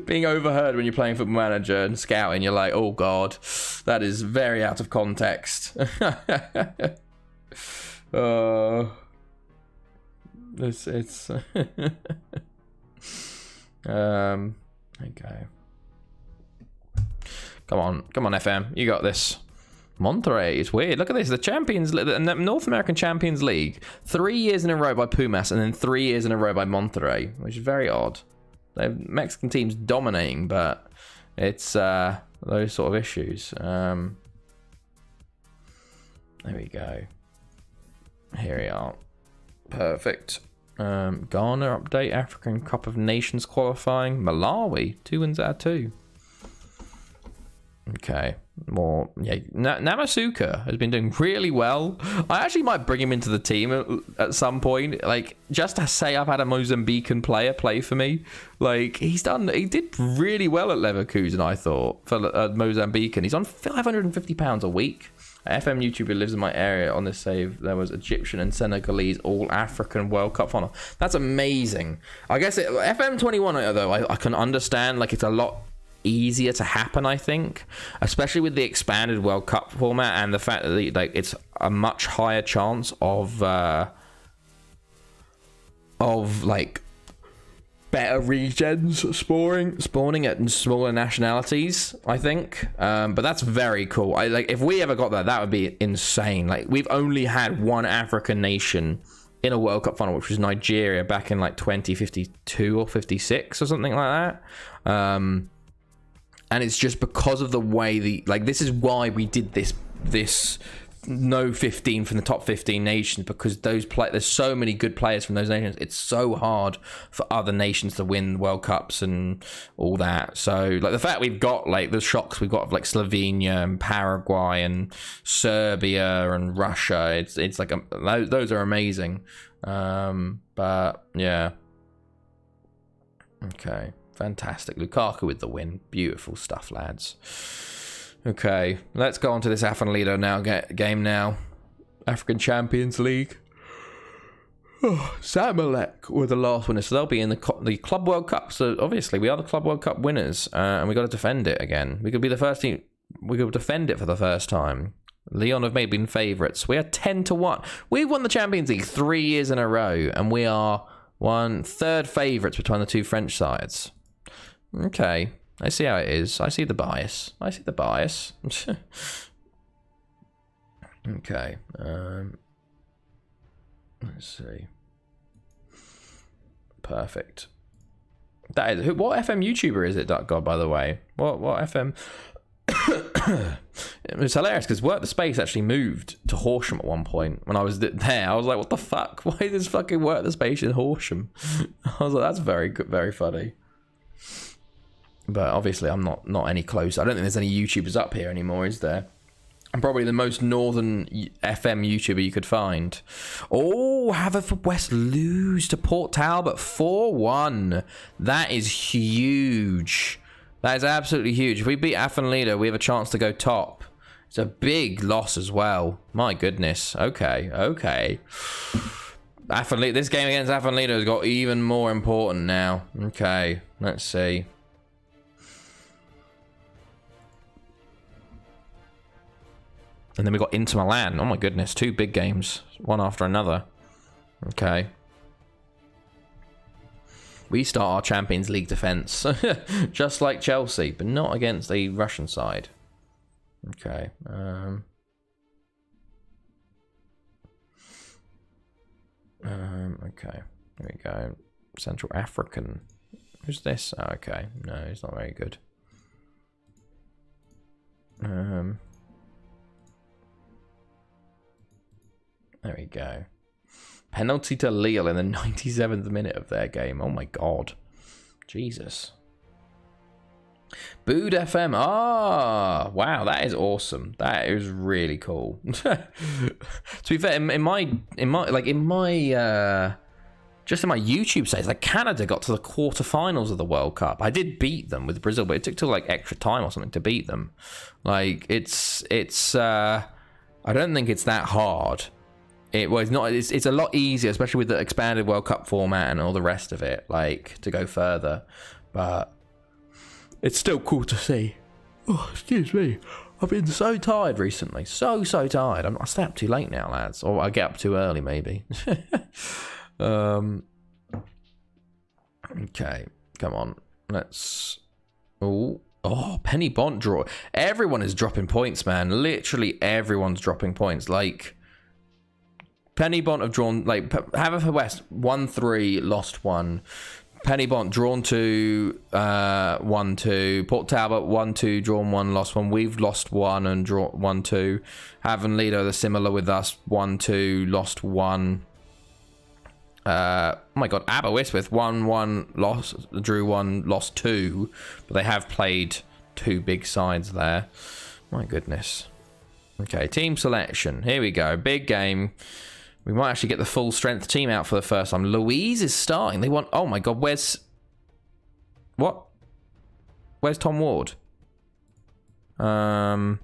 Being overheard when you're playing Football Manager and scouting, you're like, oh god, that is very out of context. It's okay. Come on, FM, you got this. Monterrey is weird. Look at this. The North American Champions League, 3 years in a row by Pumas, and then 3 years in a row by Monterrey, which is very odd. They're Mexican teams dominating, but it's those sort of issues. There we go. Here we are. Perfect. Ghana update. African Cup of Nations qualifying. Malawi, 2 wins out of 2. Okay. More, yeah. Namasuka has been doing really well. I actually might bring him into the team at some point, like just to say I've had a Mozambican player play for me. Like he did really well at Leverkusen, I thought, for Mozambican. He's on £550 a week. FM YouTuber lives in my area. On this save, there was Egyptian and Senegalese All-African World Cup final. That's amazing. I guess FM21 though, I can understand. Like it's a lot easier to happen, I think, especially with the expanded World Cup format and the fact that like it's a much higher chance of like better regions spawning at smaller nationalities, I think. But that's very cool. If we ever got that would be insane. Like we've only had one African nation in a World Cup final, which was Nigeria back in like 2052 or 56 or something like that. And it's just because of the way this is why we did this no 15 from the top 15 nations, because there's so many good players from those nations. It's so hard for other nations to win World Cups and all that. So like the fact we've got like the shocks we've got of like Slovenia and Paraguay and Serbia and Russia, it's like those are amazing. But yeah, okay. Fantastic. Lukaku with the win. Beautiful stuff, lads. Okay, let's go on to this Afan game now. African Champions League. Zamalek were the last winners, so they'll be in the Club World Cup. So obviously we are the Club World Cup winners, and we got to defend it again. We could be the first team. We could defend it for the first time. Lyon have maybe been favourites. We are 10-1. We've won the Champions League 3 years in a row, and we are 1/3 favourites between the two French sides. Okay, I see how it is. I see the bias. Okay. Let's see. Perfect. That is what FM YouTuber is it? God, by the way, what FM? It was hilarious because Work the Space actually moved to Horsham at one point. When I was there, I was like, "What the fuck? Why is this fucking Work the Space in Horsham?" I was like, "That's very good, very funny." But obviously, I'm not any closer. I don't think there's any YouTubers up here anymore, is there? I'm probably the most northern FM YouTuber you could find. Oh, Haverfordwest lose to Port Talbot 4-1. That is huge. That is absolutely huge. If we beat Afan Leader, we have a chance to go top. It's a big loss as well. My goodness. Okay. This game against Afan Leader has got even more important now. Okay, let's see. And then we got Inter Milan. Oh my goodness, 2 big games, one after another. Okay. We start our Champions League defense, just like Chelsea, but not against a Russian side. Okay. Okay. There we go. Central African. Who's this? Oh, okay. No, he's not very good. There we go. Penalty to Lille in the 97th minute of their game. Oh my god. Jesus. Bood FM. Ah, wow, that is awesome. That is really cool. To be fair, in my just in my YouTube says, like, Canada got to the quarterfinals of the World Cup. I did beat them with Brazil, but it took till like extra time or something to beat them. Like, it's I don't think it's that hard. It was not. It's a lot easier, especially with the expanded World Cup format and all the rest of it, like, to go further. But it's still cool to see. Oh, excuse me. I've been so tired recently. So tired. I stay up too late now, lads. Or I get up too early, maybe. Okay. Come on. Let's... Oh, Penny Bont draw. Everyone is dropping points, man. Literally everyone's dropping points. Like... Penny Bont have drawn, like, Haverfordwest 1-3, lost 1. Penny Bont drawn 2, 1-2. Port Talbot 1-2, drawn 1, lost 1. We've lost 1 and drawn 1-2. Avonlido, they're similar with us, 1-2, lost 1. Oh my god, Aberystwyth 1-1, lost, drew 1, lost 2. But they have played 2 big sides there. My goodness. Okay, team selection. Here we go. Big game. We might actually get the full strength team out for the first time. Louise is starting. They want... Oh my god, where's... What? Where's Tom Ward? That's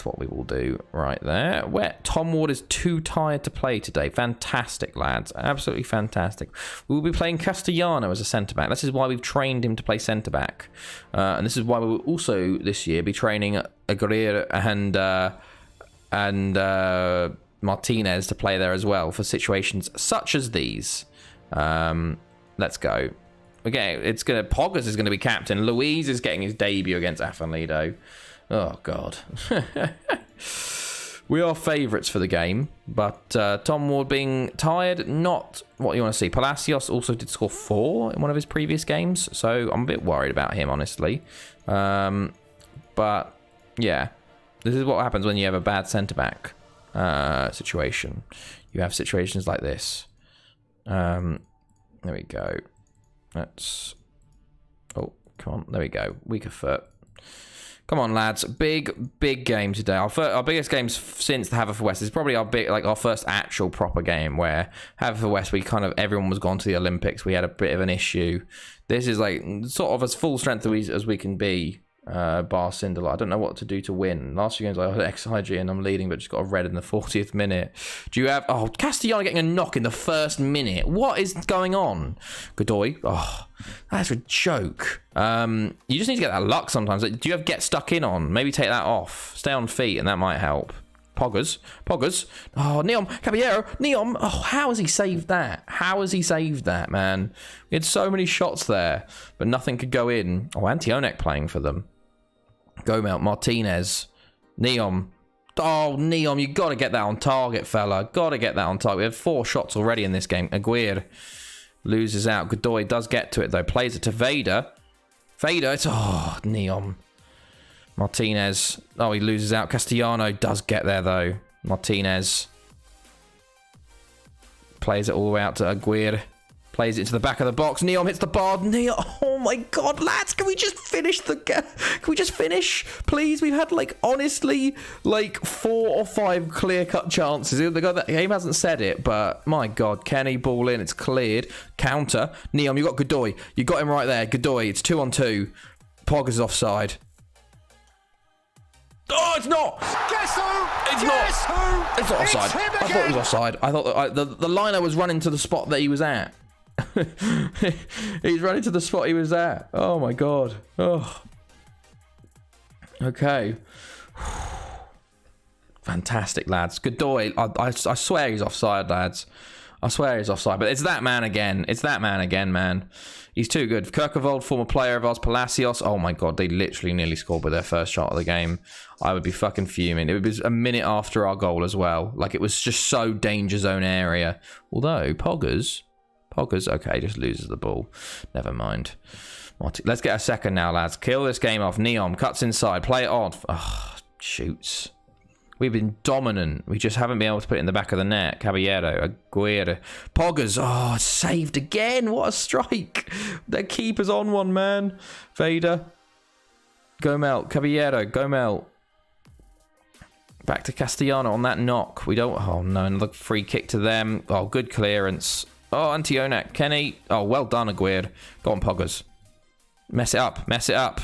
what we will do right there. Where Tom Ward is too tired to play today. Fantastic, lads. Absolutely fantastic. We will be playing Castellano as a centre-back. This is why we've trained him to play centre-back. And this is why we will also, this year, be training Aguirre and Martinez to play there as well for situations such as these. Let's go. Okay, it's gonna... Poggers is going to be captain. Louise is getting his debut against Avonlido. Oh, God. We are favourites for the game, but Tom Ward being tired, not what you want to see. Palacios also did score 4 in one of his previous games, so I'm a bit worried about him, honestly. But, yeah, this is what happens when you have a bad centre-back situation. You have situations like this. There we go. Let's... Oh, come on. There we go. Weaker foot. Come on, lads. Big game today. Our biggest game since the Haverfordwest is probably our first actual proper game, where Haverfordwest, everyone was gone to the Olympics. We had a bit of an issue. This is like sort of as full strength as we can be, bar Cinderella. I don't know what to do to win. Last few games I had XIG and I'm leading, but just got a red in the 40th minute. Do you have... Oh, Castellano getting a knock in the first minute. What is going on? Godoy. Oh, that's a joke. You just need to get that luck sometimes. Do you have get stuck in on? Maybe take that off. Stay on feet and that might help. Poggers. Oh, Neom Caballero. Neom. Oh, how has he saved that? How has he saved that, man? We had so many shots there, but nothing could go in. Oh, Antionek playing for them. Gomel, Martinez, Neom. Oh, Neom, you got to get that on target, fella. Got to get that on target. We have 4 shots already in this game. Aguirre loses out. Godoy does get to it, though. Plays it to Vader. It's... Oh, Neom. Martinez. Oh, he loses out. Castellano does get there, though. Martinez plays it all the way out to Aguirre. Plays it to the back of the box. Neom hits the bar. Neom. Oh my god, lads. Can we just finish Can we just finish? Please. We've had, honestly, 4 or 5 clear-cut chances. The game hasn't said it, but my god. Kenny, ball in. It's cleared. Counter. Neom, you got Godoy. You got him right there. Godoy. It's 2-on-2. Poggers is offside. Oh, it's not! Guess who? It's Guess not! Who? It's not offside. I thought it was offside. I thought the liner was running to the spot that he was at. He's running to the spot he was at. Oh my god. Oh. Okay. Fantastic, lads. Godoy. I swear he's offside, lads. I swear he's offside. But it's that man again. It's that man again, man. He's too good. Kirkevold, former player of ours. Palacios. Oh my god, they literally nearly scored with their first shot of the game. I would be fucking fuming. It was a minute after our goal as well. It was just so danger zone area. Although, Poggers, okay, just loses the ball. Never mind. Let's get a second now, lads. Kill this game off. Neom cuts inside. Play it on. Oh, shoots. We've been dominant. We just haven't been able to put it in the back of the net. Caballero, Aguirre, Poggers. Oh, saved again. What a strike. Their keeper's on one, man. Vader. Gomel. Caballero. Gomel. Back to Castellano on that knock. We don't... Oh, no. Another free kick to them. Oh, good clearance. Oh, Antionak. Kenny. Oh, well done, Aguirre. Go on, Poggers. Mess it up. Mess it up.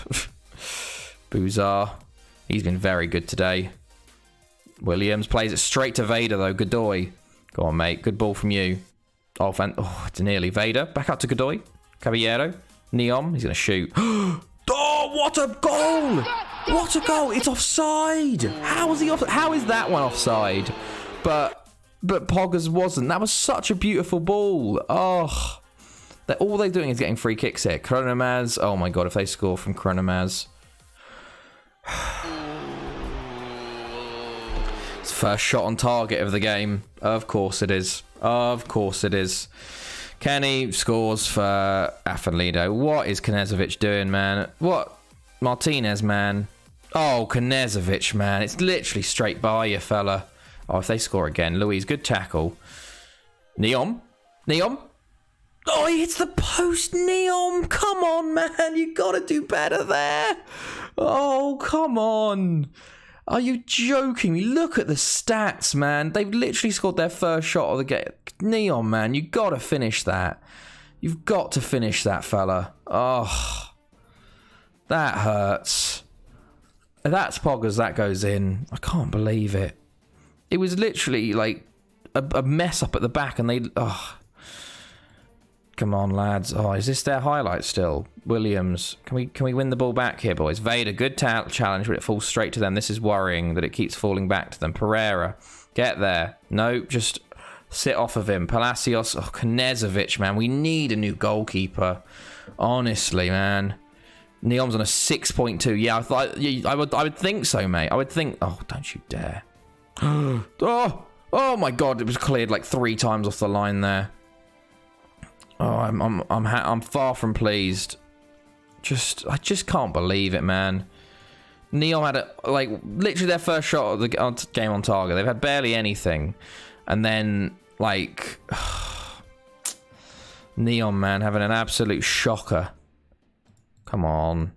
Buzar. He's been very good today. Williams plays it straight to Vader, though. Godoy. Go on, mate. Good ball from you. Oh, it's nearly Vader. Back out to Godoy. Caballero. Neom. He's going to shoot. Oh, what a goal! What a goal! It's offside! How is that one offside? But Poggers wasn't. That was such a beautiful ball. Oh. All they're doing is getting free kicks here. Chronomaz. Oh, my God. If they score from Chronomaz... It's first shot on target of the game. Of course it is. Of course it is. Kenny scores for Afenlido. What is Knezovic doing, man? What? Martinez, man. Oh, Knezovic, man. It's literally straight by you, fella. Oh, if they score again. Louise, good tackle. Neom. Neom. Oh, he hits the post, Neom. Come on, man. You got to do better there. Oh, come on. Are you joking me? Look at the stats, man. They've literally scored their first shot of the game. Neon, man, you got to finish that. You've got to finish that, fella. Oh, that hurts. That's Poggers. That goes in. I can't believe it. It was literally like a mess up at the back, and they... Oh. Come on, lads. Oh, is this their highlight still? Williams. Can we win the ball back here, boys? Vader, good challenge, but it falls straight to them. This is worrying that it keeps falling back to them. Pereira, get there. No, just sit off of him. Palacios. Oh, Knezovic, man. We need a new goalkeeper. Honestly, man. Neom's on a 6.2. Yeah, I would think so, mate. I would think... Oh, don't you dare. Oh my God. It was cleared like 3 times off the line there. Oh, I'm far from pleased. I just can't believe it, man. Neom had literally their first shot of the game on target. They've had barely anything, and then Neom, man, having an absolute shocker. Come on,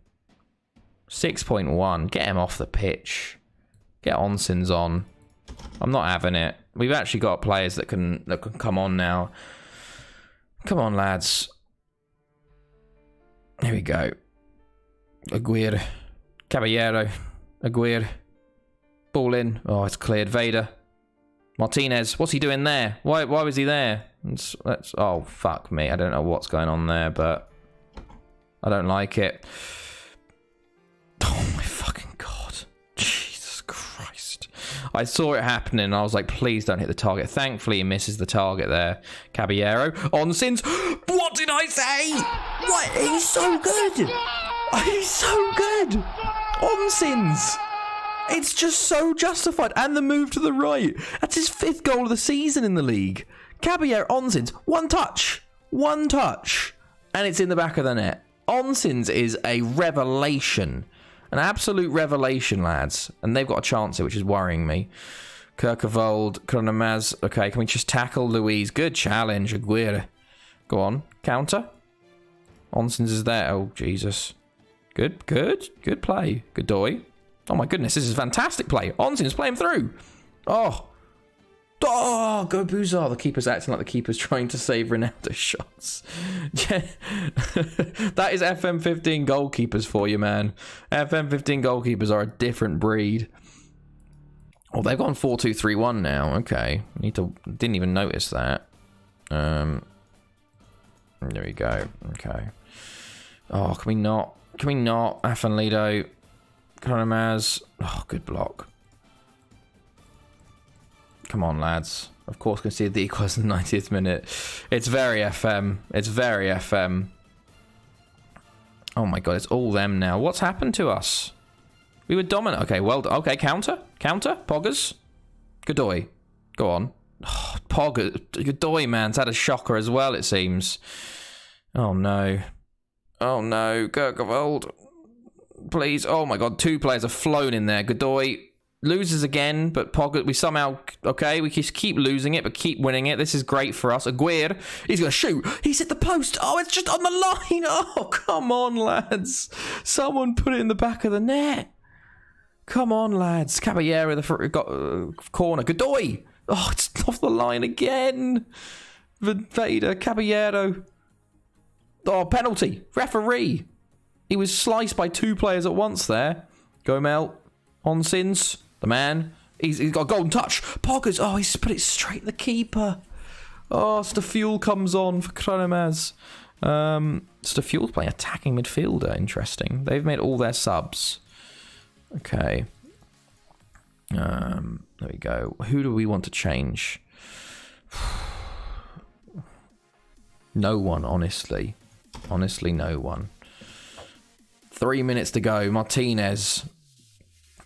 6.1. Get him off the pitch. Get Onsins on. I'm not having it. We've actually got players that can come on now. Come on, lads. Here we go. Aguirre. Caballero. Aguirre. Ball in. Oh, it's cleared. Vader. Martinez. What's he doing there? Why was he there? Oh, fuck me. I don't know what's going on there, but I don't like it. Oh, my fucking God. Jesus Christ. I saw it happening and I was like, please don't hit the target. Thankfully, he misses the target there. Caballero. Onsins. What did I say? What? He's so good. He's so good. Onsins. It's just so justified. And the move to the right. That's his 5th goal of the season in the league. Caballero, Onsins. One touch. And it's in the back of the net. Onsins is a revelation. An absolute revelation, lads. And they've got a chance here, which is worrying me. Kirkevold, Chronomaz. Okay, can we just tackle Louise? Good challenge, Aguirre. Go on. Counter. Onsins is there. Oh, Jesus. Good play. Godoy. Oh, my goodness. This is fantastic play. Onsins, play him through. Oh, go Buzar. The keeper's acting like the keeper's trying to save Ronaldo's shots. Yeah. That is FM15 goalkeepers for you, man. FM15 goalkeepers are a different breed. Oh, they've gone 4-2-3-1 now. Okay. Didn't even notice that. There we go. Okay. Oh, can we not? Afenlido. Chronomaz. Oh, good block. Come on, lads. Of course, conceded the equaliser in the 90th minute. It's very FM. Oh my God, it's all them now. What's happened to us? We were dominant. Okay, well, okay, counter. Poggers. Godoy. Go on. Oh, Godoy, man's had a shocker as well, it seems. Oh no. Kirkevold. Please. Oh my God, 2 players have flown in there. Godoy. loses again, but Pogba, we somehow, okay, we just keep losing it, but keep winning it. This is great for us. Aguirre, he's going to shoot. He's hit the post. Oh, it's just on the line. Oh, come on, lads. Someone put it in the back of the net. Come on, lads. Caballero, got corner. Godoy. Oh, it's off the line again. Vader, Caballero. Oh, penalty. Referee. He was sliced by 2 players at once there. Gomel. Onsins. The man. He's got a golden touch. Poggers. Oh, he's put it straight at the keeper. Oh, Stafiul comes on for Kronemaz. Stafiul's playing attacking midfielder. Interesting. They've made all their subs. Okay. There we go. Who do we want to change? No one, honestly. Honestly, no one. 3 minutes to go. Martinez.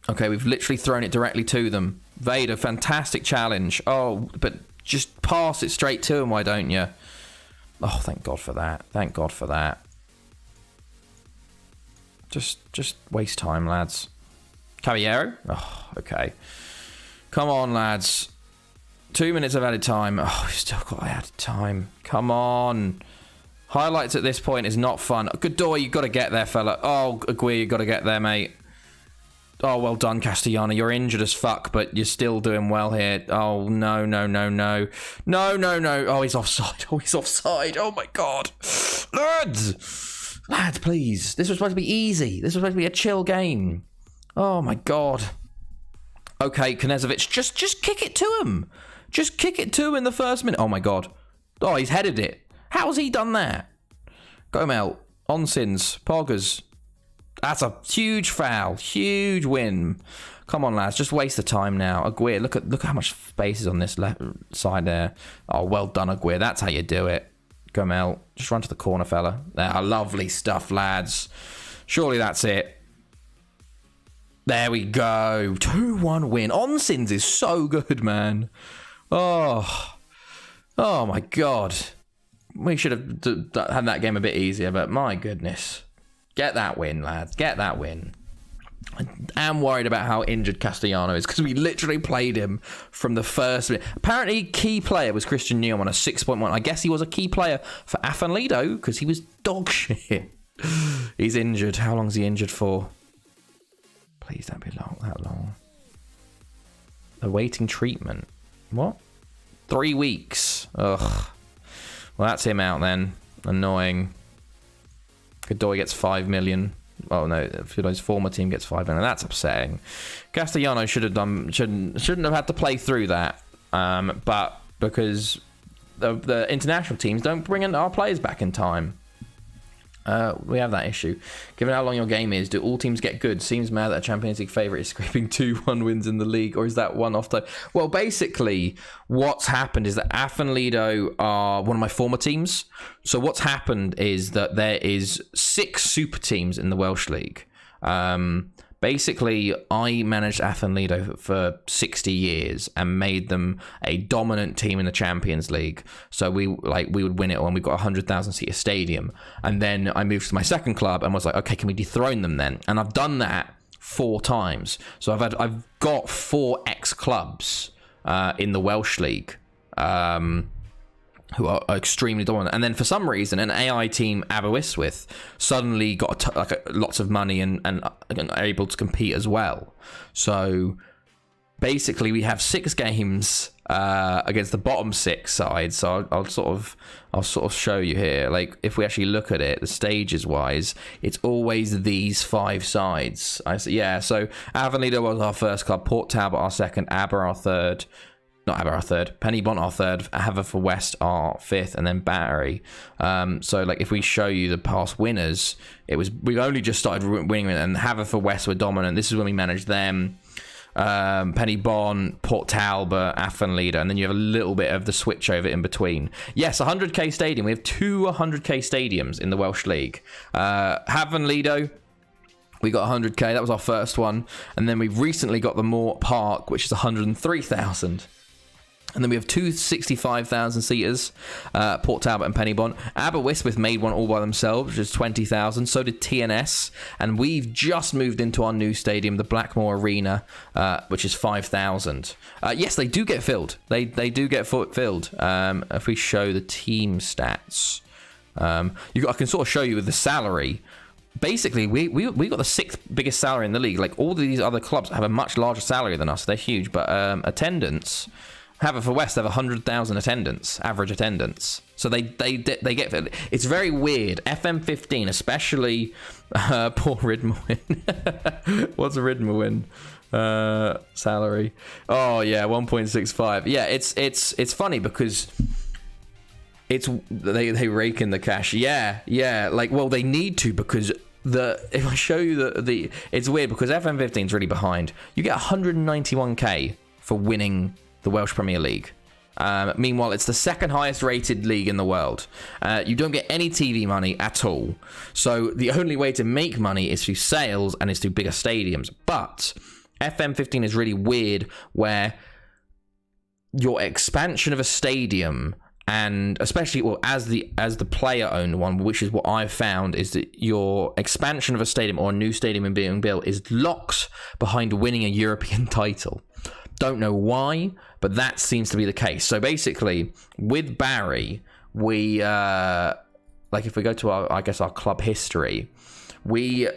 Okay, we've literally thrown it directly to them. Vader, fantastic challenge. Oh, but just pass it straight to him, why don't you? Oh, thank God for that. Thank God for that. Just waste time, lads. Caballero? Oh, okay. Come on, lads. 2 minutes of added time. Oh, we've still got added time. Come on. Highlights at this point is not fun. Godoy, you got to get there, fella. Oh, Aguirre, you got to get there, mate. Oh, well done, Castellano. You're injured as fuck, but you're still doing well here. Oh, no, no, no, no. No, no, no. Oh, he's offside. Oh, he's offside. Oh, my God. Lads. Lads, please. This was supposed to be easy. This was supposed to be a chill game. Oh, my God. Okay, Knezovic, just kick it to him. Just kick it to him in the first minute. Oh, my God. Oh, he's headed it. How's he done that? Gomel, Onsins, Poggers. That's a huge foul. Huge win. Come on, lads. Just waste the time now. Aguirre, look how much space is on this left side there. Oh, well done, Aguirre. That's how you do it. Gomel, just run to the corner, fella. There, lovely stuff, lads. Surely that's it. There we go. 2-1 win. Onsins is so good, man. Oh my God. We should have had that game a bit easier, but my goodness. Get that win, lads. Get that win. I am worried about how injured Castellano is because we literally played him from the first minute. Apparently, key player was Christian Neum on a 6.1. I guess he was a key player for Afan because he was dog shit. He's injured. How long is he injured for? Please don't be that long. Awaiting treatment. What? 3 weeks. Ugh. Well, that's him out then. Annoying. Godoy gets 5 million. Oh no, his former team gets 5 million. That's upsetting. Castellano shouldn't have had to play through that. But because the international teams don't bring in our players back in time. We have that issue. Given how long your game is, do all teams get good? Seems mad that a Champions League favourite is scraping 2-1 wins in the league, or is that one off time? Well, basically, what's happened is that Afan Lido are one of my former teams. So what's happened is that there is 6 super teams in the Welsh League. Basically, I managed Afan Lido for 60 years and made them a dominant team in the Champions League. So we would win it when we got a 100,000 seater stadium. And then I moved to my second club and was like, okay, can we dethrone them then? And I've done that 4 times. So I've got 4 ex-clubs in the Welsh League. Who are extremely dominant, and then for some reason, an AI team, Aberystwyth, suddenly got lots of money and are able to compete as well. So basically, we have 6 games against the bottom 6 sides. So I'll sort of show you here. Like if we actually look at it, the stages wise, it's always these 5 sides. So Afan Lido was our first club, Port Talbot our second, Aber our third. Not Aber our third, Penny Bont our third, Haverfordwest our 5th, and then Battery. So like if we show you the past winners, we've only just started winning, and Haverfordwest were dominant. This is when we managed them. Penny Bont, Port Talbot, Afan Lido, and then you have a little bit of the switch over in between. Yes, 100k stadium. We have 2 100k stadiums in the Welsh League. Afan Lido, we got 100k. That was our first one, and then we've recently got the Moor Park, which is 103,000. And then we have two 65,000 seaters, Port Talbot and Pennybont. Aberystwyth made one all by themselves, which is 20,000. So did TNS. And we've just moved into our new stadium, the Blackmore Arena, which is 5,000. Yes, they do get filled. They do get filled. If we show the team stats, I can sort of show you with the salary. Basically, we got the 6th biggest salary in the league. Like, all of these other clubs have a much larger salary than us. They're huge. But attendance... Haverfordwest have 100,000 average attendance. So they get... It's very weird. FM15, especially poor Ridmerwyn. What's a Ridmerwyn salary? Oh, yeah, 1.65. Yeah, it's funny because... They rake in the cash. Yeah. Like, well, they need to, because... If I show you the... It's weird because FM15 is really behind. You get 191k for winning... the Welsh Premier League. Meanwhile, it's the second highest rated league in the world. You don't get any TV money at all. So the only way to make money is through sales and is through bigger stadiums. But FM15 is really weird, where your expansion of a stadium, and especially as the player owned one, which is what I've found, is that your expansion of a stadium or a new stadium being built is locked behind winning a European title. Don't know why, but that seems to be the case. So basically, with Barry, we if we go to our club history, we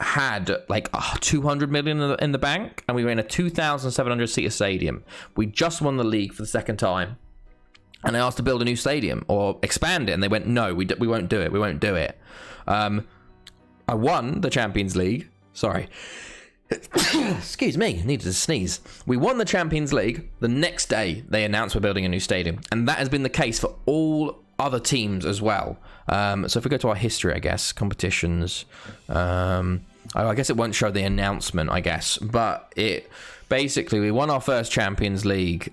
had like 200 million in the bank, and we were in a 2,700 seater stadium. We just won the league for the second time, and I asked to build a new stadium or expand it, and they went, no, we won't do it. We won't do it. I won the Champions League. Sorry. Excuse me, I needed to sneeze. We won the Champions League. The next day, they announced we're building a new stadium. And that has been the case for all other teams as well. So if we go to our history, I guess, competitions. I guess it won't show the announcement, I guess. But it basically, we won our first Champions League.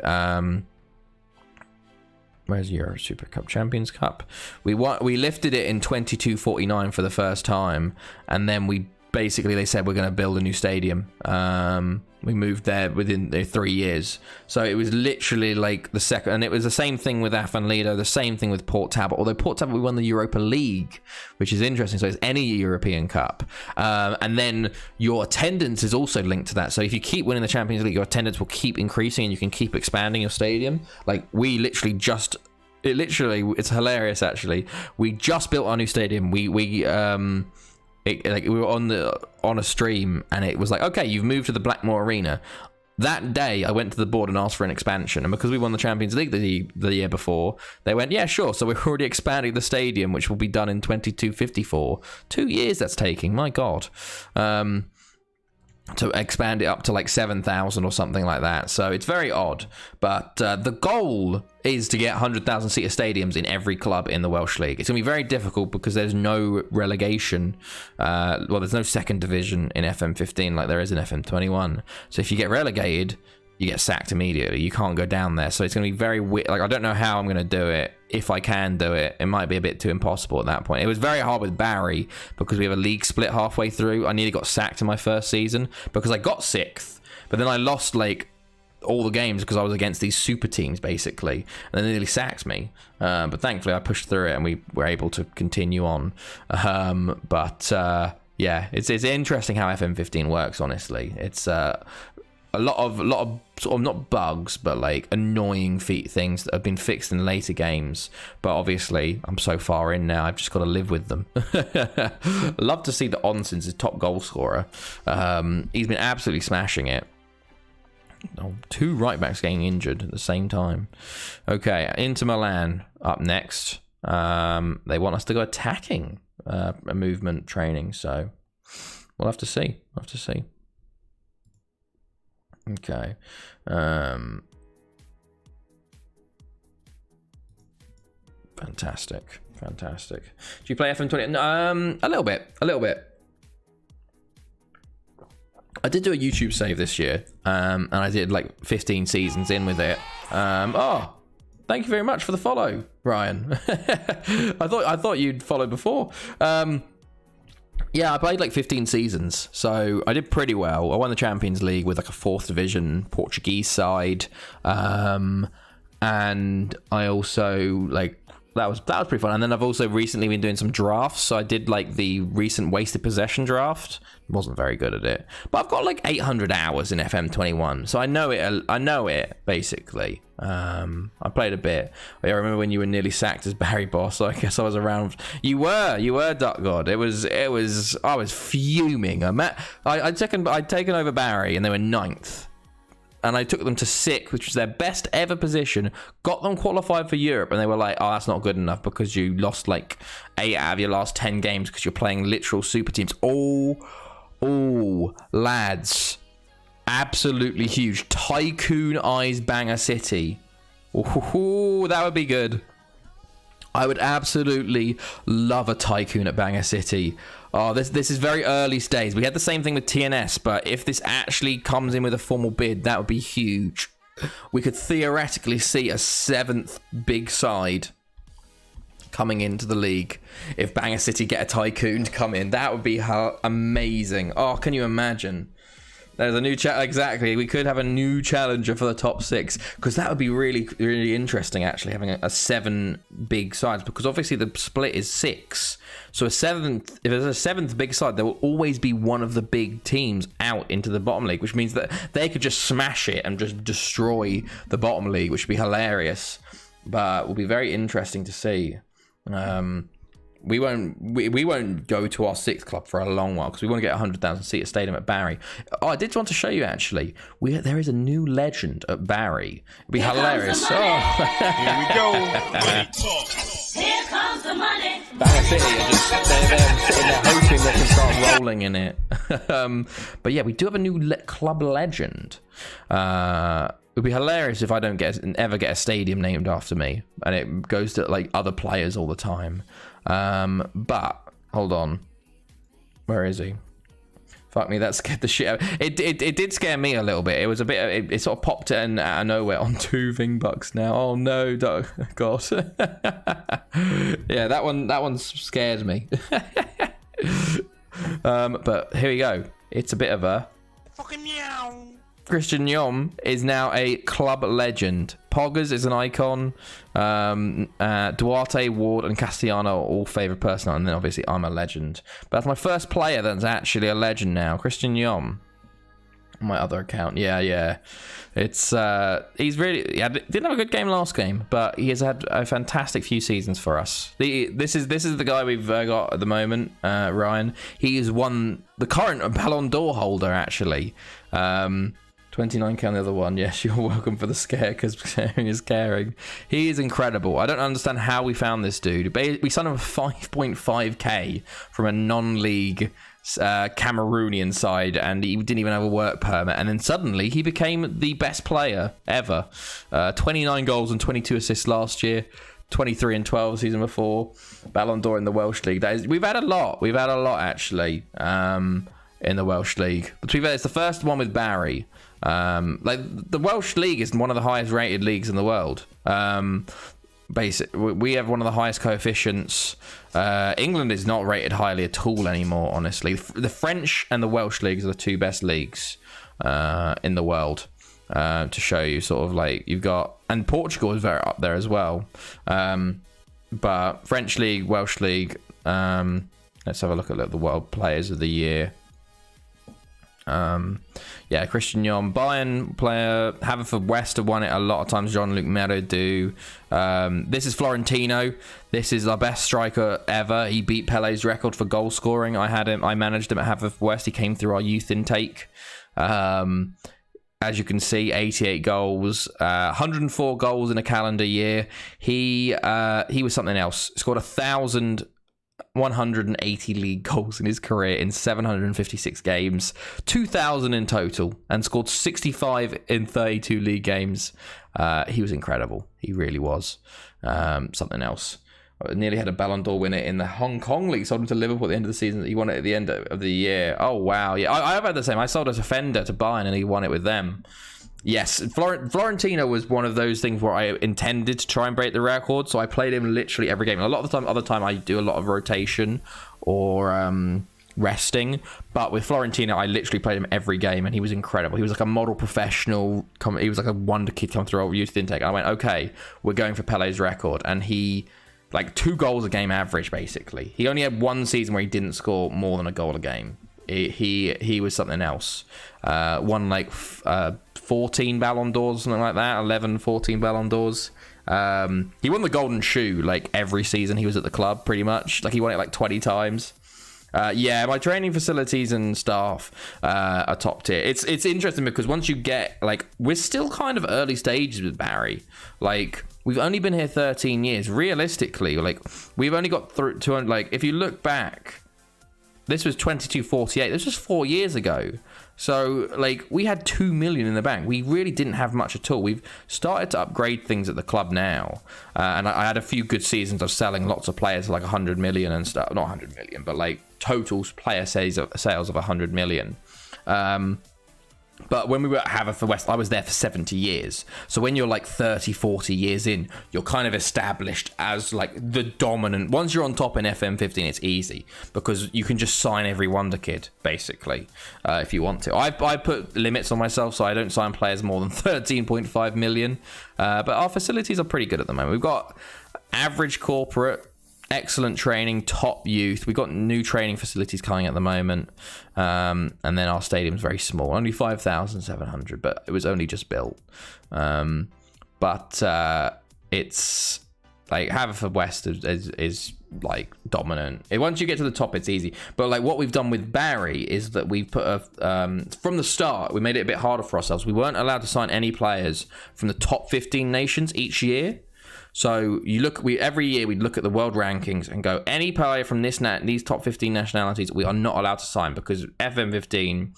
Where's Euro Super Cup? Champions Cup? We lifted it in 2249 for the first time. And then they said we're going to build a new stadium. We moved there within 3 years. So it was literally like the second, and it was the same thing with Afan Lido, the same thing with Port Talbot. Although Port Talbot, we won the Europa League, which is interesting. So it's any European Cup. And then your attendance is also linked to that. So if you keep winning the Champions League, your attendance will keep increasing and you can keep expanding your stadium. Like, we literally it's hilarious actually. We just built our new stadium. We were on a stream, and it was like, okay, you've moved to the Blackmore Arena. That day, I went to the board and asked for an expansion, and because we won the Champions League the year before, they went, yeah, sure. So we're already expanding the stadium, which will be done in 2254. 2 years that's taking, my God. To expand it up to like 7,000 or something like that. So it's very odd. But the goal is to get 100,000 seater stadiums in every club in the Welsh League. It's going to be very difficult because there's no relegation. There's no second division in FM15 like there is in FM21. So if you get relegated, you get sacked immediately. You can't go down there. So it's going to be very weird. Like, I don't know how I'm going to do it. If I can do it, it might be a bit too impossible at that point. It was very hard with Barry because we have a league split halfway through. I nearly got sacked in my first season because I got 6th, but then I lost like all the games because I was against these super teams basically, and they nearly sacked me. But thankfully I pushed through it and we were able to continue on. Yeah, it's interesting how FM15 works. Honestly, it's a lot of sort of not bugs, but like annoying things that have been fixed in later games. But obviously, I'm so far in now, I've just got to live with them. Love to see that Onson's his top goal scorer. He's been absolutely smashing it. Oh, 2 right backs getting injured at the same time. Okay, Inter Milan up next. They want us to go attacking a movement training, so we'll have to see. Okay. Fantastic. Do you play FM20? A little bit. I did do a YouTube save this year, and I did like 15 seasons in with it. Thank you very much for the follow, Ryan. I thought you'd follow before. Yeah, I played like 15 seasons, so I did pretty well. I won the Champions League with like a 4th division Portuguese side. and I also that was pretty fun. And then I've also recently been doing some drafts. So I did like the recent wasted possession draft. Wasn't very good at it, but I've got like 800 hours in FM21, so I know it basically. I played a bit. I remember when you were nearly sacked as Barry boss. So I guess I was around. You were Duck God. It was. I was fuming. I'd taken over Barry, and they were 9th. And I took them to 6th, which was their best ever position. Got them qualified for Europe, and they were like, "Oh, that's not good enough because you lost like 8 out of your last 10 games because you're playing literal super teams." Oh, lads, absolutely huge. Tycoon Eyes Banger City. Ooh, that would be good. I would absolutely love a Tycoon at Banger City. Oh, this is very early stage. We had the same thing with TNS, but if this actually comes in with a formal bid, that would be huge. We could theoretically see a 7th big side coming into the league. If Banger City get a Tycoon to come in, that would be amazing. Oh, can you imagine? There's a new exactly. We could have a new challenger for the top 6, because that would be really, really interesting. Actually, having a 7 big sides, because obviously the split is 6. So if there's a 7th big side, there will always be one of the big teams out into the bottom league, which means that they could just smash it and just destroy the bottom league, which would be hilarious. But will be very interesting to see. We won't go to our 6th club for a long while, because we want to get 100,000 seat stadium at Barry. Oh, I did want to show you actually. There is a new legend at Barry. It'd be hilarious. Oh. Here we go. Here comes the money. Banger City are just they're hoping they can start rolling in it. But yeah, we do have a new club legend. It would be hilarious if I don't ever get a stadium named after me, and it goes to like other players all the time. But hold on, where is he? Fuck me, that scared the shit out. It did scare me a little bit. It was a bit. It sort of popped in out of nowhere on 2 Vingbucks now. Oh no, God. Yeah, that one scared me. But here we go. It's a bit of a Fucking meow. Christian Yom is now a club legend. Poggers is an icon. Duarte, Ward, and Castellano are all favourite personnel, and then obviously I'm a legend. But that's my first player that's actually a legend now. Christian Yom. My other account, yeah. It's he's really didn't have a good game last game, but he has had a fantastic few seasons for us. This is the guy we've got at the moment, Ryan. He has won the current Ballon d'Or holder actually. 29k on the other one. Yes, you're welcome for the scare, because sharing is caring. He is incredible. I don't understand how we found this dude. We signed him for 5.5k from a non-league Cameroonian side, and he didn't even have a work permit, and then suddenly he became the best player ever. 29 goals and 22 assists last year, 23 and 12 season before, Ballon d'Or in the Welsh League. We've had a lot actually in the Welsh League, but to be fair, it's the first one with Barry. Like the Welsh League is one of the highest rated leagues in the world. We have one of the highest coefficients. England is not rated highly at all anymore, honestly. The French and the Welsh leagues are the 2 best leagues in the world. To show you sort of like you've got, and Portugal is very up there as well. But French league, Welsh league. Let's have a look at the world players of the year. Christian Yom, Bayern player. Haverford West have won it a lot of times. Jean-Luc Mero do. This is Florentino. This is our best striker ever. He beat Pele's record for goal scoring. I managed him at Haverford West. He came through our youth intake. As you can see, 88 goals, 104 goals in a calendar year. He was something else. Scored 1,180 league goals in his career in 756 games, 2,000 in total, and scored 65 in 32 league games. He was incredible. He really was something else. I nearly had a Ballon d'Or winner in the Hong Kong League. Sold him to Liverpool at the end of the season. He won it at the end of the year. Oh, wow. Yeah, I've had the same. I sold a defender to Bayern and he won it with them. Yes, Florentino was one of those things where I intended to try and break the record, so I played him literally every game. A lot of the time, other time I do a lot of rotation or resting. But with Florentino, I literally played him every game, and he was incredible. He was like a model professional. He was like a wonder kid come through our youth intake. I went, okay, we're going for Pele's record, and he like 2 goals a game average basically. He only had 1 season where he didn't score more than a goal a game. He was something else. Won like 14 Ballon d'Ors, something like that. 11, 14 Ballon d'Ors. He won the Golden Shoe like every season he was at the club, pretty much. Like he won it like 20 times. Yeah, my training facilities and staff are top tier. It's interesting because once you get like, we're still kind of early stages with Barry. Like we've only been here 13 years. Realistically, like we've only got through 200. Like if you look back, this was 2248. This was 4 years ago. So, like, we had 2 million in the bank. We really didn't have much at all. We've started to upgrade things at the club now. And I had a few good seasons of selling lots of players, like 100 million and stuff. Not 100 million, but, like, total player sales of 100 million. But when we were at Haverfordwest, I was there for 70 years. So when you're like 30, 40 years in, you're kind of established as like the dominant. Once you're on top in FM15, it's easy because you can just sign every wonder kid, basically, if you want to. I put limits on myself, so I don't sign players more than 13.5 million. But our facilities are pretty good at the moment. We've got average corporate, excellent training, top youth. We've got new training facilities coming at the moment. And then our stadium's very small, only 5,700, but it was only just built. But it's like Haverfordwest is like dominant. Once you get to the top, it's easy. But like what we've done with Barry is that we've put from the start, we made it a bit harder for ourselves. We weren't allowed to sign any players from the top 15 nations each year. So every year we'd look at the world rankings and go, any player from these top 15 nationalities we are not allowed to sign, because FM15,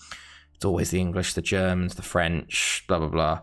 it's always the English, the Germans, the French, blah blah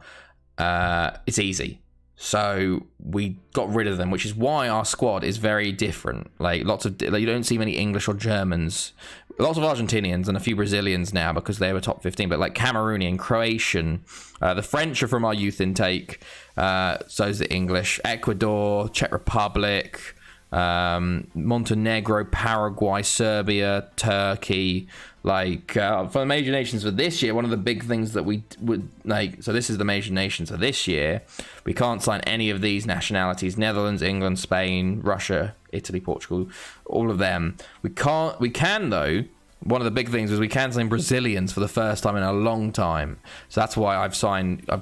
blah. It's easy. So we got rid of them, which is why our squad is very different. Like you don't see many English or Germans, lots of Argentinians and a few Brazilians now because they were top 15, but like Cameroonian, Croatian, the French are from our youth intake, so is the English, Ecuador, Czech Republic, Montenegro, Paraguay, Serbia, Turkey. Like for the major nations for this year, one of the big things that we would like, so this is the major nations for this year, we can't sign any of these nationalities: Netherlands, England, Spain, Russia, Italy, Portugal, all of them. We can though, one of the big things is we can sign Brazilians for the first time in a long time. So that's why I've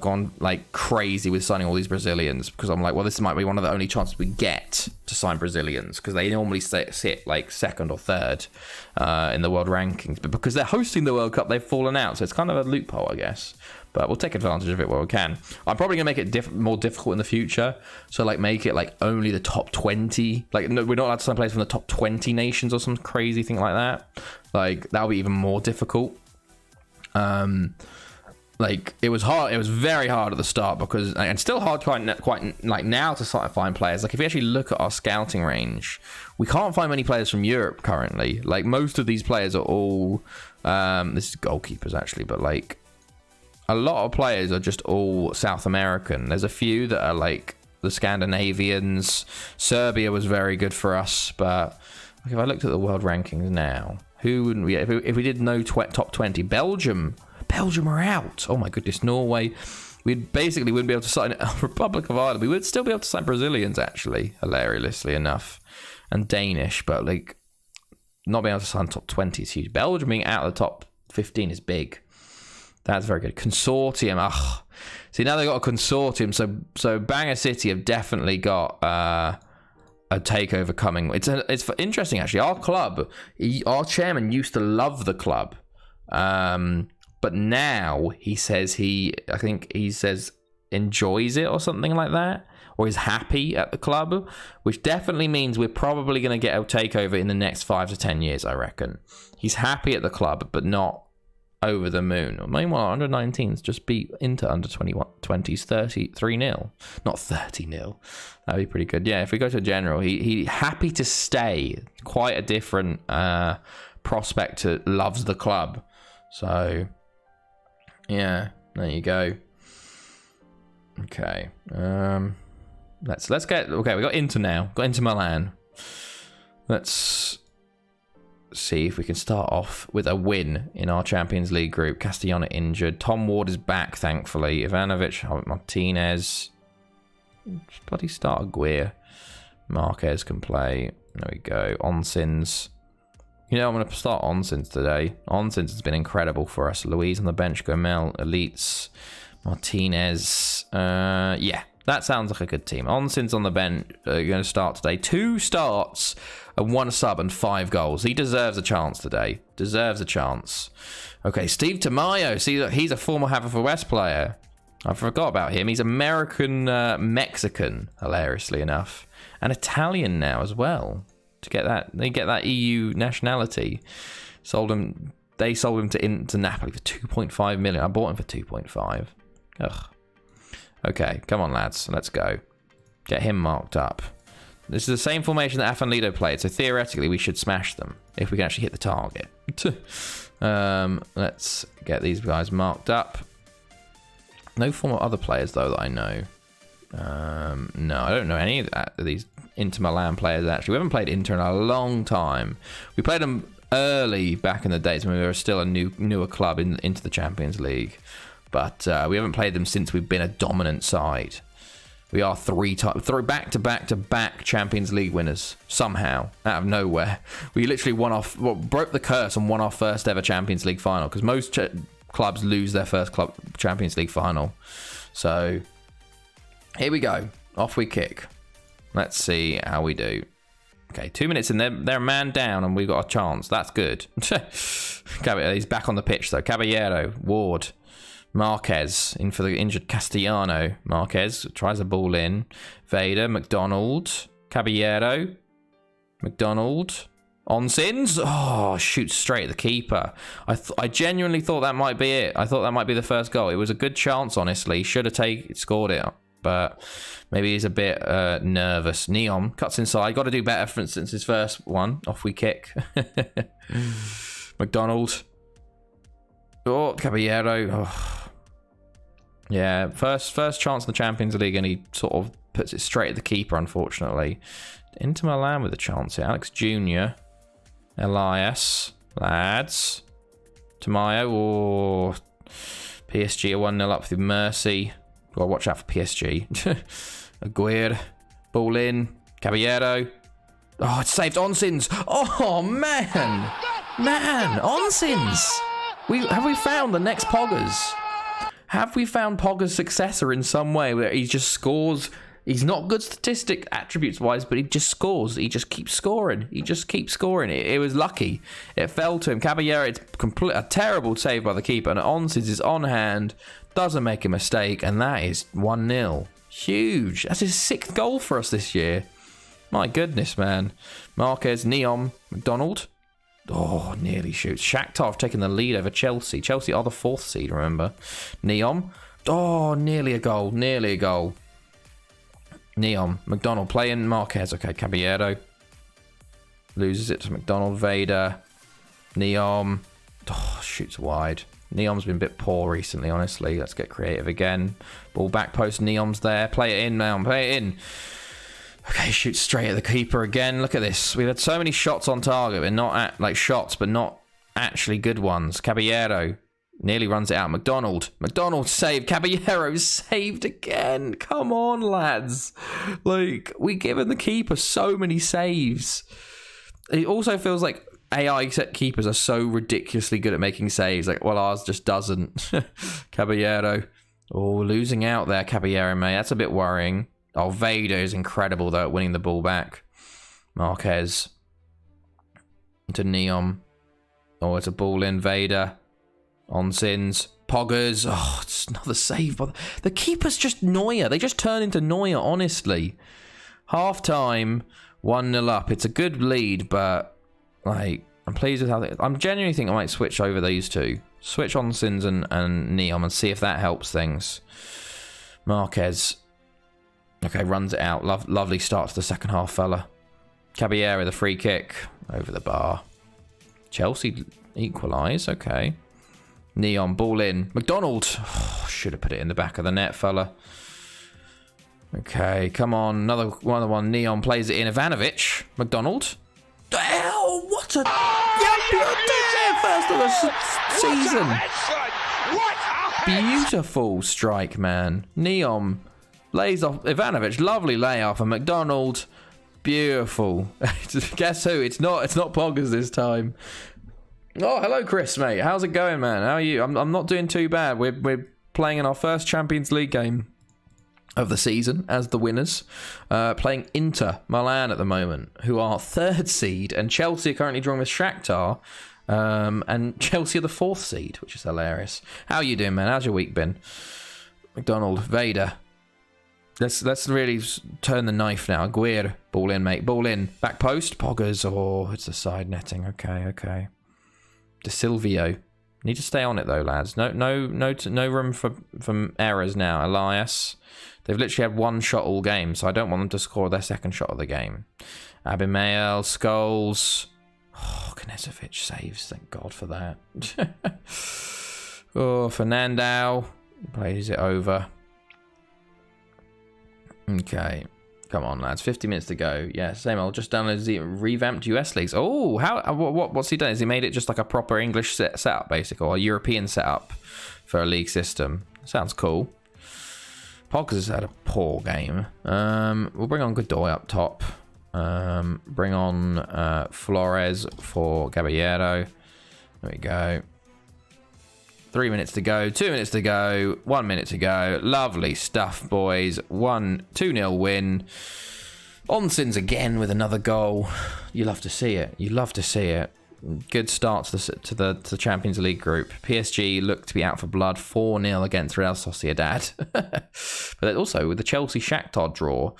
gone like crazy with signing all these Brazilians, because I'm like, well, this might be one of the only chances we get to sign Brazilians, because they normally sit like second or third in the world rankings. But because they're hosting the World Cup, they've fallen out. So it's kind of a loophole, I guess. But we'll take advantage of it where we can. I'm probably going to make it more difficult in the future. So like make it like only the top 20. Like no, we're not allowed to sign players from the top 20 nations or some crazy thing like that. Like that'll be even more difficult. Like it was hard. It was very hard at the start because, and still hard quite like now to find players. Like if you actually look at our scouting range, we can't find many players from Europe currently. Like most of these players are all, this is goalkeepers actually, but like a lot of players are just all South American. There's a few that are like the Scandinavians. Serbia was very good for us, but like if I looked at the world rankings now, who wouldn't we? If we did no top 20, Belgium are out. Oh my goodness, Norway. We basically wouldn't be able to sign Republic of Ireland. We would still be able to sign Brazilians, actually, hilariously enough, and Danish, but like not being able to sign top 20 is huge. Belgium being out of the top 15 is big. That's very good. Consortium. See, now they've got a consortium. So Bangor City have definitely got a takeover coming. It's interesting, actually. Our club, our chairman used to love the club. But now he says I think he says enjoys it or something like that, or is happy at the club, which definitely means we're probably going to get a takeover in the next 5 to 10 years, I reckon. He's happy at the club, but not over the moon. Meanwhile, under 19s just beat Inter under 20s 3-0, not 30-0. That'd be pretty good. Yeah, if we go to general, he happy to stay. Quite a different prospect to loves the club. So yeah, there you go. Okay, let's get, okay, we got Inter now. Got Inter Milan. Let's see if we can start off with a win in our Champions League group. Castellana injured. Tom Ward is back, thankfully. Ivanovic, Martinez. Just bloody start Aguirre. Marquez can play. There we go. Onsins. You know, I'm going to start Onsins today. Onsins has been incredible for us. Louise on the bench. Gomel, Elites, Martinez. Yeah, that sounds like a good team. Onsins on the bench. Going to start today. 2 starts and 1 sub and 5 goals. He deserves a chance today. Deserves a chance. Okay, Steve Tamayo. See, look, he's a former Haverford player. I forgot about him. He's American Mexican, hilariously enough, and Italian now as well. To get that, they get that EU nationality. They sold him to Napoli for 2.5 million. I bought him for 2.5. Ugh. Okay, come on, lads, let's go. Get him marked up. This is the same formation that Afanlido played, so theoretically we should smash them if we can actually hit the target. Let's get these guys marked up. No former other players though that I know. No, I don't know any of these Inter Milan players actually. We haven't played Inter in a long time. We played them early back in the days when we were still a newer club into the Champions League. But we haven't played them since we've been a dominant side. We are 3 back-to-back Champions League winners somehow out of nowhere. We literally broke the curse and won our first ever Champions League final, because most clubs lose their first club Champions League final. So here we go. Off we kick. Let's see how we do. Okay, 2 minutes in. They're a man down and we've got a chance. That's good. He's back on the pitch though. Caballero, Ward, Marquez in for the injured Castellano. Marquez tries a ball in. Vader, McDonald, Caballero, McDonald, Onsins. Oh, shoots straight at the keeper. I genuinely thought that might be it. I thought that might be the first goal. It was a good chance, honestly. Should have scored it, but maybe he's a bit nervous. Neom cuts inside. Got to do better, for instance, his first one. Off we kick. McDonald. Oh, Caballero. Oh. Yeah, first chance in the Champions League, and he sort of puts it straight at the keeper, unfortunately. Inter Milan with a chance here. Alex Jr. Elias. Lads. Tamayo. Or PSG are 1-0 up through Mercy. Got to watch out for PSG. Aguirre. Ball in. Caballero. Oh, it's saved. Onsins. Oh, man. Man, Onsins. Have we found the next Poggers? Have we found Pogger's successor in some way where he just scores? He's not good statistic attributes wise, but he just scores. He just keeps scoring. It was lucky. It fell to him. Caballero, it's a terrible save by the keeper, and Onsins is on hand, doesn't make a mistake, and that is 1-0. Huge. That's his 6th goal for us this year. My goodness, man. Marquez, Neom, McDonald. Oh, nearly shoots. Shakhtar taking the lead over Chelsea. Chelsea are the 4th seed, remember. Neom. Oh, nearly a goal. Neom. McDonald playing Marquez. Okay, Caballero. Loses it to McDonald. Vader. Neom. Oh, shoots wide. Neom's been a bit poor recently, honestly. Let's get creative again. Ball back post. Neom's there. Play it in, Neom. Play it in. Okay, shoots straight at the keeper again. Look at this. We've had so many shots on target, but not shots, but not actually good ones. Caballero nearly runs it out. McDonald saved. Caballero saved again. Come on, lads. We given the keeper so many saves. It also feels like AI keepers are so ridiculously good at making saves. Ours just doesn't. Caballero. Oh, losing out there, Caballero, mate. That's a bit worrying. Oh, Vader is incredible, though, at winning the ball back. Marquez. To Neom. Oh, it's a ball in. Vader. Onsins. Poggers. Oh, it's another save. But the keeper's just Neuer. They just turn into Neuer, honestly. Half-time. 1-0 up. It's a good lead, but, I'm pleased with how I'm genuinely think I might switch over these two. Switch Onsins and Neom and see if that helps things. Marquez. Okay, runs it out. Lovely start to the second half, fella. Caballero with a free kick over the bar. Chelsea equalise. Okay. Neom, ball in. McDonald. Oh, should have put it in the back of the net, fella. Okay, come on. Another one. Neom plays it in. Ivanovic. McDonald. Oh, what What a first of the season. Beautiful strike, man. Neom lays off Ivanovic. Lovely layoff. And McDonald. Beautiful. Guess who? It's not Poggers this time. Oh, hello, Chris, mate. How's it going, man? How are you? I'm not doing too bad. We're playing in our first Champions League game of the season as the winners, playing Inter Milan at the moment, who are 3rd seed, and Chelsea are currently drawing with Shakhtar, and Chelsea are the 4th seed, which is hilarious. How are you doing, man? How's your week been? McDonald, Vader. Let's really turn the knife now. Aguirre, ball in, mate. Ball in. Back post. Poggers. Oh, it's the side netting. Okay. De Silvio. Need to stay on it though, lads. No room for errors now. Elias. They've literally had one shot all game, so I don't want them to score their second shot of the game. Abimael, Scholes. Oh, Knezovic saves. Thank God for that. Oh, Fernandao plays it over. Okay. Come on, lads. 50 minutes to go. Yeah, same old. Just downloaded the revamped US leagues. Oh, what's he done? Has he made it just like a proper English setup, basically, or a European setup for a league system? Sounds cool. Poggers has had a poor game. We'll bring on Godoy up top. Bring on Flores for Caballero. There we go. 3 minutes to go. 2 minutes to go. 1 minute to go. Lovely stuff, boys. 2-0 win. Onsins again with another goal. You love to see it. You love to see it. Good start to the Champions League group. PSG looked to be out for blood. 4-0 against Real Sociedad. But also with the Chelsea Shakhtar draw,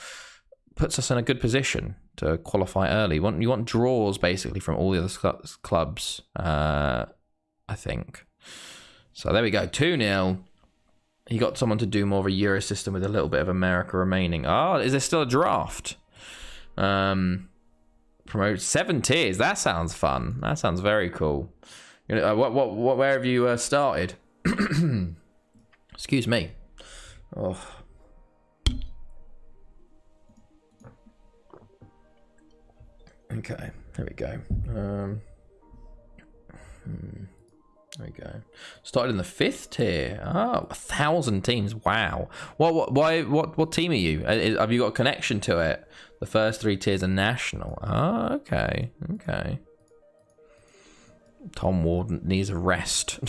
puts us in a good position to qualify early. You want draws basically from all the other clubs, I think. So there we go. 2-0. He got someone to do more of a Euro system with a little bit of America remaining. Oh, is there still a draft? Promote 7 tiers. That sounds fun. That sounds very cool. You know, where have you started? Excuse me. Oh. Okay, there we go. There we go. Started in the 5th tier. Oh, 1,000 teams. Wow. What team are you? Have you got a connection to it? The first 3 tiers are national. Oh, okay. Tom Ward needs a rest.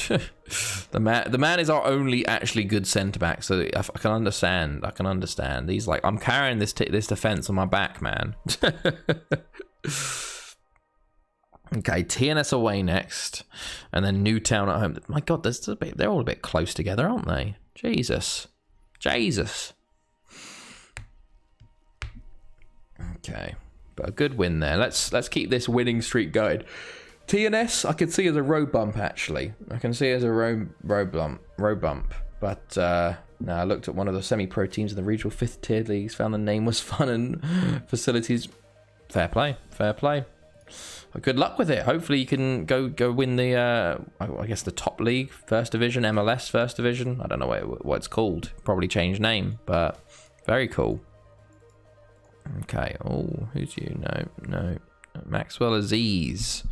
The man is our only actually good centre back, so I can understand. He's like, I'm carrying this defence on my back, man. Okay, TNS away next, and then Newtown at home. My God, they're all a bit close together, aren't they? Jesus. Okay, but a good win there. Let's keep this winning streak going. TNS, I can see as a road bump actually. I can see as a road bump. But no, I looked at one of the semi-pro teams in the regional 5th tier leagues, found the name was fun and facilities. Fair play. Good luck with it. Hopefully you can go win the, I guess the top league, First Division, MLS First Division. I don't know what it's called. Probably changed name, but very cool. Okay. Oh, who's you? No. Maxwell Aziz.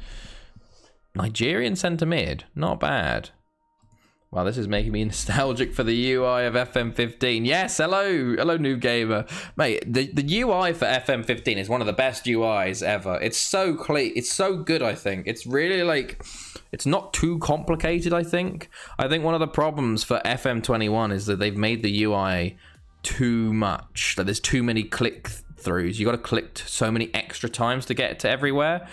Nigerian centre mid. Not bad. Wow, this is making me nostalgic for the UI of FM15. Yes, hello, new gamer, mate. The UI for FM15 is one of the best UIs ever. It's so clean. It's so good. I think it's really like, it's not too complicated. I think one of the problems for FM21 is that they've made the UI too much. That there's too many click throughs. You got to click so many extra times to get to everywhere.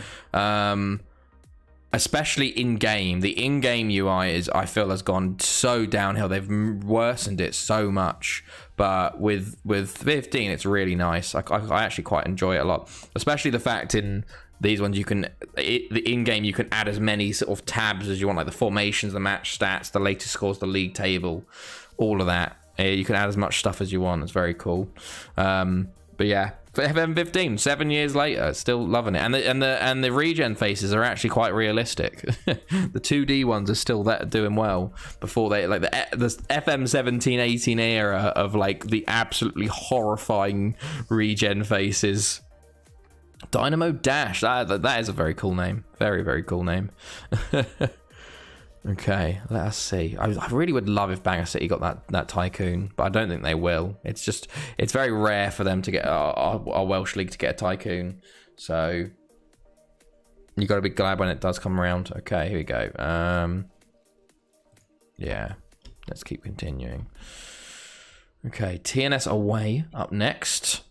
Especially in-game. The in-game UI I feel has gone so downhill. They've worsened it so much. But with 15, it's really nice. I actually quite enjoy it a lot. Especially the fact in these ones, the in-game, you can add as many sort of tabs as you want, like the formations, the match stats, the latest scores, the league table, all of that. You can add as much stuff as you want. It's very cool. But yeah, for FM15, 7 years later, still loving it. And the regen faces are actually quite realistic. The 2D ones are still doing well before they like the FM17, 18 era of like the absolutely horrifying regen faces. Dynamo Dash. That is a very cool name. Very, very cool name. Okay, let us see. I really would love if Banger City got that Tycoon, but I don't think they will. It's very rare for them to get our Welsh League to get a Tycoon. So you got to be glad when it does come around. Okay, here we go. Yeah, let's keep continuing. Okay, TNS away up next.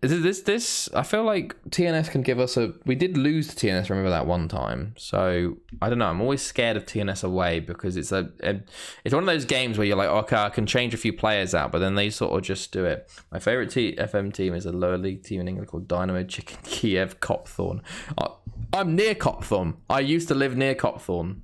This I feel like TNS can give us we did lose to TNS, remember that one time, so I don't know, I'm always scared of TNS away because it's one of those games where you're like, okay, I can change a few players out, but then they sort of just do it. My favorite FM team is a lower league team in England called Dynamo Chicken Kiev Copthorne. I'm near Copthorne. I used to live near Copthorne.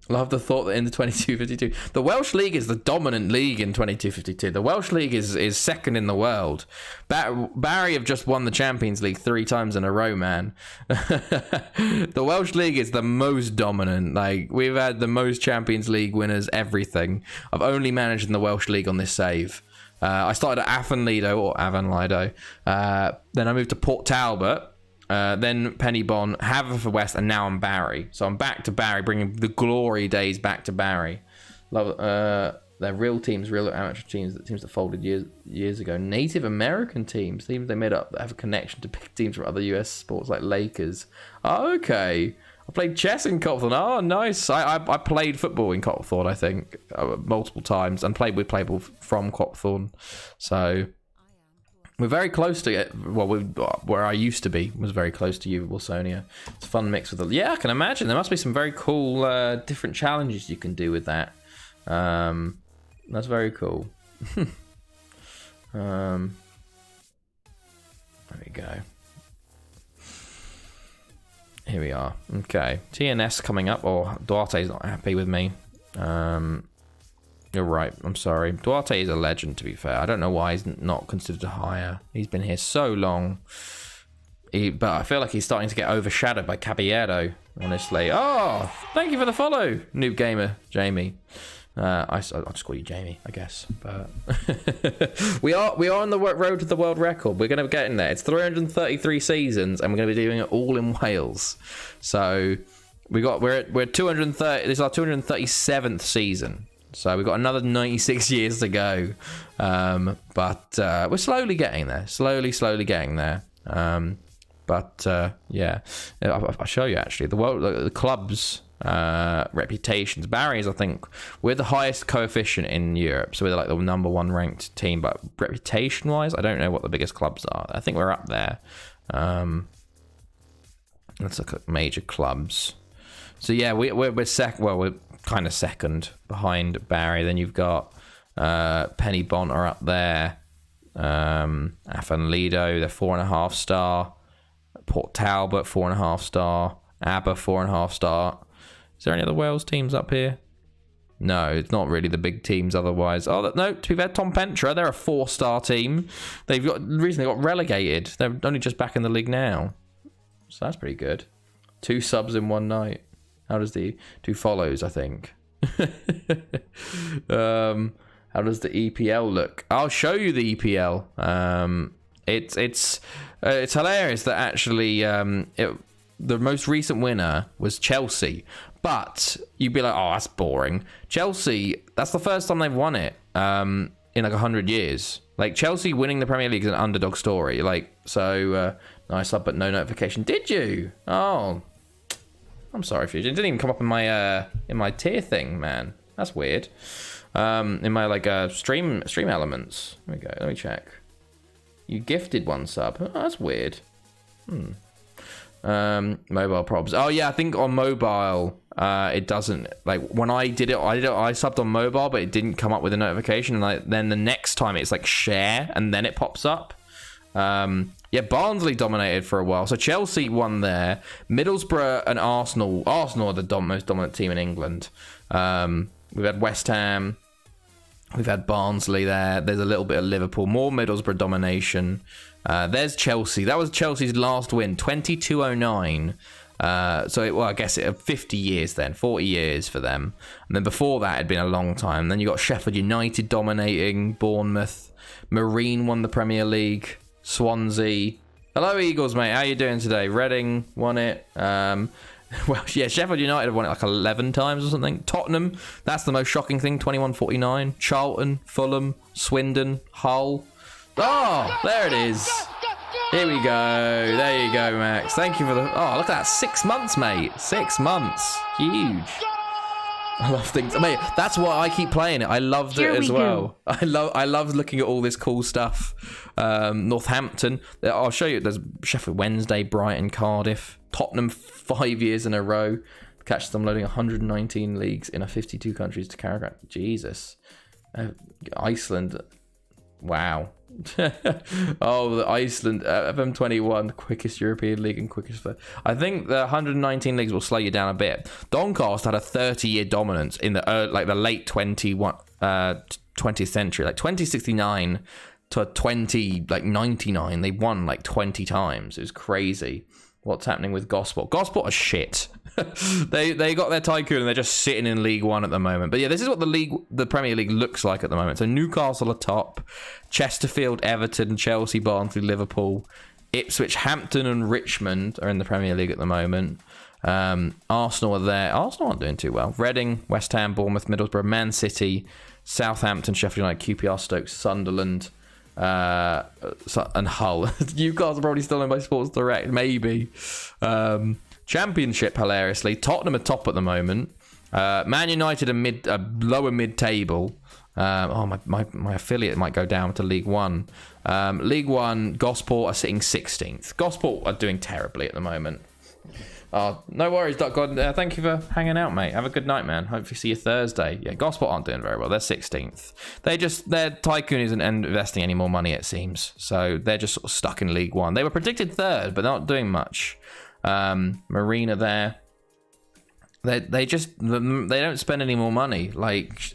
Love the thought that in the 22-52, the Welsh League is the dominant league in 22-52. The Welsh League is second in the world. Barry have just won the Champions League 3 times in a row, man. The Welsh League is the most dominant. Like, we've had the most Champions League winners, everything. I've only managed in the Welsh League on this save. I started at Avon Lido. Then I moved to Port Talbot. Then Pennybon, Haverfordwest, and now I'm Barry. So I'm back to Barry, bringing the glory days back to Barry. Love they're real teams, real amateur teams that folded years ago. Native American teams they made up that have a connection to big teams from other US sports like Lakers. Oh, okay. I played chess in Copthorne. Oh, nice. I played football in Copthorne, I think, multiple times, and played with people from Copthorne. So we're very close to it. Well, where I used to be was very close to you, Wilsonia. It's a fun mix with yeah, I can imagine. There must be some very cool different challenges you can do with that. That's very cool. There we go. Here we are. Okay. TNS coming up. Oh, Duarte's not happy with me. You're right. I'm sorry. Duarte is a legend, to be fair. I don't know why he's not considered higher. He's been here so long. But I feel like he's starting to get overshadowed by Caballero, honestly. Oh, thank you for the follow, Noob Gamer, Jamie. I'll just call you Jamie, I guess. But we are on the road to the world record. We're going to get in there. It's 333 seasons, and we're going to be doing it all in Wales. So we're 230. This is our 237th season. So we've got another 96 years to go. But we're slowly getting there. Slowly getting there. Yeah, I'll show you actually the club's reputations. Barry's, I think, we're the highest coefficient in Europe, so we're like the number 1 ranked team. But reputation wise, I don't know what the biggest clubs are. I think we're up there. Let's look at major clubs. So yeah, we're second. Well, we're kind of second behind Barry. Then you've got Pennybon are up there. Afan Lido, they're 4.5 star. Port Talbot 4.5 star. ABBA 4.5 star. Is there any other Wales teams up here? No, it's not really the big teams otherwise. Oh, no, to be fair, Tom Pentra, they're a 4-star team. They've recently got relegated. They're only just back in the league now. So that's pretty good. 2 subs in one night. How does 2 follows, I think. How does the EPL look? I'll show you the EPL. It's hilarious that actually the most recent winner was Chelsea. But you'd be like, oh, that's boring. Chelsea, that's the first time they've won it in like 100 years. Like, Chelsea winning the Premier League is an underdog story. Like, so nice sub, but no notification. Did you? Oh, I'm sorry for you. It didn't even come up in my tier thing, man. That's weird. In my like stream elements. There we go. Let me check. You gifted 1 sub. Oh, that's weird. Mobile probs. Oh yeah, I think on mobile it doesn't, like when I did it, I subbed on mobile, but it didn't come up with a notification. And then the next time it's like share, and then it pops up. Yeah, Barnsley dominated for a while. So Chelsea won there. Middlesbrough and Arsenal. Arsenal are the most dominant team in England. We've had West Ham. We've had Barnsley there. There's a little bit of Liverpool. More Middlesbrough domination. There's Chelsea. That was Chelsea's last win, 2209. I guess it 50 years then, 40 years for them. And then before that, it'd been a long time. Then you got Sheffield United dominating, Bournemouth. Marine won the Premier League. Swansea. Hello, Eagles, mate. How you doing today? Reading won it. Well, yeah, Sheffield United have won it like 11 times or something. Tottenham, that's the most shocking thing, 21-49. Charlton, Fulham, Swindon, Hull. Oh, there it is. Here we go. There you go, Max. Thank you for the... Oh, look at that. 6 months, mate. 6 months. Huge. I love things. Mate, that's why I keep playing it. I loved it as well. I love looking at all this cool stuff. Northampton. I'll show you. There's Sheffield Wednesday, Brighton, Cardiff, Tottenham 5 years in a row. Catch them loading 119 leagues in 52 countries to carry out. Jesus. Iceland. Wow. Oh, the Iceland FM21 quickest European league and quickest. I think the 119 leagues will slow you down a bit. Doncaster had a 30-year dominance in the the late 20th century, like 2069 to 2099. They won like 20 times. It was crazy. What's happening with Gosport? Gosport are shit. They got their tycoon and they're just sitting in League One at the moment. But yeah, this is what the Premier League looks like at the moment. So Newcastle are top, Chesterfield, Everton, Chelsea, Barnsley, Liverpool, Ipswich, Hampton and Richmond are in the Premier League at the moment. Arsenal are there. Arsenal aren't doing too well. Reading, West Ham, Bournemouth, Middlesbrough, Man City, Southampton, Sheffield United, QPR, Stoke, Sunderland, and Hull. Newcastle probably still owned by Sports Direct, maybe. Championship, hilariously, Tottenham are top at the moment. Man United are lower mid-table. My affiliate might go down to League One. League One, Gosport are sitting 16th. Gosport are doing terribly at the moment. No worries, Duck God. Thank you for hanging out, mate. Have a good night, man. Hopefully see you Thursday. Yeah, Gosport aren't doing very well. They're 16th. Their tycoon isn't investing any more money, it seems. So they're just sort of stuck in League One. They were predicted third, but not doing much. Marina there. They don't spend any more money. Like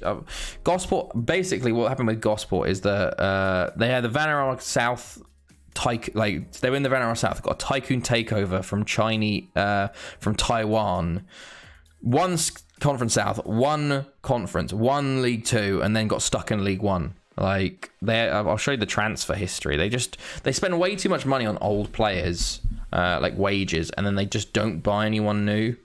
Gosport, basically what happened with Gosport is that they had the Vanarama South they were in the Vanarama South, got a tycoon takeover from Taiwan. One Conference South, one conference, one League Two, and then got stuck in League One. I'll show you the transfer history. They spend way too much money on old players, like wages, and then they just don't buy anyone new.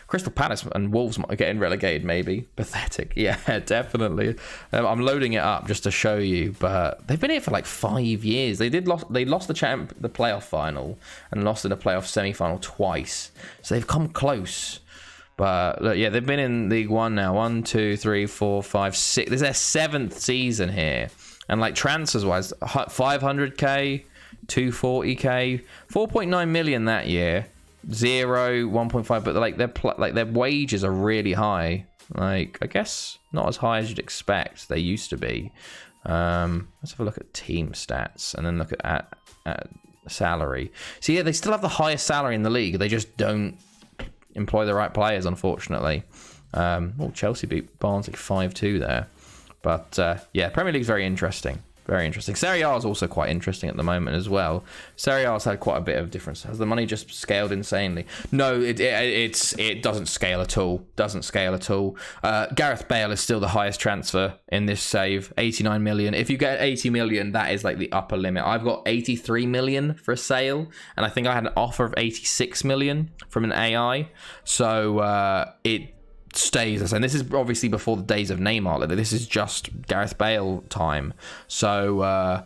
Crystal Palace and Wolves might get relegated, maybe. Pathetic. Yeah, definitely. I'm loading it up just to show you, but they've been here for like 5 years. They lost the playoff final and lost in the playoff semi-final twice. So they've come close. But look, yeah, they've been in League One now. 1, 2, 3, 4, 5, 6. This is their 7th season here. And like transfers wise, 500k, 240k, 4.9 million that year. 0, 1.5, but their wages are really high. Like, I guess not as high as you'd expect. They used to be. Let's have a look at team stats and then look at salary. So yeah, they still have the highest salary in the league. They just don't employ the right players, unfortunately. Chelsea beat Barnsley 5-2 there. But yeah, Premier League's very interesting. Very interesting. Serie A is also quite interesting at the moment as well. Serie A's had quite a bit of difference. Has the money just scaled insanely? No, it doesn't scale at all. Doesn't scale at all. Gareth Bale is still the highest transfer in this save, 89 million. If you get 80 million, that is like the upper limit. I've got 83 million for a sale, and I think I had an offer of 86 million from an AI. So it stays, and this is obviously before the days of Neymar. This is just Gareth Bale time. So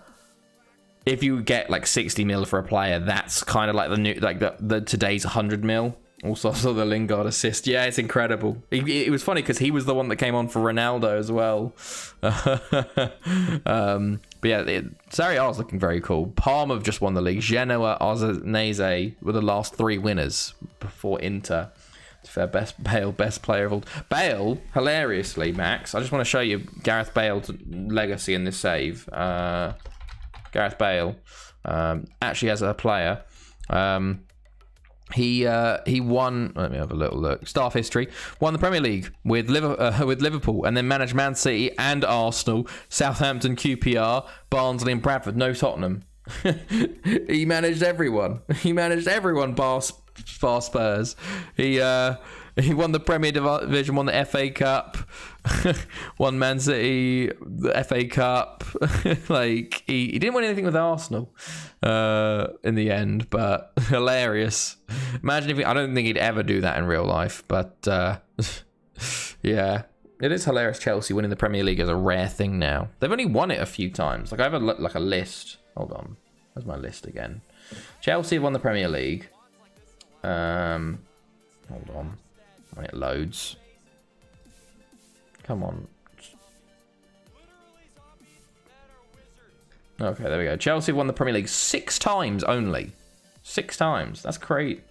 if you get like 60 mil for a player, that's kind of like the new, like the today's 100 mil. Also the Lingard assist. Yeah, it's incredible. It was funny because he was the one that came on for Ronaldo as well. But yeah, Serie A is looking very cool. Parma have just won the league. Genoa, Ozanese were the last 3 winners before Inter. Fair, best player of all. Bale, hilariously, Max. I just want to show you Gareth Bale's legacy in this save. Gareth Bale actually as a player. He won. Let me have a little look. Staff history: won the Premier League with Liverpool, and then managed Man City and Arsenal, Southampton, QPR, Barnsley, and Bradford. No Tottenham. He managed everyone. Bar Spurs. He won the Premier Division, won the FA Cup, won Man City, the FA Cup. Like, he didn't win anything with Arsenal in the end, but hilarious. Imagine if I don't think he'd ever do that in real life, but yeah. It is hilarious. Chelsea winning the Premier League is a rare thing now. They've only won it a few times. Like, I have a list. Hold on. Where's my list again? Chelsea have won the Premier League. Hold on. When it loads. Come on. Okay, there we go. Chelsea have won the Premier League 6 times only. 6 times. That's great.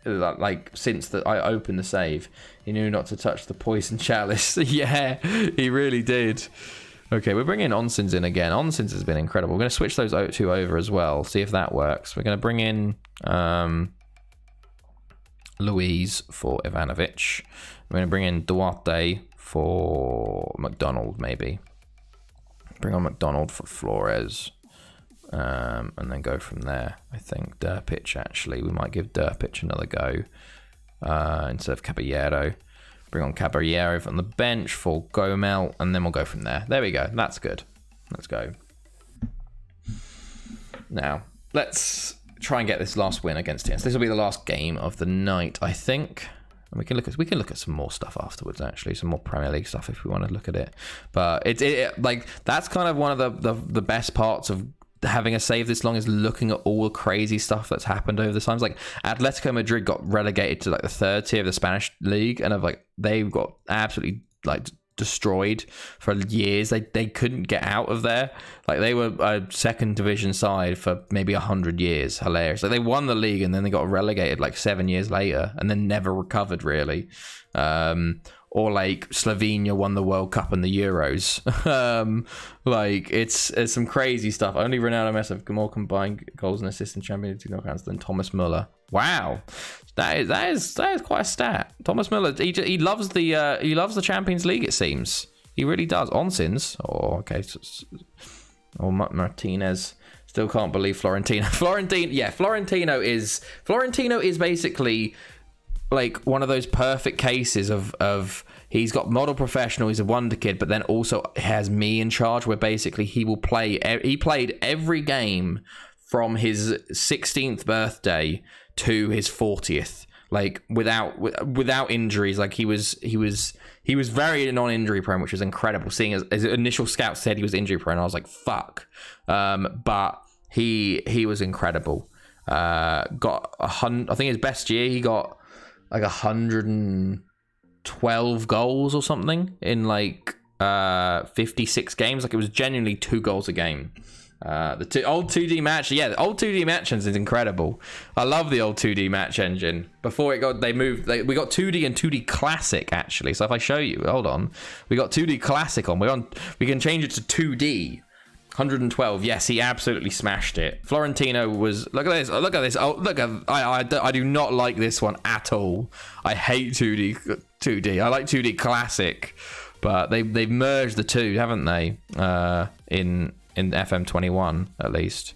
Like, since I opened the save, he knew not to touch the poison chalice. Yeah, he really did. Okay, we're bringing Onsins in again. Onsins has been incredible. We're going to switch those two over as well, see if that works. We're going to bring in Louise for Ivanovic. We're going to bring in Duarte for McDonald, maybe. Bring on McDonald for Flores. And then go from there. I think Derpich, actually. We might give Derpich another go instead of Caballero. Bring on Caballero from the bench for Gomel, and then we'll go from there. There we go. That's good. Let's go. Now, let's try and get this last win against TS. This will be the last game of the night, I think. And we can look at some more stuff afterwards, actually, some more Premier League stuff if we want to look at it. But it like, that's kind of one of the best parts of having a save this long, is looking at all the crazy stuff that's happened over the times. Like, Atletico Madrid got relegated to like the 3rd tier of the Spanish league, and they got absolutely like destroyed for years. They couldn't get out of there. Like, they were a 2nd division side for maybe 100 years. Hilarious. Like, they won the league and then they got relegated like 7 years later and then never recovered, really. Or like Slovenia won the World Cup and the Euros. Like, it's some crazy stuff. Only Ronaldo Messi have more combined goals and assists in Champions League knockouts than Thomas Muller. Wow, that is quite a stat. Thomas Muller, he loves the Champions League. It seems he really does. Onsins, or Martinez. Still can't believe Florentino. Florentino is basically like one of those perfect cases of he's got model professional, he's a wonder kid, but then also has me in charge, where basically he played every game from his 16th birthday to his 40th, like without injuries. Like, he was very non-injury prone, which was incredible. Seeing his initial scout said he was injury prone, I was like, fuck. But he was incredible. Got 100, I think his best year he got like 112 goals or something in like 56 games. Like, it was genuinely 2 goals a game. The old 2D match, the old 2D match engine is incredible. I love the old 2D match engine. Before we got 2D and 2D Classic, actually. So if I show you, hold on, we got 2D Classic on. We can change it to 2D. 112. Yes, he absolutely smashed it. Florentino was, look at this. Oh, I do not like this one at all. I hate 2D. I like 2D Classic, but they've merged the two, haven't they? In FM21 at least.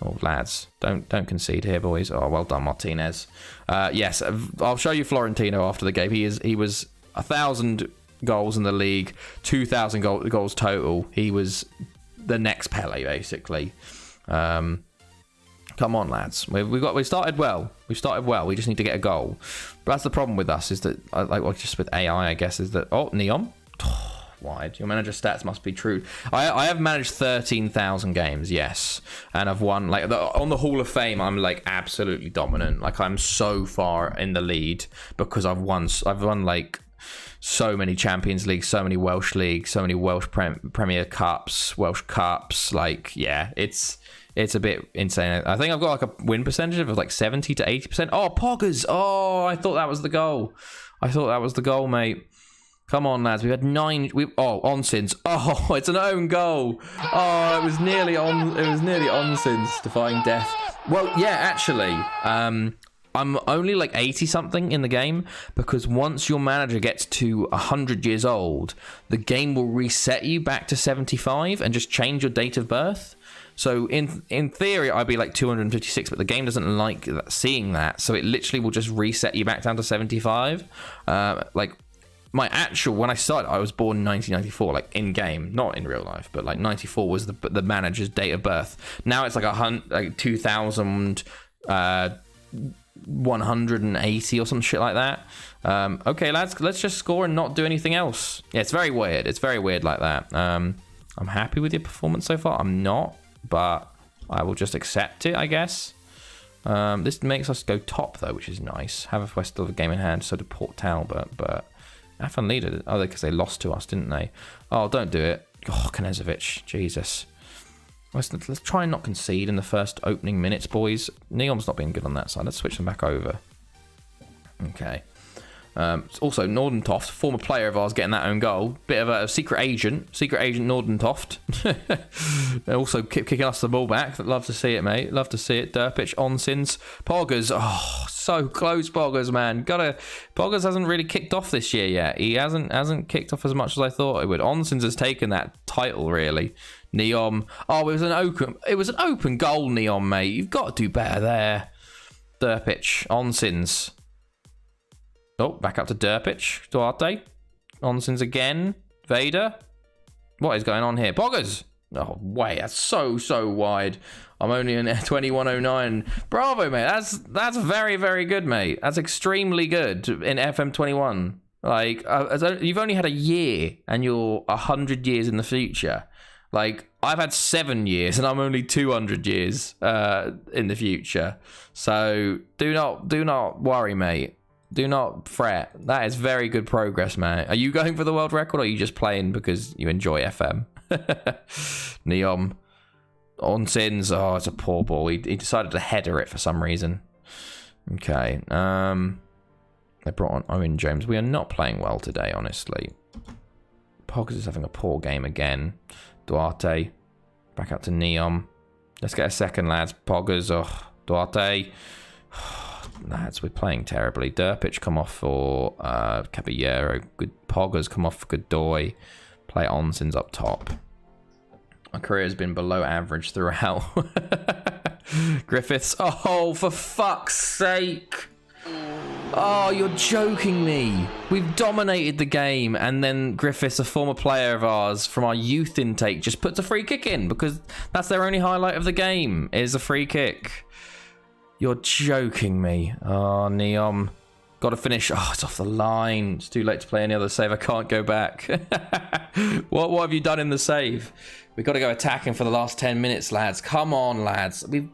Oh, lads, don't concede here, boys. Oh, well done, Martinez. Yes, I'll show you Florentino after the game. He was 1,000 goals in the league, 2,000 goals total. He was the next Pele, basically. Come on, lads. We started well. We just need to get a goal. But that's the problem with us, is that, just with AI, I guess, is that, Neon. Wide. Your manager stats must be true. I have managed 13,000 games, yes, and I've won on the Hall of Fame. I'm like absolutely dominant. Like, I'm so far in the lead because I've won like so many Champions Leagues, so many Welsh leagues, so many Welsh Premier Cups, Welsh Cups. Like, yeah, it's a bit insane. I think I've got like a win percentage of like 70 to 80%. Oh, Poggers! Oh, I thought that was the goal. Mate. Come on, lads. We've had 9. Onsins. Oh, it's an own goal. Oh, it was nearly Onsins defying death. Well, yeah, actually, I'm only like 80 something in the game, because once your manager gets to 100 years old, the game will reset you back to 75 and just change your date of birth. So in theory, I'd be like 256, but the game doesn't like seeing that. So it literally will just reset you back down to 75. Like my actual, when I started, I was born in 1994, like in game, not in real life, but like 94 was the manager's date of birth. Now it's like 2,180 or some shit like that. Okay, lads, let's just score and not do anything else. Yeah, it's very weird. It's very weird like that. I'm happy with your performance so far. I'm not, but I will just accept it, I guess. This makes us go top, though, which is nice. Haverfordwest still have a game in hand, so did Port Talbot, but Afan leaded it. Oh, because they lost to us, didn't they? Oh, don't do it. Oh, Knezovic. Jesus. Let's try and not concede in the first opening minutes, boys. Neom's not being good on that side. Let's switch them back over. Okay. Also, Nordentoft, former player of ours, getting that own goal. Bit of a secret agent Nordentoft. Also kicking us the ball back. Love to see it, mate. Love to see it. Derpich, Onsins, Poggers. Oh, so close, Poggers, man. Poggers hasn't really kicked off this year yet. He hasn't kicked off as much as I thought it would. Onsins has taken that title, really. Neom. Oh, it was an open goal, Neom, mate. You've got to do better there. Derpich, Onsins. Oh, back up to Derpich. Duarte. Onsins again. Vader. What is going on here? Poggers. Oh, wait. That's so wide. I'm only in 2109. Bravo, mate. That's very, very good, mate. That's extremely good in FM21. Like, you've only had a year and you're 100 years in the future. Like, I've had 7 years and I'm only 200 years in the future. So do not worry, mate. Do not fret. That is very good progress, man. Are you going for the world record, or are you just playing because you enjoy FM? Neom. Onsins. Oh, it's a poor ball. He decided to header it for some reason. Okay. They brought on Owen Jones. We are not playing well today, honestly. Poggers is having a poor game again. Duarte. Back up to Neom. Let's get a second, lads. Poggers. Oh, Duarte. Lads, we're playing terribly. Derpich come off for Caballero. Good Poggers come off for Godoy. Play Onsins up top. My career has been below average throughout. Griffiths. Oh, for fuck's sake. Oh, you're joking me. We've dominated the game, and then Griffiths, a former player of ours from our youth intake, just puts a free kick in, because that's their only highlight of the game, is a free kick. You're joking me. Oh, Neom. Got to finish. Oh, it's off the line. It's too late to play any other save. I can't go back. What have you done in the save? We've got to go attacking for the last 10 minutes, lads. Come on, lads. Of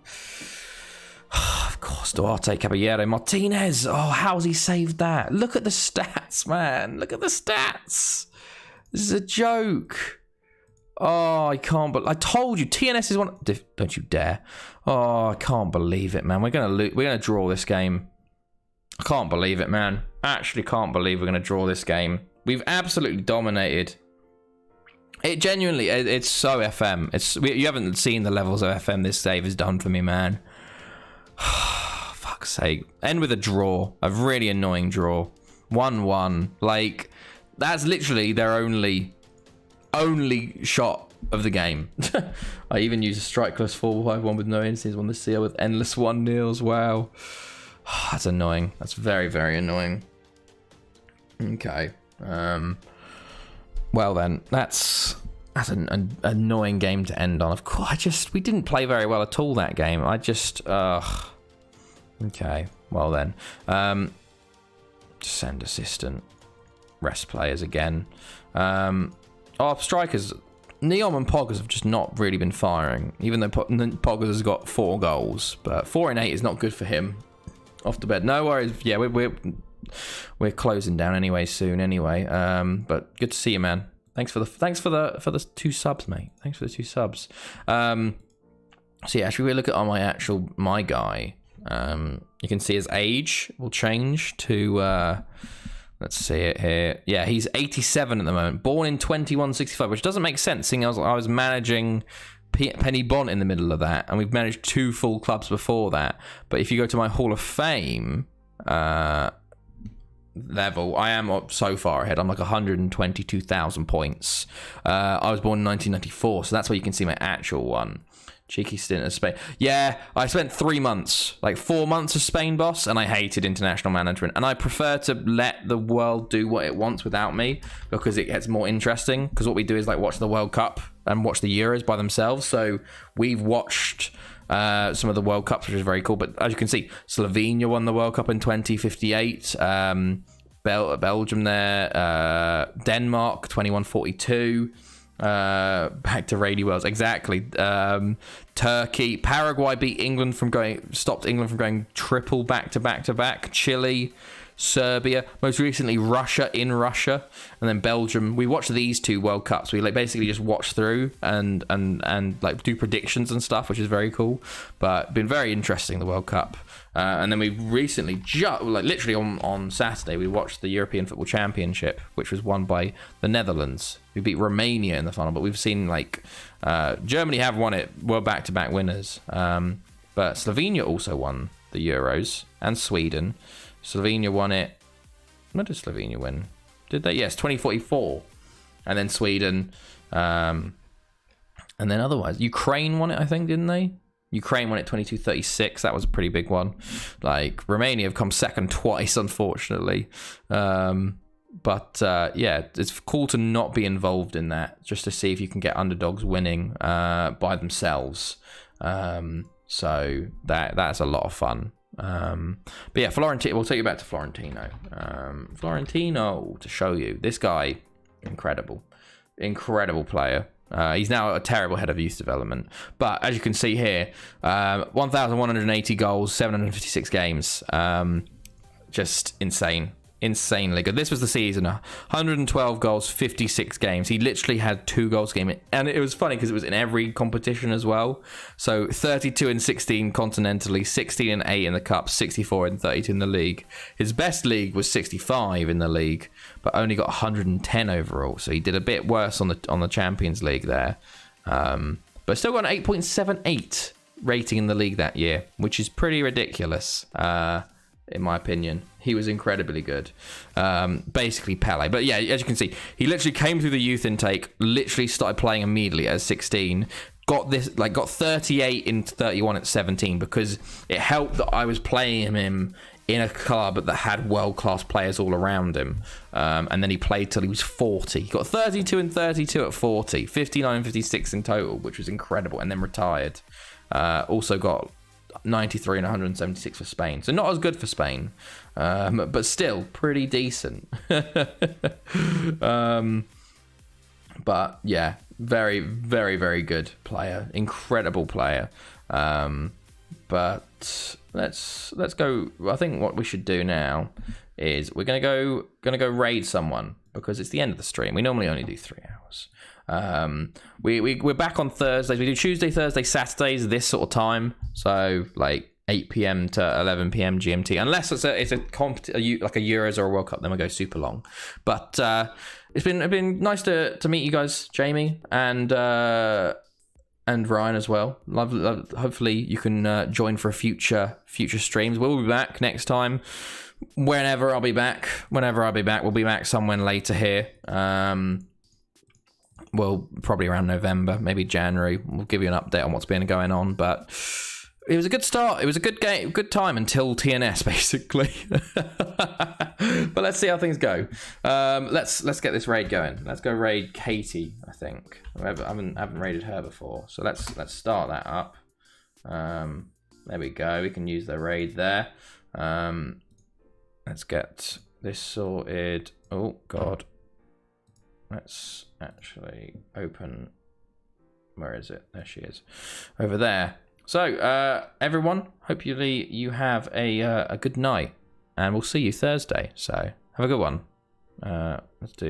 course, Duarte, Caballero, Martinez. Oh, how's he saved that? Look at the stats, man. Look at the stats. This is a joke. Oh, I can't. But I told you, TNS is one. Don't you dare! Oh, I can't believe it, man. We're gonna draw this game. I can't believe it, man. Actually, can't believe we're gonna draw this game. We've absolutely dominated. It genuinely, it's so FM. You haven't seen the levels of FM this save has done for me, man. Fuck's sake. End with a draw. A really annoying draw. 1-1. Like, that's literally their only shot of the game. I even used a strike class 4-5-1 with no instances on the seal with endless 1-0s. Wow. That's annoying. That's very, very annoying. Okay. Well then, that's an annoying game to end on. Of course, we didn't play very well at all that game. Okay. Well then. Send assistant. Rest players again. Our strikers, Neom and Poggers, have just not really been firing, even though Poggers has got 4 goals. But 4 in 8 is not good for him. Off the bed. No worries. Yeah, we're closing down anyway soon. Anyway, but good to see you, man. Thanks for the 2 subs, mate. Thanks for the 2 subs. So yeah, actually, we look at my guy. You can see his age will change to. Let's see it here. Yeah, he's 87 at the moment. Born in 2165, which doesn't make sense, seeing as I was managing Penny Bont in the middle of that, and we've managed 2 full clubs before that. But if you go to my Hall of Fame level, I am up so far ahead. I'm like 122,000 points. I was born in 1994, so that's where you can see my actual one. Cheeky stint of Spain. Yeah, I spent 3 months, like 4 months of Spain boss, and I hated international management. And I prefer to let the world do what it wants without me, because it gets more interesting. Because what we do is like watch the World Cup and watch the Euros by themselves. So we've watched some of the World Cups, which is very cool. But as you can see, Slovenia won the World Cup in 2058. Belgium there. Denmark 2142. Back to Rady Wells, exactly. Turkey, Paraguay stopped England from going triple back to back. Chile, Serbia, most recently Russia in Russia, and then Belgium. We watched these 2 World Cups. We like basically just watch through and like do predictions and stuff, which is very cool. But been very interesting, the World Cup. And then we recently, literally on Saturday, we watched the European Football Championship, which was won by the Netherlands. We beat Romania in the final, but we've seen like Germany have won it. We're back-to-back winners. But Slovenia also won the Euros, and Sweden. Slovenia won it. When did Slovenia win? Did they? Yes, 2044. And then Sweden. And then otherwise, Ukraine won it, I think, didn't they? Ukraine won it 22-36. That was a pretty big one. Like, Romania have come second twice, unfortunately. But yeah, it's cool to not be involved in that, just to see if you can get underdogs winning by themselves. So that's a lot of fun. But yeah, Florentino, we'll take you back to Florentino. Florentino, to show you. This guy, incredible player. He's now a terrible head of youth development. But as you can see here, 1,180 goals, 756 games. Just insane. Insanely good. This was the season. 112 goals, 56 games. He literally had 2 goals a game. And it was funny because it was in every competition as well. So 32 and 16 continentally, 16 and 8 in the Cup, 64 and 32 in the league. His best league was 65 in the league, but only got 110 overall. So he did a bit worse on the Champions League there. But still got an 8.78 rating in the league that year, which is pretty ridiculous. In my opinion, he was incredibly good. Basically Pele. But yeah, as you can see, he literally came through the youth intake, literally started playing immediately at 16, got 38 in 31 at 17, because it helped that I was playing him in a club that had world-class players all around him. And then he played till he was 40. He got 32 and 32 at 40, 59 and 56 in total, which was incredible, and then retired. Also got 93 and 176 for Spain. So not as good for Spain, but still pretty decent. But yeah, very, very, very good player. Incredible player. But let's go. I think what we should do now is we're gonna go raid someone, because it's the end of the stream. We normally only do 3 hours. We're back on Thursdays. We do Tuesday, Thursday, Saturdays this sort of time. So like 8 p.m. to 11 p.m. GMT, unless it's a Euros or a World Cup, then we go super long. But it's been nice to meet you guys, Jamie and Ryan as well. Love. Hopefully you can join for future streams. We'll be back next time. Whenever I'll be back, we'll be back somewhere later here. Well, probably around November, maybe January. We'll give you an update on what's been going on. But it was a good start. It was a good game, good time until TNS, basically. But let's see how things go. Let's get this raid going. Let's go raid Katie. I think I haven't raided her before, so let's start that up. There we go. We can use the raid there. Let's get this sorted. Oh God. Let's actually open. Where is it? There she is, over there. So, everyone, hopefully you have a good night, and we'll see you Thursday. So, have a good one. Let's do